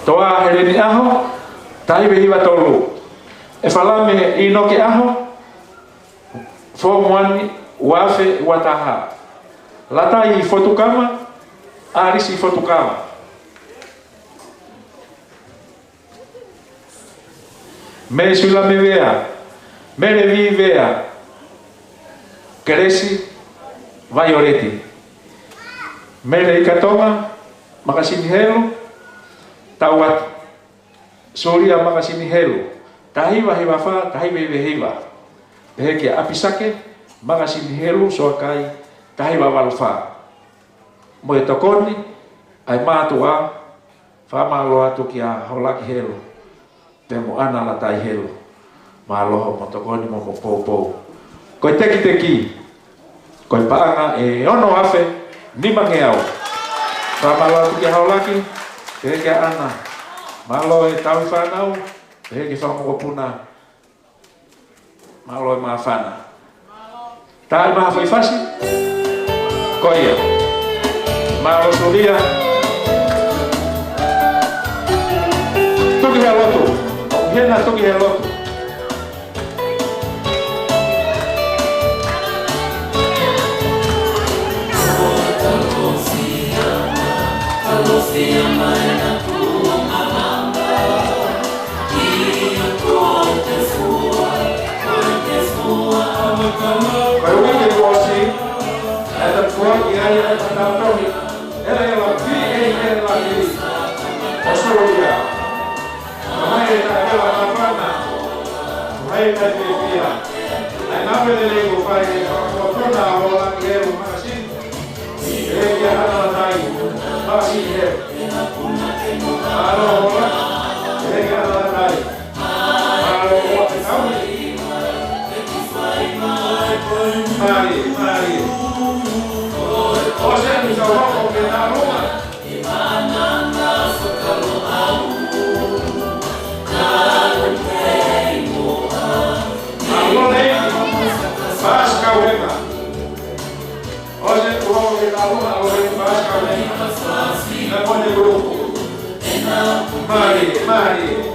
Speaker 1: Toa hereni aho, taiwe hiwa tolu. E falame inoki aho, fomwani wafe wataha. Latai fotukama, arisi fotukama. Me sula me vea, mere vi vea, keresi, vaioreti. Mere ikatonga, makasini helu, tawat, soria makasini helu. Tahiwa hiwa fa, tahiwa hiwa hiwa. Teheke Apisake, makasini helu, soakai, tahiwa walfa. Moe tokoni, ai matua, fa malo atu kia holaki helu. Temo ana la tai helo maloho motokoni mo popo ko teki ko paanga e ono afe ni mangeau pa malo ki haulaki ke ana malo e tau fanau ke fa mo puna malo ma fana tai ma foi fácil ko ia malo solia toki haloto Hena toki he loto. Ai tá via. Ai na verdade eu faz o torna a rola que é uma assim. Ele já não tá aí. Assim é. A rola. Ele já não tá aí. A rola tá aí. Mari. Hoje nos vamos ver na rola. Mari.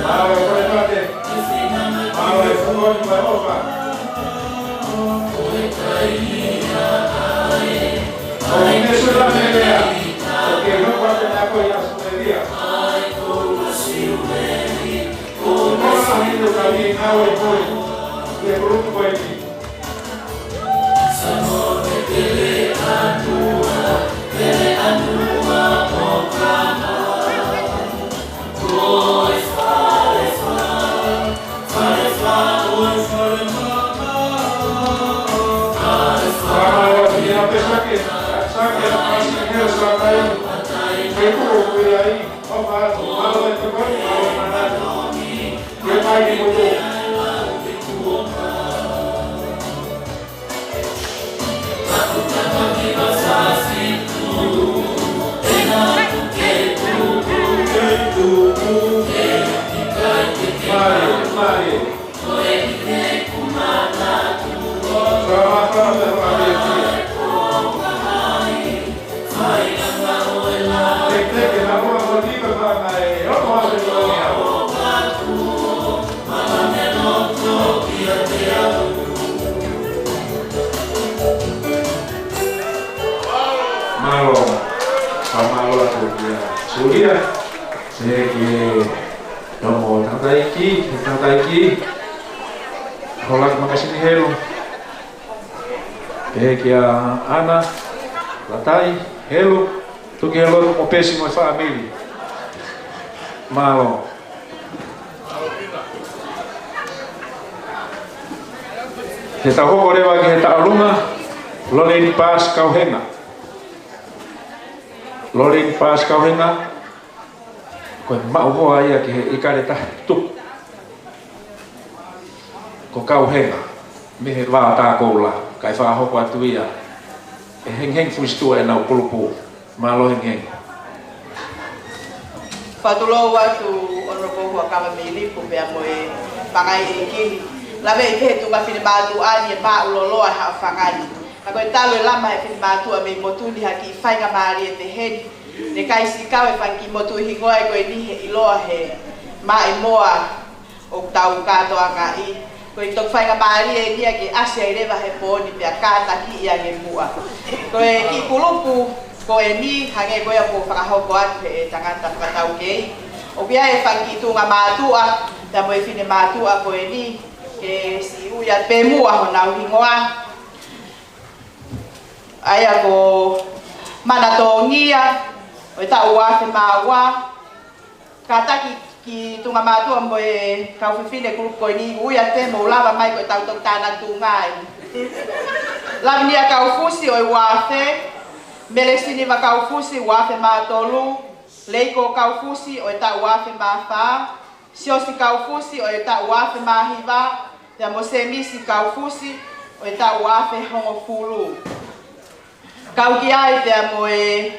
Speaker 1: Mawe kolepate. Mawe fungoni Jehova. Umesula melea. Ukihokwa yako yasumelia. Mbona hiyo kali nawe pole. Ye grupo kweli. Sulia, segi nomor tangtaiki, kolak makasih helu, segi ana, latai helu, tu helu mo pésimo família, malo. Kita ho ore wagi kita alunga, loleni pas kau henga. Lolin pas kau henga ko mau ho ai ke ikare ta tu ko kau henga me he wa ta ko la kai fa ho kwa tuia e heng fustu e na pulupu malo heng
Speaker 4: Patulo watu honorable wa kama mili ko be amoe pangai iki la ve ke tu ka fini batu ani ba ulolo ha fangani ako talo lama e fini batu ame motuni haki fai ka mari te hen ne kai sikau e fanki motu hingoa ko ni he iloa he mai moa o tau ka to aka I ko tok fai ka mari e ni ke asia ire va he poni pe ka ta ki ia nge mua ko e ki kulupu ko e ni hange ko ya ko fa ho ko at pe tangata ka tau ke o bia e fanki tu nga matua ta mo e fini matua ko e ni ke si u ya pe mua ho na hingoa aya ko mana tongia o ta ua te maua kata ki tunga matu ambo e ka fifine grup ko ni uia te mo lava mai ko tau tana tunga la ni ka ufusi o ua te melesini va ka ufusi ua te matolu leiko ka ufusi o ta ua te mafa sio si ka ufusi o ta ua te mahiva te mo semisi ka ufusi o ta ua te hongo fulu kau ki ai te amoe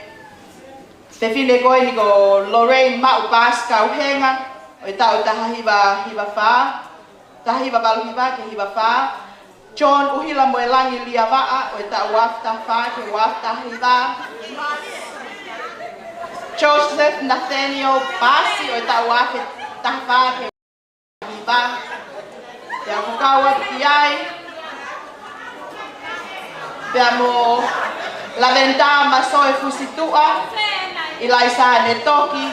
Speaker 4: te fine koe ni ko Lorraine mau pas kau henga o ta hiva fa ta hiva balu hiva ke hiva fa John uhila moe langi lia waa o ta wafta fa ke wafta hiva Joseph Nathaniel Basi o ta wafta ta fa ke hiva ya ko kawa ki ai te amo la venta masoe fusitua ilaisa ne toki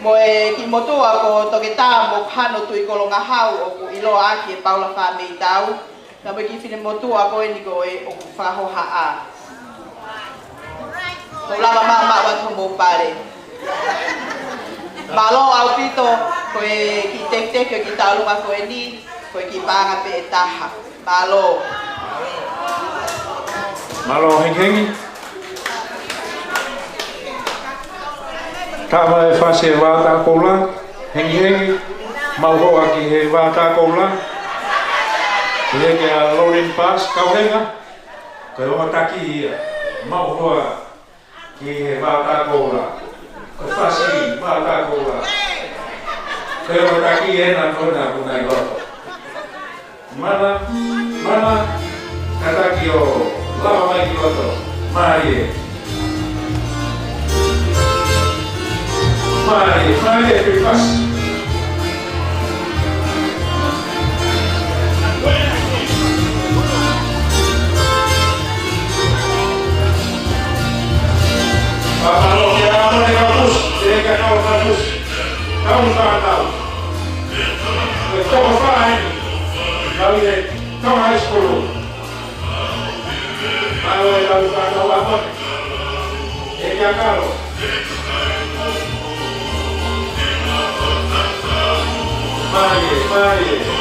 Speaker 4: moe ki motua ko toketa mo hano tu ikolonga hau o ilo aki Paula fa me tau na mo ki fine motua ko ni ko e o fa ho ha a ko lava mama wa mo pare malo au pito ko e ki tek ki talu ko e ni ko ki panga pe taha malo
Speaker 1: Malo heng Tama e fase wata kola heng mau ho aki he wata kola he ke a Lorraine Pass kau henga ko o taki mau ho ki he wata kola ko fase wata kola ko o taki e na kona kunai go mana kata ki o lava mai ki loto, Marie. Mari, bebas. Kalau dia mau di kampus, dia kan tahu kampus. Kamu tak tahu. Kau apa ini? Kau ini, kau high school. Kalau kamu tak tahu apa, dia kalau. Mari.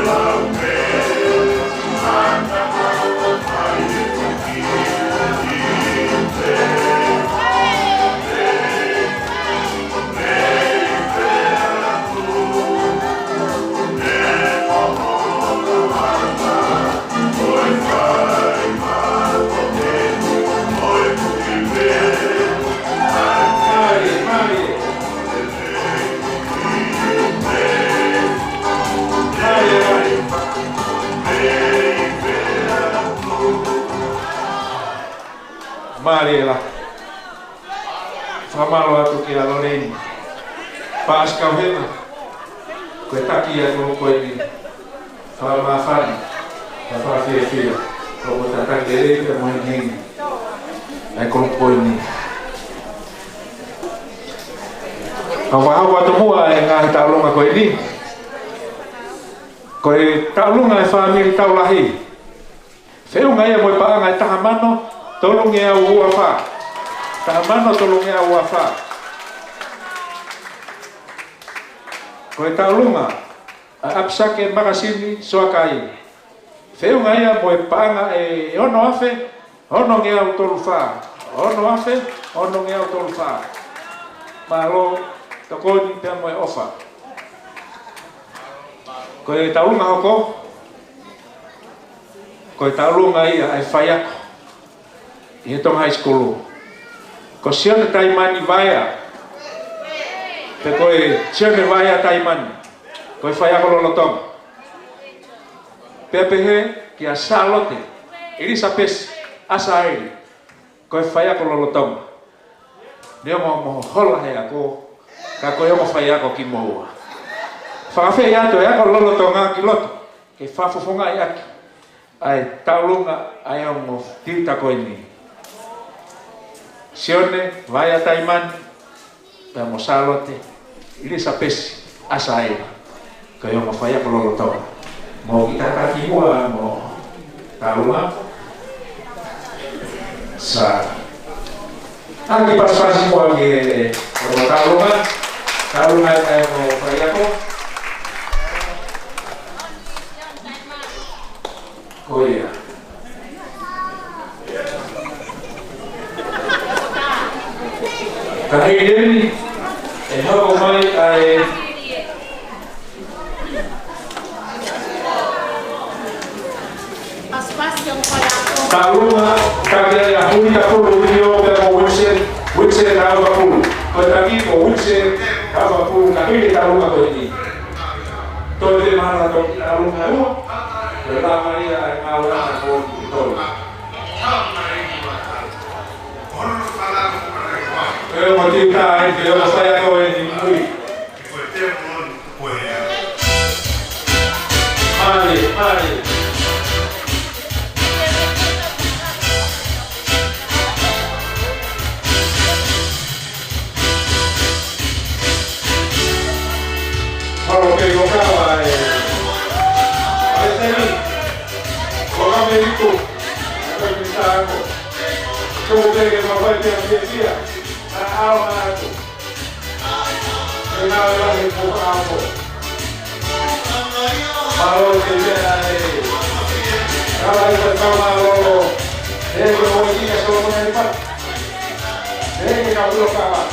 Speaker 9: Love
Speaker 1: Mari lah. Famalo atu ki la loreni. Pas kau hena. Koe taki atu koe ni. Fama fani. Fama fia. Kau tatang dere ke mo ni. Ai kau koe ni. Hawa tumua e ngai taulunga koe ni. Koe taulunga e family taulahi. Feu ngai mo pa ngai tahamano tolunge au uafa. Tahamano tolunge au uafa. Koe taulunga apsake makasini soakai. Feu ngai mo pa e ono afe, ono nge au tolufa. Ono afe, ono nge au tolufa. Malo tokoni pe mo ofa. Koe taulunga hoko. Koe taulunga ia ai whaiako. I tong high school. Ko sione taimani vaya. Pe koe sione vaya taimani. Koe whaiako lolotong. Pepehe ki a salote. Irisa pes asa airi. Koe whaiako lolotong. Nea mo hola he ako. Ka koe mo whaiako ki moua. Whakawhi ato e ako lolotonga ki loto. Ke whafofonga i aki. Ai taulunga ai mo tita koe ni. Sione, vaya taimani, pe mo salote, irisa pesi asa aira. Koe mo whaiako lolotonga. Mo kita kaki mua mo taulunga. Sa Aki pas-pasi mo ke taulunga ay mo whaiako. Koea. Kahiri e hako mai ai taulunga kaya ya huni kapulu video pe mo witse na kapulu ko taki ko witse kapulu kahiri taulunga ko ini to de mana to taulunga mo pertama dia ai ngawala ko to eu mau cerita itu ya saya kau ini mui mari kalau pego kawan ini kalau itu apa minta aku coba pegue mau dia alma tu, kenal lagi bukan aku. Malu kita ni, kalau kita malu, kalau kita selalu menyebar, kita belum kawan.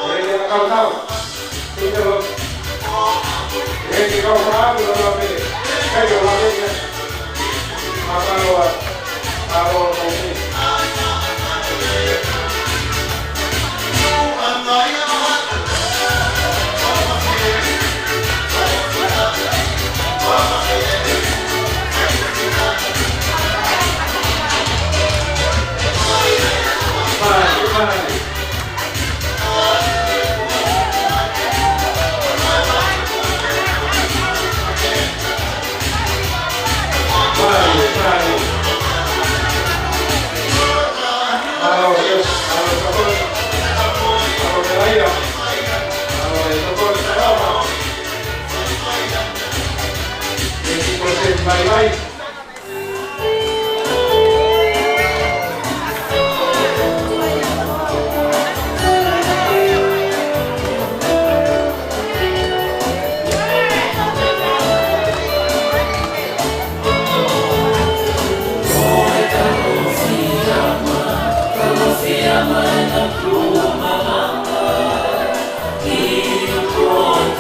Speaker 1: Kita kau tahu, kita belum, kita kau tahu belum lagi, kita lagi ni, kalau ini. Bye-bye.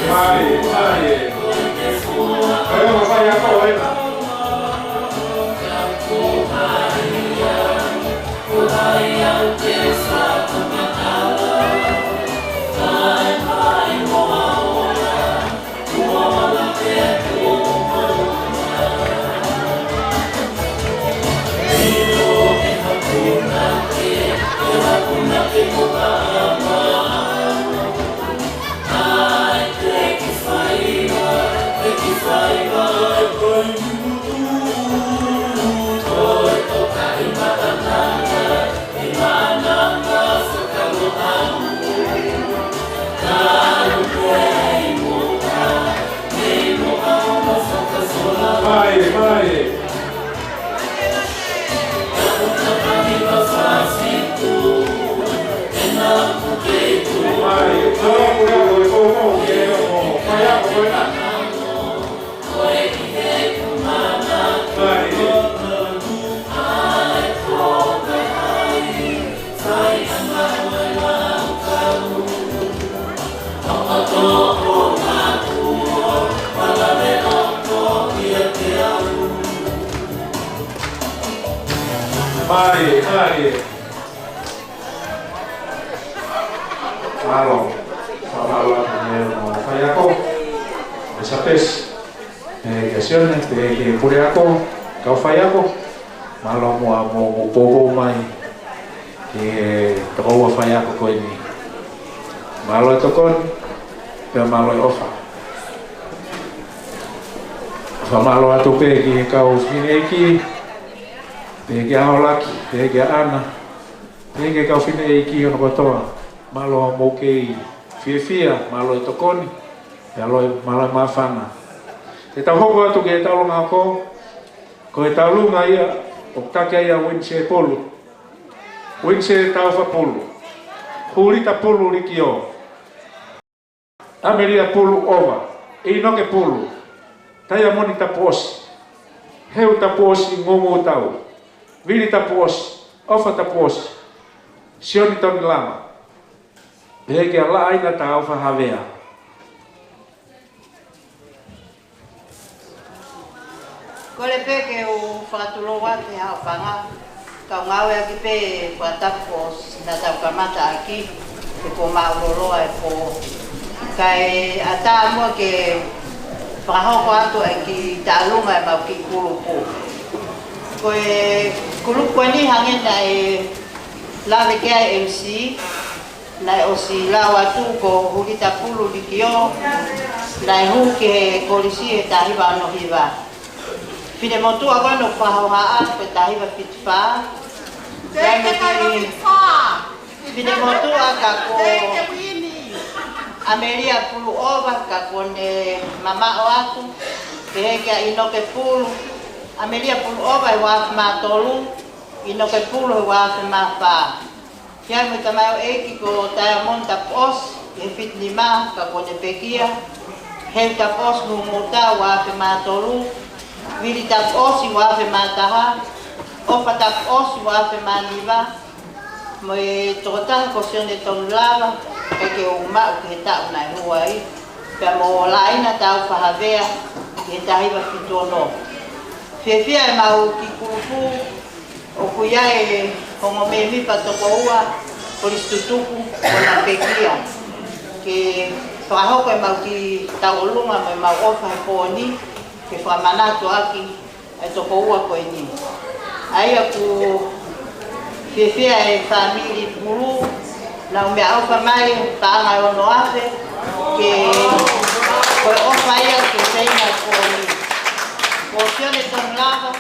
Speaker 1: Mari. Ayo saya kau Mari. Malo. Malo mo fai ako. Esa pes. Gacione que pure ako. Kau fai ako. Malo mo popo mai. Que toko fai ako ko ini. Malo tokon. Pero malo ofa. Fa malo atu pe ki kau fine ki. Pe ki aolaki, pe ki ana. Pe ki kau fine ki ono kotoa. Malo mo ke fia malo tokoni. Ya lo malo mafana. Te tau hoko atu ke tau longa ko. Ko e tau lunga ia o take ia winse polu. Winse tau fa polu. Hulita polu liki o. Ameria polu ova. E no ke polu. Tai amoni taposi. Heu taposi ngongo tau. Vili taposi. Ofa taposi. Sioni toni lama. Hege ala aina ta ofa havea.
Speaker 10: Kole peke o whakatuloa te hao whanga. Kau ngawe aki pe whatapos na tau kamata aki. Ke po mauroloa e po. Kai ata mua ke whakahoko atu e ki tālunga e mau ki kulupu. Koe kulupu ni hangen na e lawe kia MC. Na o si lawa tu ko hulita pulu di kio. Na e hu ke kolisi e tahiwa ano hiwa. Fide motu agora no pahoa pe tahiwa pitfa. Fide motu aga ko Ameria pulu ova ka kone mama o atu ke ke inoke pulu Ameria pulu ova e wa ma tolu inoke pulu wa ma pa ya mo tamao eki ko ta monta pos e fit lima ka kone pekia he ta pos no mota wa ma tolu vili ta pos wa ma taha o pa ta pos wa ma liva mo e tota kosion de ton lava ke o ma ke ta na huai pe mo laina ta fa havea ke ta iba fitono fefia ma o ki kupu o kuya e como me mi pa to koa por istutuku ona pekia ke fa ho ko ma ki ta olunga me ma o fa poni ke fa manato aki e to koa ko ni ai aku fefia e family bulu na me aufa mai pa mai ono afe que foi o faia que tem na fome porcione ton lava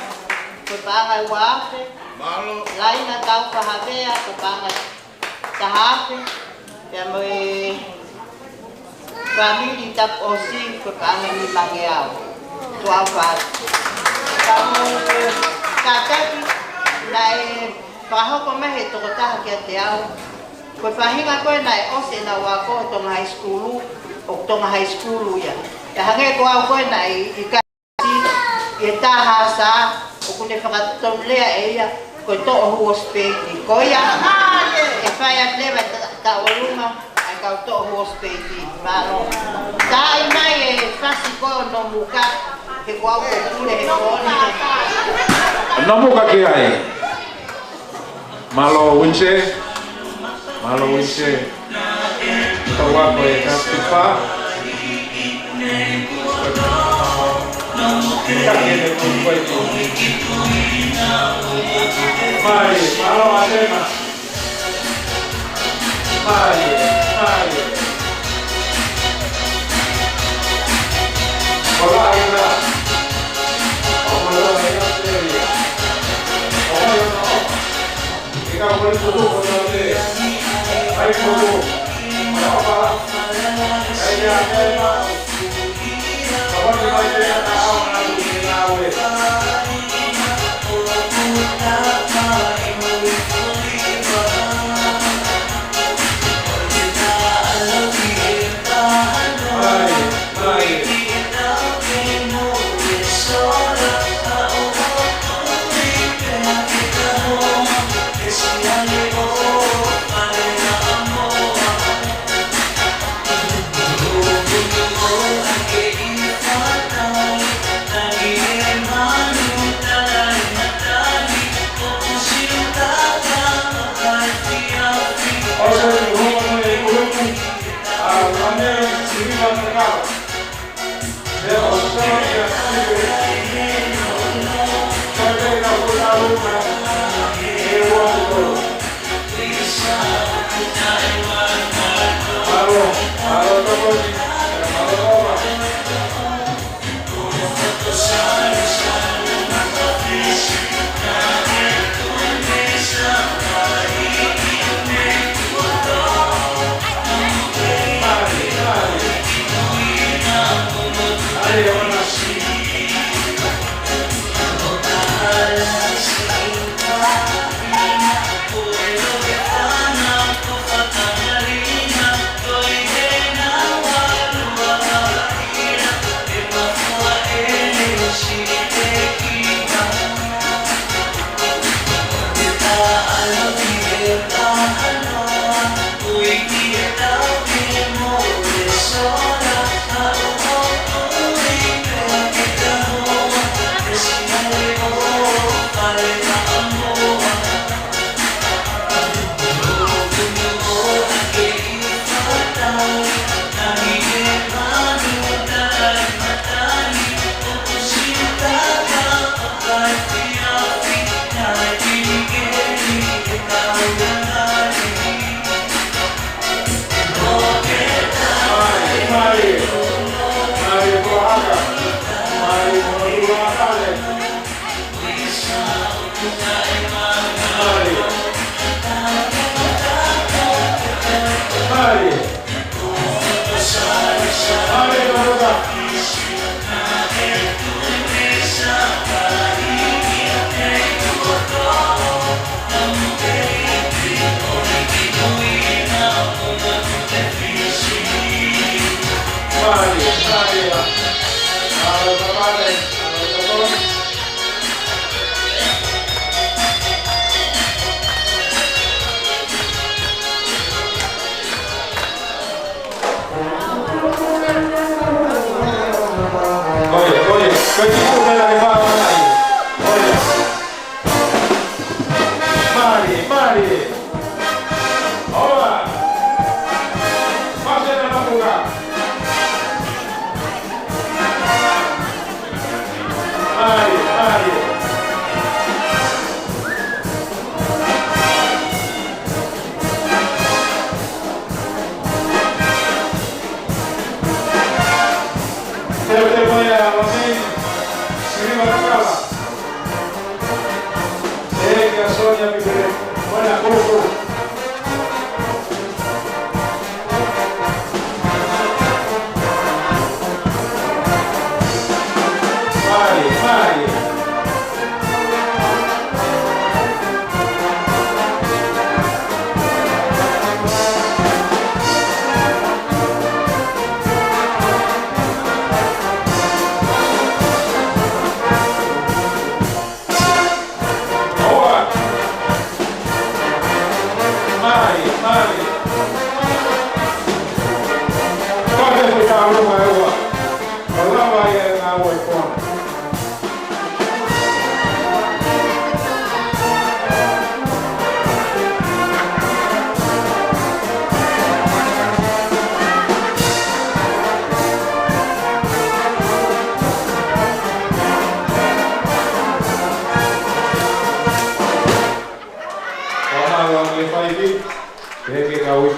Speaker 10: foi pa mai afe malo laina tau fa havea ko pa mai tahafe ya me family tap osi ko pa mai mi mangeau to afa kamu kakaki nai paho ko me to ta ke te au ko fahinga ko nai ose na wa ko to high school o to high school ya ya hange ko au ko nai ikasi eta hasa o ko ne fa to lea ella ko to o hospital ko ya e fa ya leva ta oluma ai ka to hospital malo dai mai e fasi ko no muka ke ko au ko kule ko
Speaker 1: no muka ke ai malo winche tawa ko e kastifa Mari, malo adema Mari Hola ayuda Hola ayuda Ikaw mo rin tuto ko natin. Ay tuto. Apa? Kaya kaya. Kapag may kaya tao na luminawe.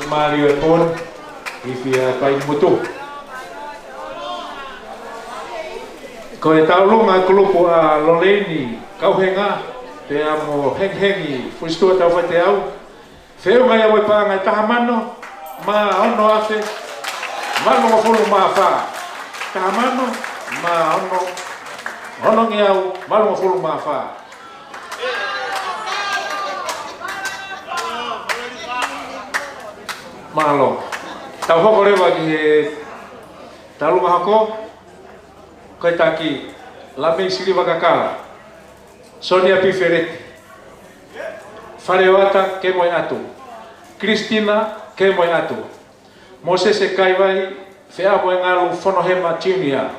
Speaker 1: Mario pun ifia pai mutu ko e taulunga kulupu a Loleni kauhenga te amo henghengi fuistua tau fate au feu ngai au pa ngai tahamano ma ono afe mano mo fulu ma fa tahamano ma ono ngiau mano mo fulu ma fa malo tau hoko rewa ki he talunga hako kai taki lame siri wakakala Sonia Piferetti Farewata ke moi atu Kristina ke moi atu Moses Kaiwai fea mo ngalu fonohema chinia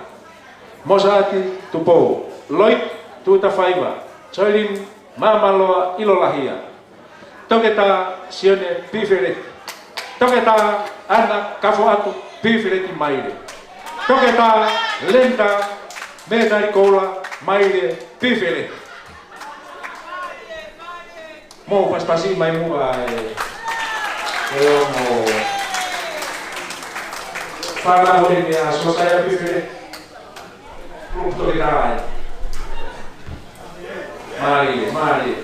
Speaker 1: Mosati tupo Loik tuta faiva Choilin mamaloa ilolahia Toketa Sione Piferetti Toketa anak kafo atu pifile ki maile. Toke ta lenta me dai kola maile pifile. Mo pas-pasi mai mua mo fala ore ni a sosaya pifile. Punto di rai. Maile. Mari.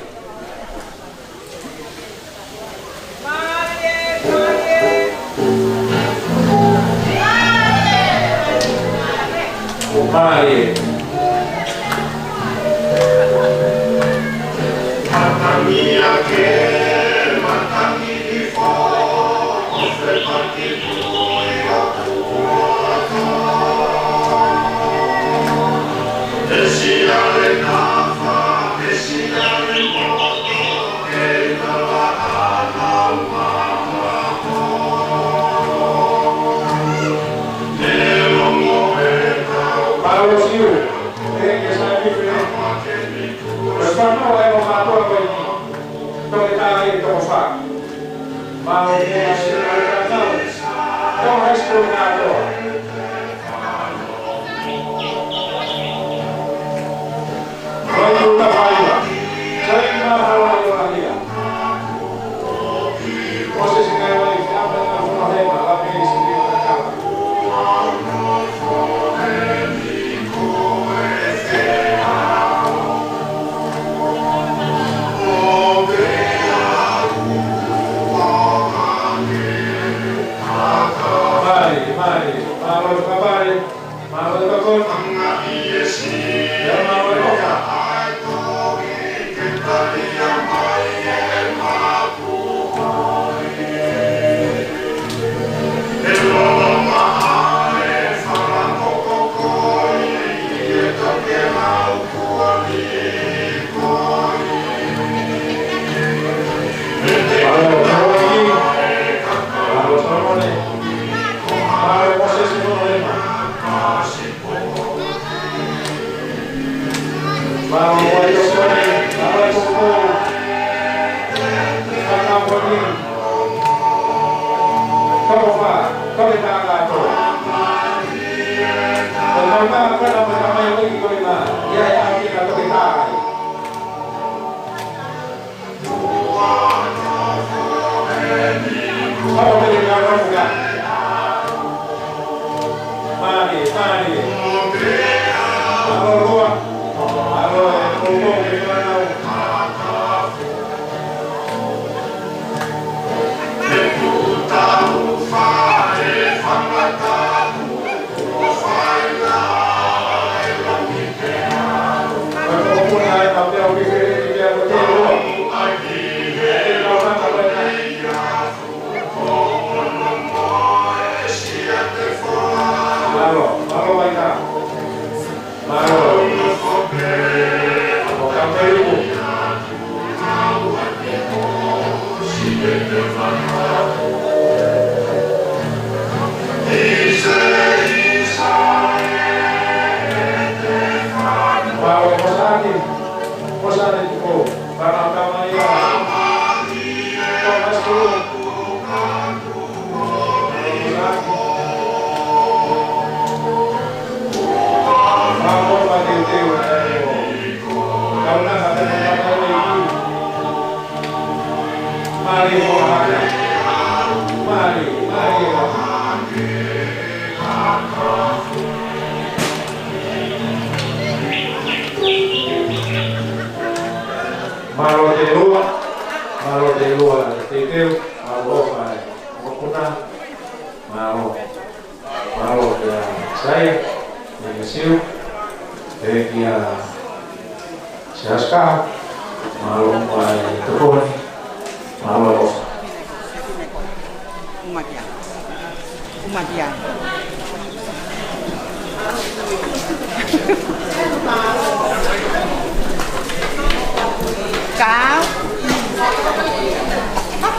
Speaker 1: Matamia che matami di fuoco, per farti e sia le nafa, e sia le moto, e la Paolo Siu, che sa differente. Quest'anno è un fatto che dove dai come fa. Ma non è non è scontato. Voglio una paia. C'è una parola via. Forse si chiama il fiamme della fonotema, la pensi di una casa.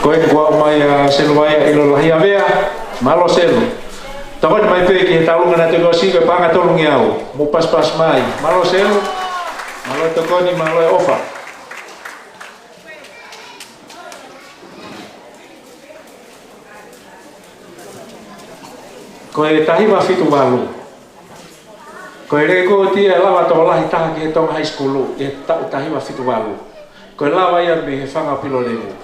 Speaker 1: Koe kua mai seluai ilo lahia vea, malo selu. Takon mai peki talungan na tulo siko panga tolungi au. Mu pas mai. Malo selu. Malo tokoni malo ofa. Koe tahiwa fitu walu. Koe reko tia lawa tō lahi taha ki he tonga high school e tau tahiwa fitu walu. Koe lawa ia me he whanga pilo levu.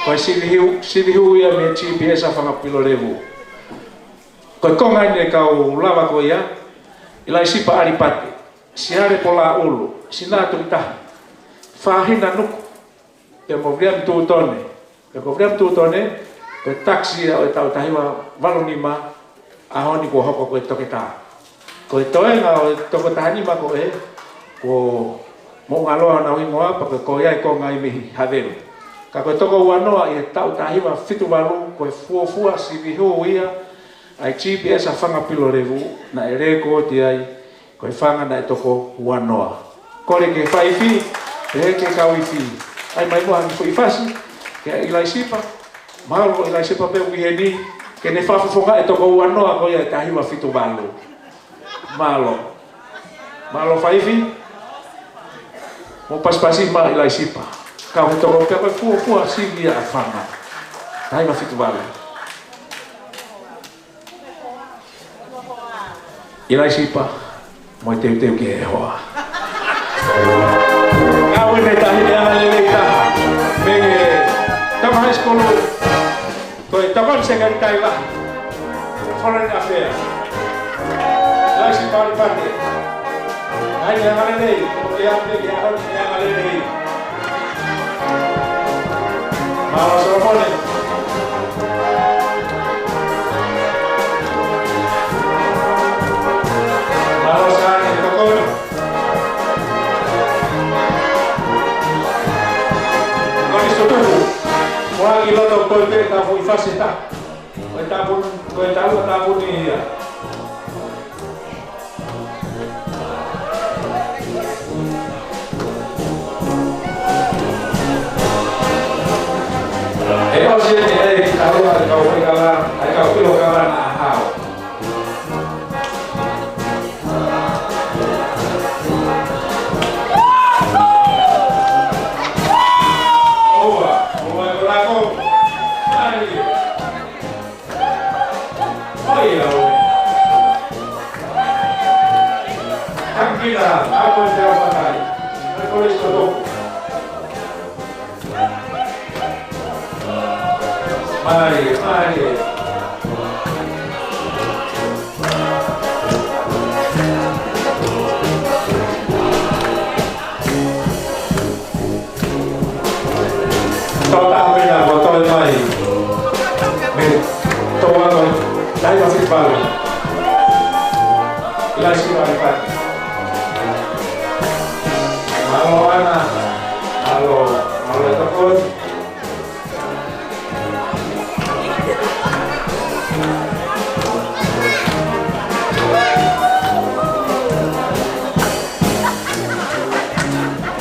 Speaker 1: Koe sirihu ia me GPS a whanga pilo levu. Koe konga ine kau lawa koe ia, ilai sipa aripate, siare pola ulu, sinatu i taha. Whahina nuku, pe mo vriam tūtone. Pe ko vriam tūtone, koe taksi o e tau tahiwa walunima, ahoni ko hoko koe toke taha. Koe toenga o toko tahanima ko e, ko mo ngaloa na wingoa, pa koe iai ko ngai mihi haveru. Ka koe toko uanoa i e tau tahiwa fitu walu, koe fuafua sivihu ia, ai GPS a whanga pilo revu, na e reko ti ai, koe whanga na e toko uanoa. Kore ke whaifi, e heke kau ifi. Ai mai moha ni whaifasi, ke ilai sipa, mahalo ilai sipa pe wiheni, ke ne whafufonga e toko uanoa koe e tahiwa fitu walu. Malo whaifi, mo paspasi ma ilai sipa. Kau he toko pe koe fuafua sivia a whanga, tahiwa fitu walu. Ilai sipa, moi teu ke e hoa. Kau ene tahi ne ana lele taha. Me tama high school, koe taman sekali tai lah. Foreign affairs. Ilai sipa ali pate. Hai ne ana lele, koe ate ke ahon ne ana lele. Malo Solomone. Wah gila dong koe pe ta fu ifase ta. Koe ta pun ni ya. Eo sini tahu ada kau pegala, ada kau pilo kawan ahau. Kita, aku yang jawab pakai. Tulis tutup. Mari. Kau tak beda botol mai. Tolong, saya masih baru. Ilasi barikat. Halo anak, halo telepon.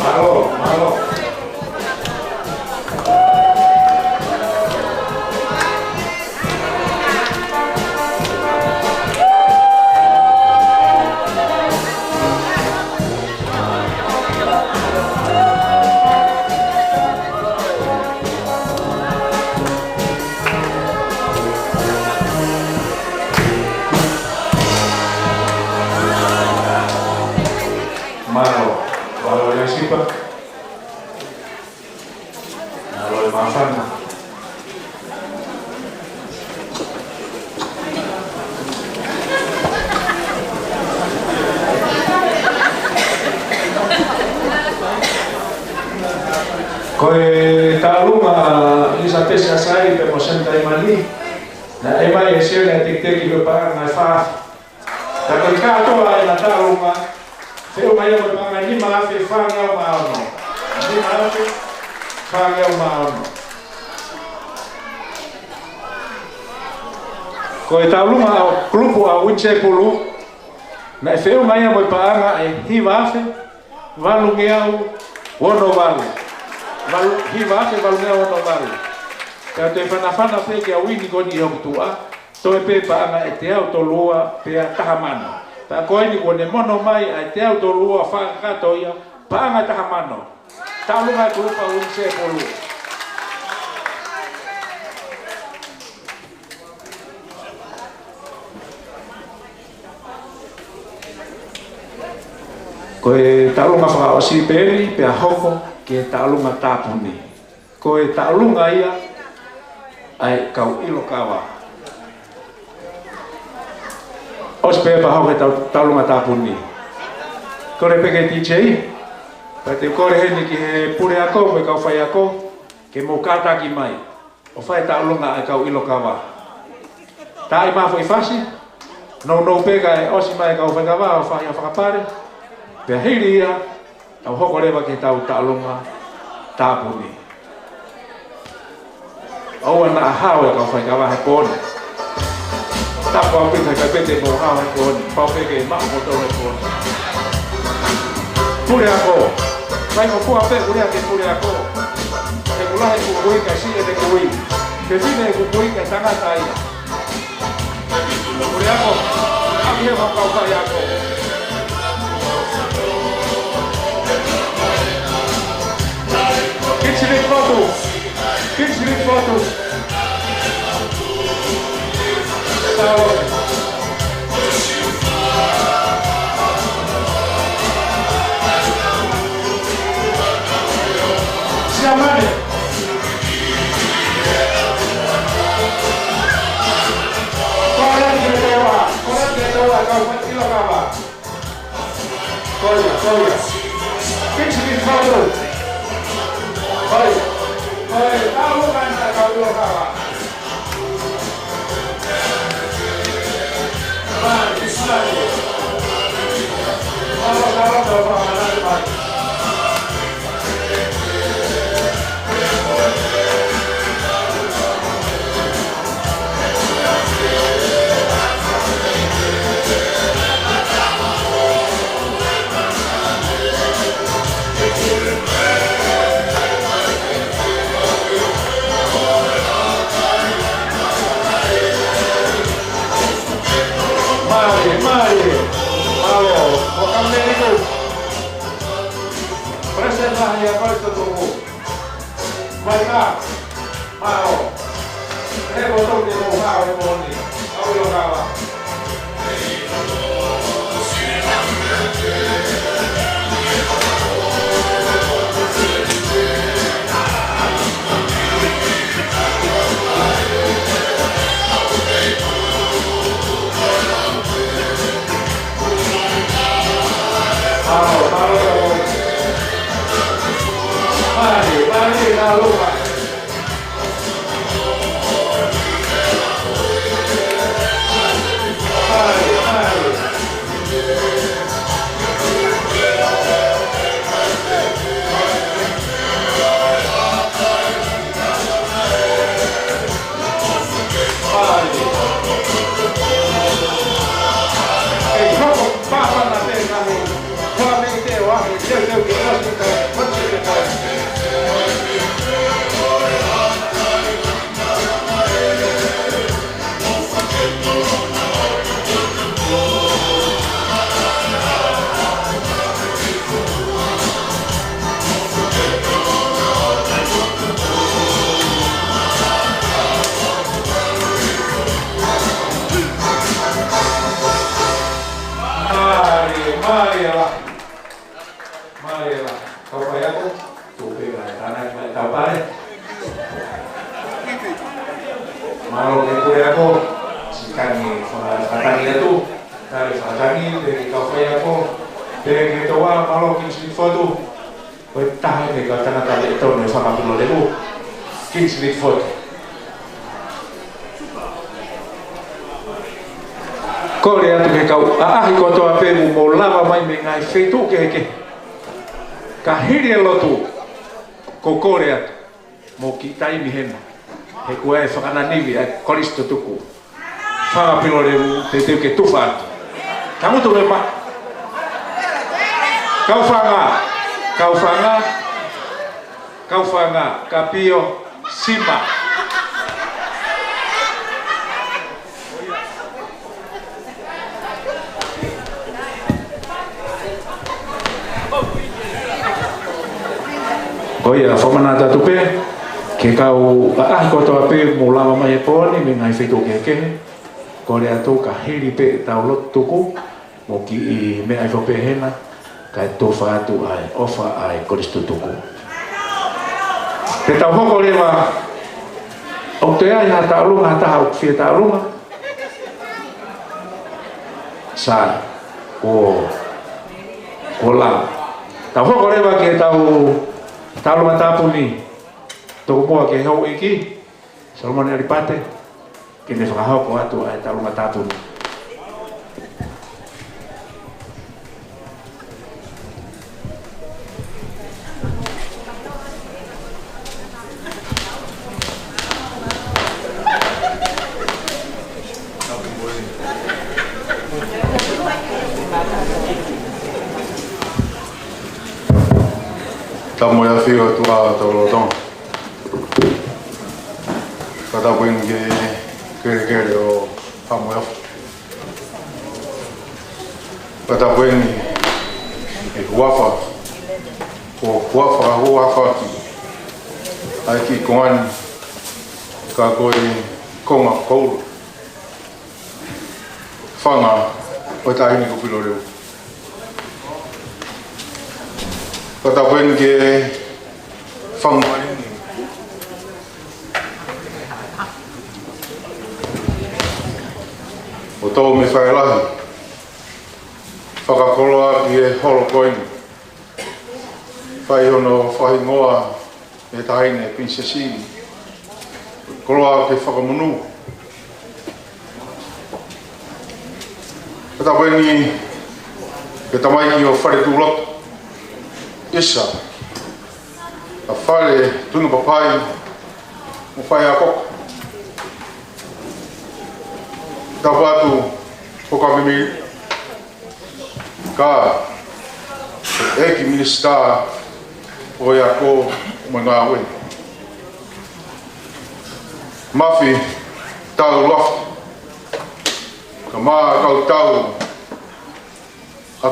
Speaker 1: Halo. Malo yang siapa? Malo yang maafan. Koe taluma isa pesa sai pe mosenta imali. Na ema yesio na tiktek ko pa na fa. Tapi kato ai na taluma. Feo mai mo pa ni ma fe fa nga ma no. Ni ma fe fa nga ma no. Koe taluma grupo a winche pulu. Na feo mai mo pa nga e hi va fe. Valu ngeu wono valu. Valu hi va fe valu ngeu wono valu. Ka te fana fe ke a wini ko ni ho tua. To e pe pa nga e te au to lua pe a tahamano. Ta koe ni kone mono mai ai te au to lua whakakato ia paanga taha mano. Taulunga kurupa unse polu. Ko e taulunga whakaosi pēni, pēa hoko, ke taulunga tāpuni. Ko e taulunga ia, ai kau ilo kawa. Os pēa pa hoko e taulunga tāpuni. Ko re peke DJ, pa te kore heni ki he pure ako, me kau whai ako, ke mō kātaki mai. O whai taulunga ai kau ilo kawa. Tā i mawho i whasi, no peka e osi mai kau whai kawa, o whai a whakapare, pea hiri ia, au hoko rewa ke tau taulunga tāpuni. Aua na ahau e kau whai kawa he pōne. Tapu au pita kai pete mō hau he pōne, pau peke e maa moto he pōne. Pure ako, vai mo pua pe pure ake pure ako. Te kulahe kukui ka si e te kui. Te vine e kukui ka tangata ia. Pure ako, aki he makau kai ako. Kitchirit foto. Kitchirit foto. Siamane. Korea kau kilo kawa. Korea. Kitchirit foto. Hoi, tahu kan kau dua kawan. Mari. Kalau berpahala mari. Halo, kokam itu. Presentlah ya pada tubuh. Baiklah, mau. Botol di rumah orang boni. Kau yang kalah. Mari, lalu Pak. Marilah, kau kaya aku, tuh bela tanah kau pare. Malu aku ya aku, sikani fatani itu, dari fatani dari kau kaya aku, dari kita wah malu kincin foto, kau tahu ni kau tanah tadi itu nih sama dulu dulu, kincin foto. Kau lihat tu kau, kau tu apa mau lama main mengai fetu ke. Kahiri lotu ko Korea mo kitai mihena he ko e fakana nivi e koristo tuku fanga pilore te ke tufa kamu tu lepa kau fanga kapio sima oh ya, fomana ta tupe ke kau ko to ape mula mama e poni me ngai fetu ke ko le atu ka hiri pe ta lot tuku mo ki me ai fope hena kai tofa atu ai ofa ai Kristo tuku te tau hoko lewa o te ai ha taurunga taha o fia taurunga sa o la tau hoko lewa ke tau taurunga tapuni toko poa ke hau iki Salomon Aripate ke ne whakahoko atu ai taurunga tapuni
Speaker 9: Tamo ya figo tua tolotong. Kata pun ke kere o tamo ya. Kata pun huafa ai ki koan ka koi konga kou fanga o tai ni ko piloreu. Kata pun ke fangmarin o tau me whaelahi whakakoloa ki e holo koini whai hono whahingoa e taine prinsesini koloa ke whakamunu kata pun ke tamai ki o whare tūloto Isa, a whare tunu papai, mo whai a koko. Tā wātu whakamimi ka eki minista o ia ko mo ngā ue. Mawhi tau loft, ka mā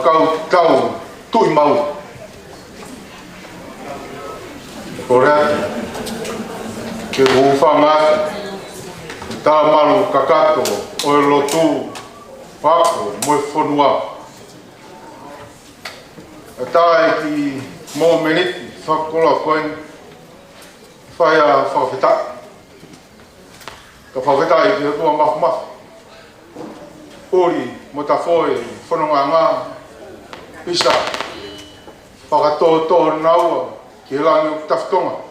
Speaker 9: kau tau tui mau. Korea ke whanga tā malu kakato o e lotu whako mo e whanua tā e ki mō meniti whakola koen whai a whawheta ka whawheta i ki hatua mafu ori mo ta whoe whanonga ngā pisa whakatoa naua ki langi o taftonga.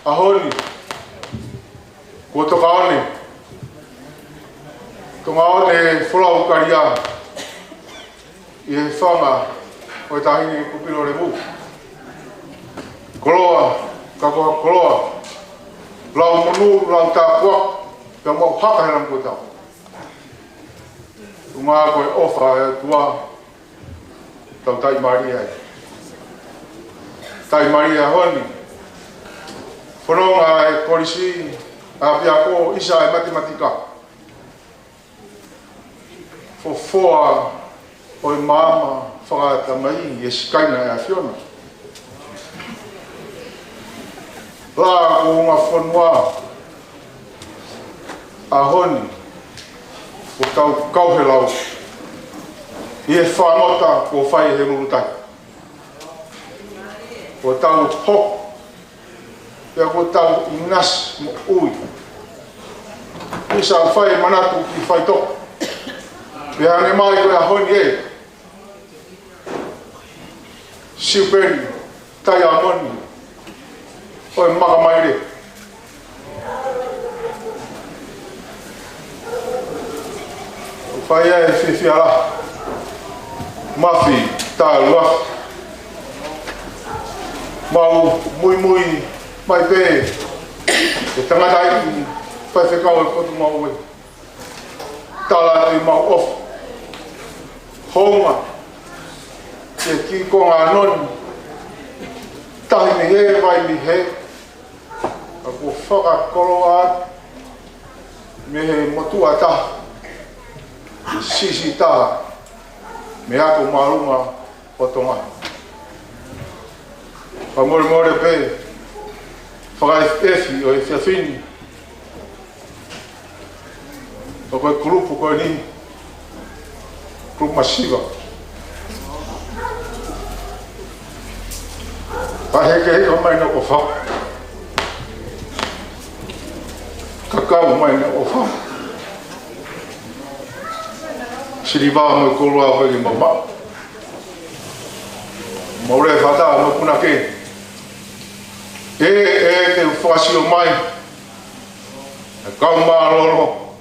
Speaker 9: Ahoni, ko toka one, tonga one whulau karia i e whanga o e tahini kupilo re mu. Koloa, kakoa koloa, lau monu, lau tā kua, ka mau hakaheram ko tau. Tunga koe ofa e tua, tau tai Maria. Tai Maria honi. Whanonga e korisi a pia ko isa e matematika. Fofoa o e mama whakata mai e skaina e a whiona. La o ngā whanua a honi o tau kauhelau i e whanota ko whai he murutai. O tau hok, pia ko tau inas mo ui. Isa whai manatu ki whai tok. Pia ane mai koe a honi e. Siuperi, tai a moni, o e maka mai re. O whai e whiwhi ala. Mawhi, tā lua. Mau mui mai pē. E tangata i whai whekau e kotu mau e. Tala te mau off. Honga. Te ki ko ngā noni. Tahi ni he, vai ni he. A ko whakakoloa me he motua taha. Sisi taha. Me ako marunga o tonga. Whamore pē, whakai efi o e whiawhini. O koe kurupu koe ni. Club Masiva. Paheke mai na ofa. Kakao mai na ofa. Siriva mo kolua ho ki mama. Maure fata mo kuna ke. Ke fasio mai. Kau ma lolo.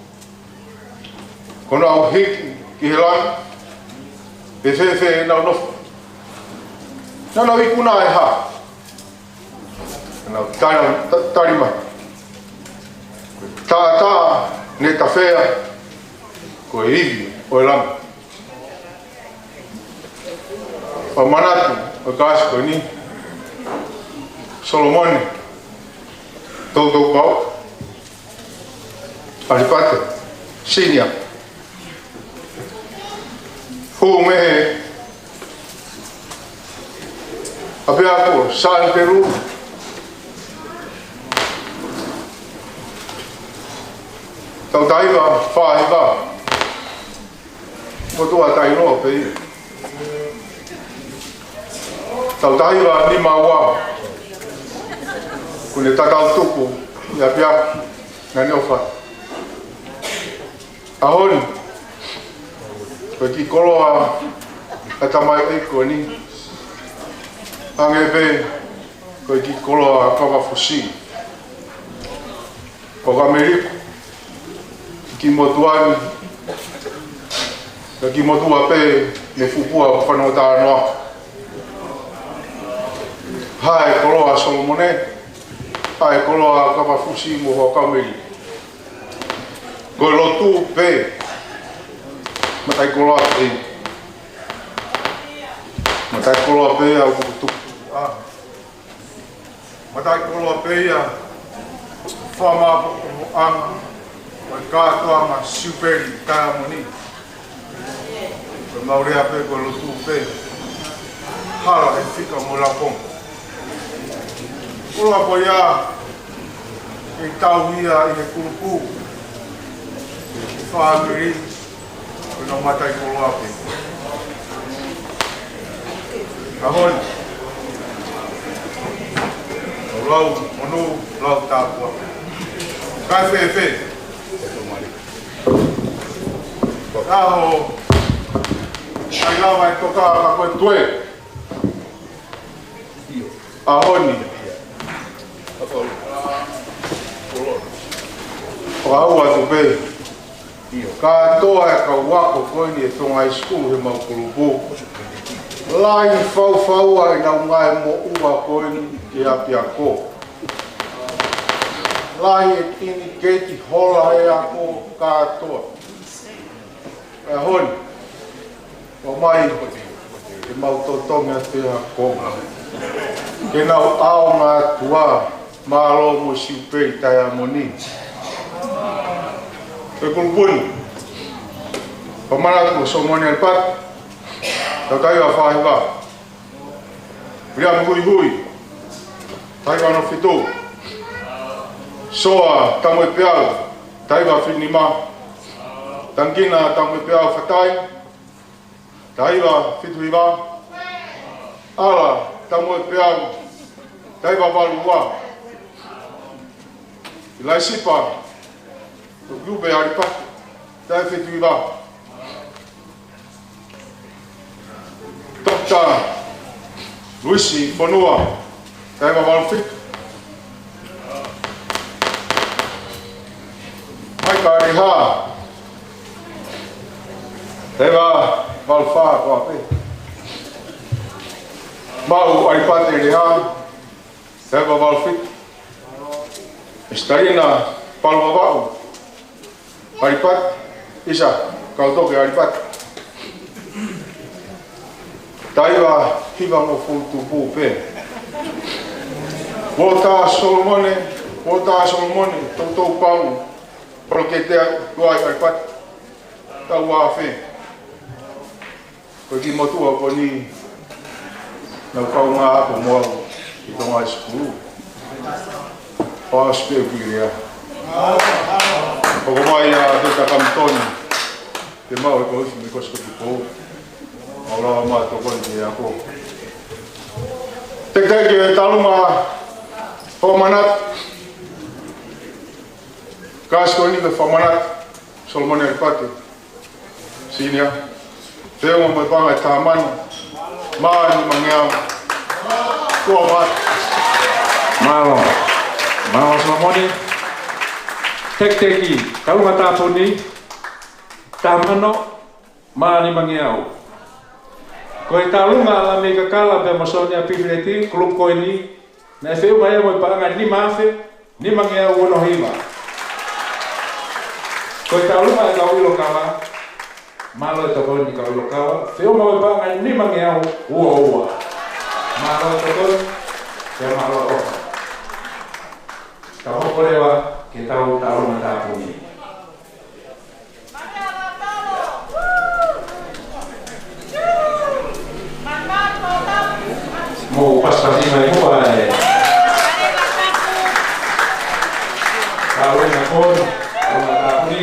Speaker 9: Kona o hiki ki helang. Fe na no. Na ikuna e ha. Na tarima. Ta ne tafea ko ivi o lam. O manatu o gas ko ni Solomon todo pau alipate sinia me apea por San Perú tau taiva whaiva mo tua tai no pe tau taiva ni mawa kune tatau tupu ya pia na neofa ahon peki koloa atamai eko ni angebe peki koloa kava fusi o Ameriko ki motuani ki motua pe ne fupua whanota noa hae koloa Solomone hae koloa kava fusi mo ho kameri ko lotu pe matai koloa pe matai koloa pe au kutu matai koloa pe ya fama ang katoa ma super kamoni maurea pe ko lotu pe hala e fika mo la pom ula po ya e tauia e kurupu family no matai koloa pe ahon lau onu lau tapua kai fe Aho, ai lá vai tocar a coisa doer. Ahoni. O aua tu be. Ka toa ka wako foi ni tong high school he mau kulubu. Lai fau ai na ngai mo ua foi ni ki apia ko. Lai e tini geti hola e ako ka toa. Ahon, o mai e mau totonga te a konga. Ke nau ao ngā tua malo mo siupei tai a moni. E kulupuni, o mana ko somoni al pat, tau tai a whaiwa. Ria hui, tai wa no fitu. Soa tamu e peau, tai wa whinima. Tangina tamu peau fatai, taiwa fituiwa, ala tamu peau, taiwa valua. Ilai sipa, yupe aripa, tai fituiwa. Dokta Luisi Bonua, taiwa valufit. Maika Riha, Teva valfa ko ape. Mau aripate reha. Teva valfit. Estarina palvavau. Aripat isa kau toke aripat. Taiva hiva mo futu pu pe. Vota Solomone, toto pau. Porque te tuai aripat. Tawa fe. Porque motua ko ni na kau nga ako mo ito nga school. Pas pe bilia. O mai a de kanton. te mau ko usi ko sko ko ora ma to ko ni ako te ke taluma o manat kasko ni me famanat Solomon Pati sinia te mo mo panga taman ma ni mangea ko mat
Speaker 1: Mau Solomon teki taluma tapuni tamano mani mangiau ko talunga la me kakala be masonia pifleti klub ko ni na feu mai mo panga ni mafe ni mangiau wono hiva ko talunga ka ulo kawa malo to ko ni ka ulo kawa feu mo panga ni mangiau uo malo to ko ya malo o ka hokolewa ke talunga tapuni mau pas pasti mai ko ai kalau nak pun kalau tak ni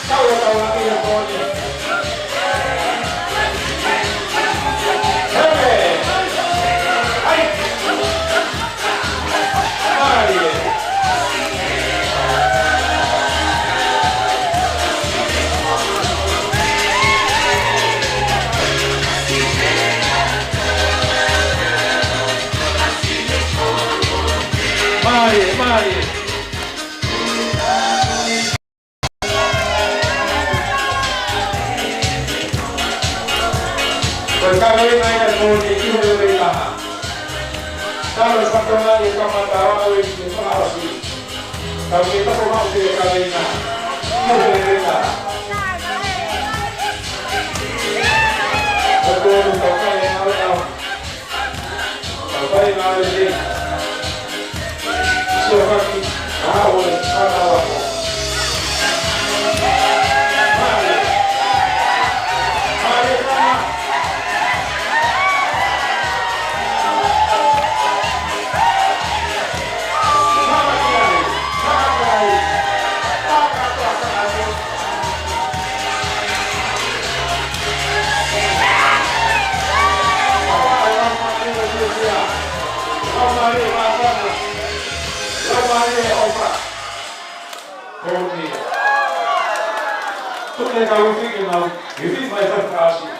Speaker 1: Kau yang tahu lagi
Speaker 2: Mai. Berkali naik mudi itu berita. Kalau satu lagi kamu tahu itu pasti. Kalau kita mau sekali nak, itu berita. Betul untuk kalian awal. Kalau kalian awal ini, siapa ni? Awal, awal. Kalau fikir mau, ini macam kasih.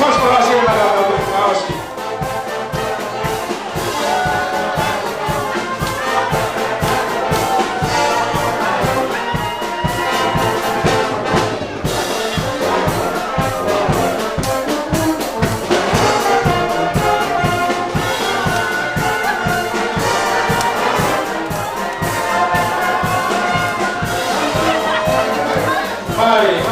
Speaker 2: Pas berhasil dalam kasih. Mari.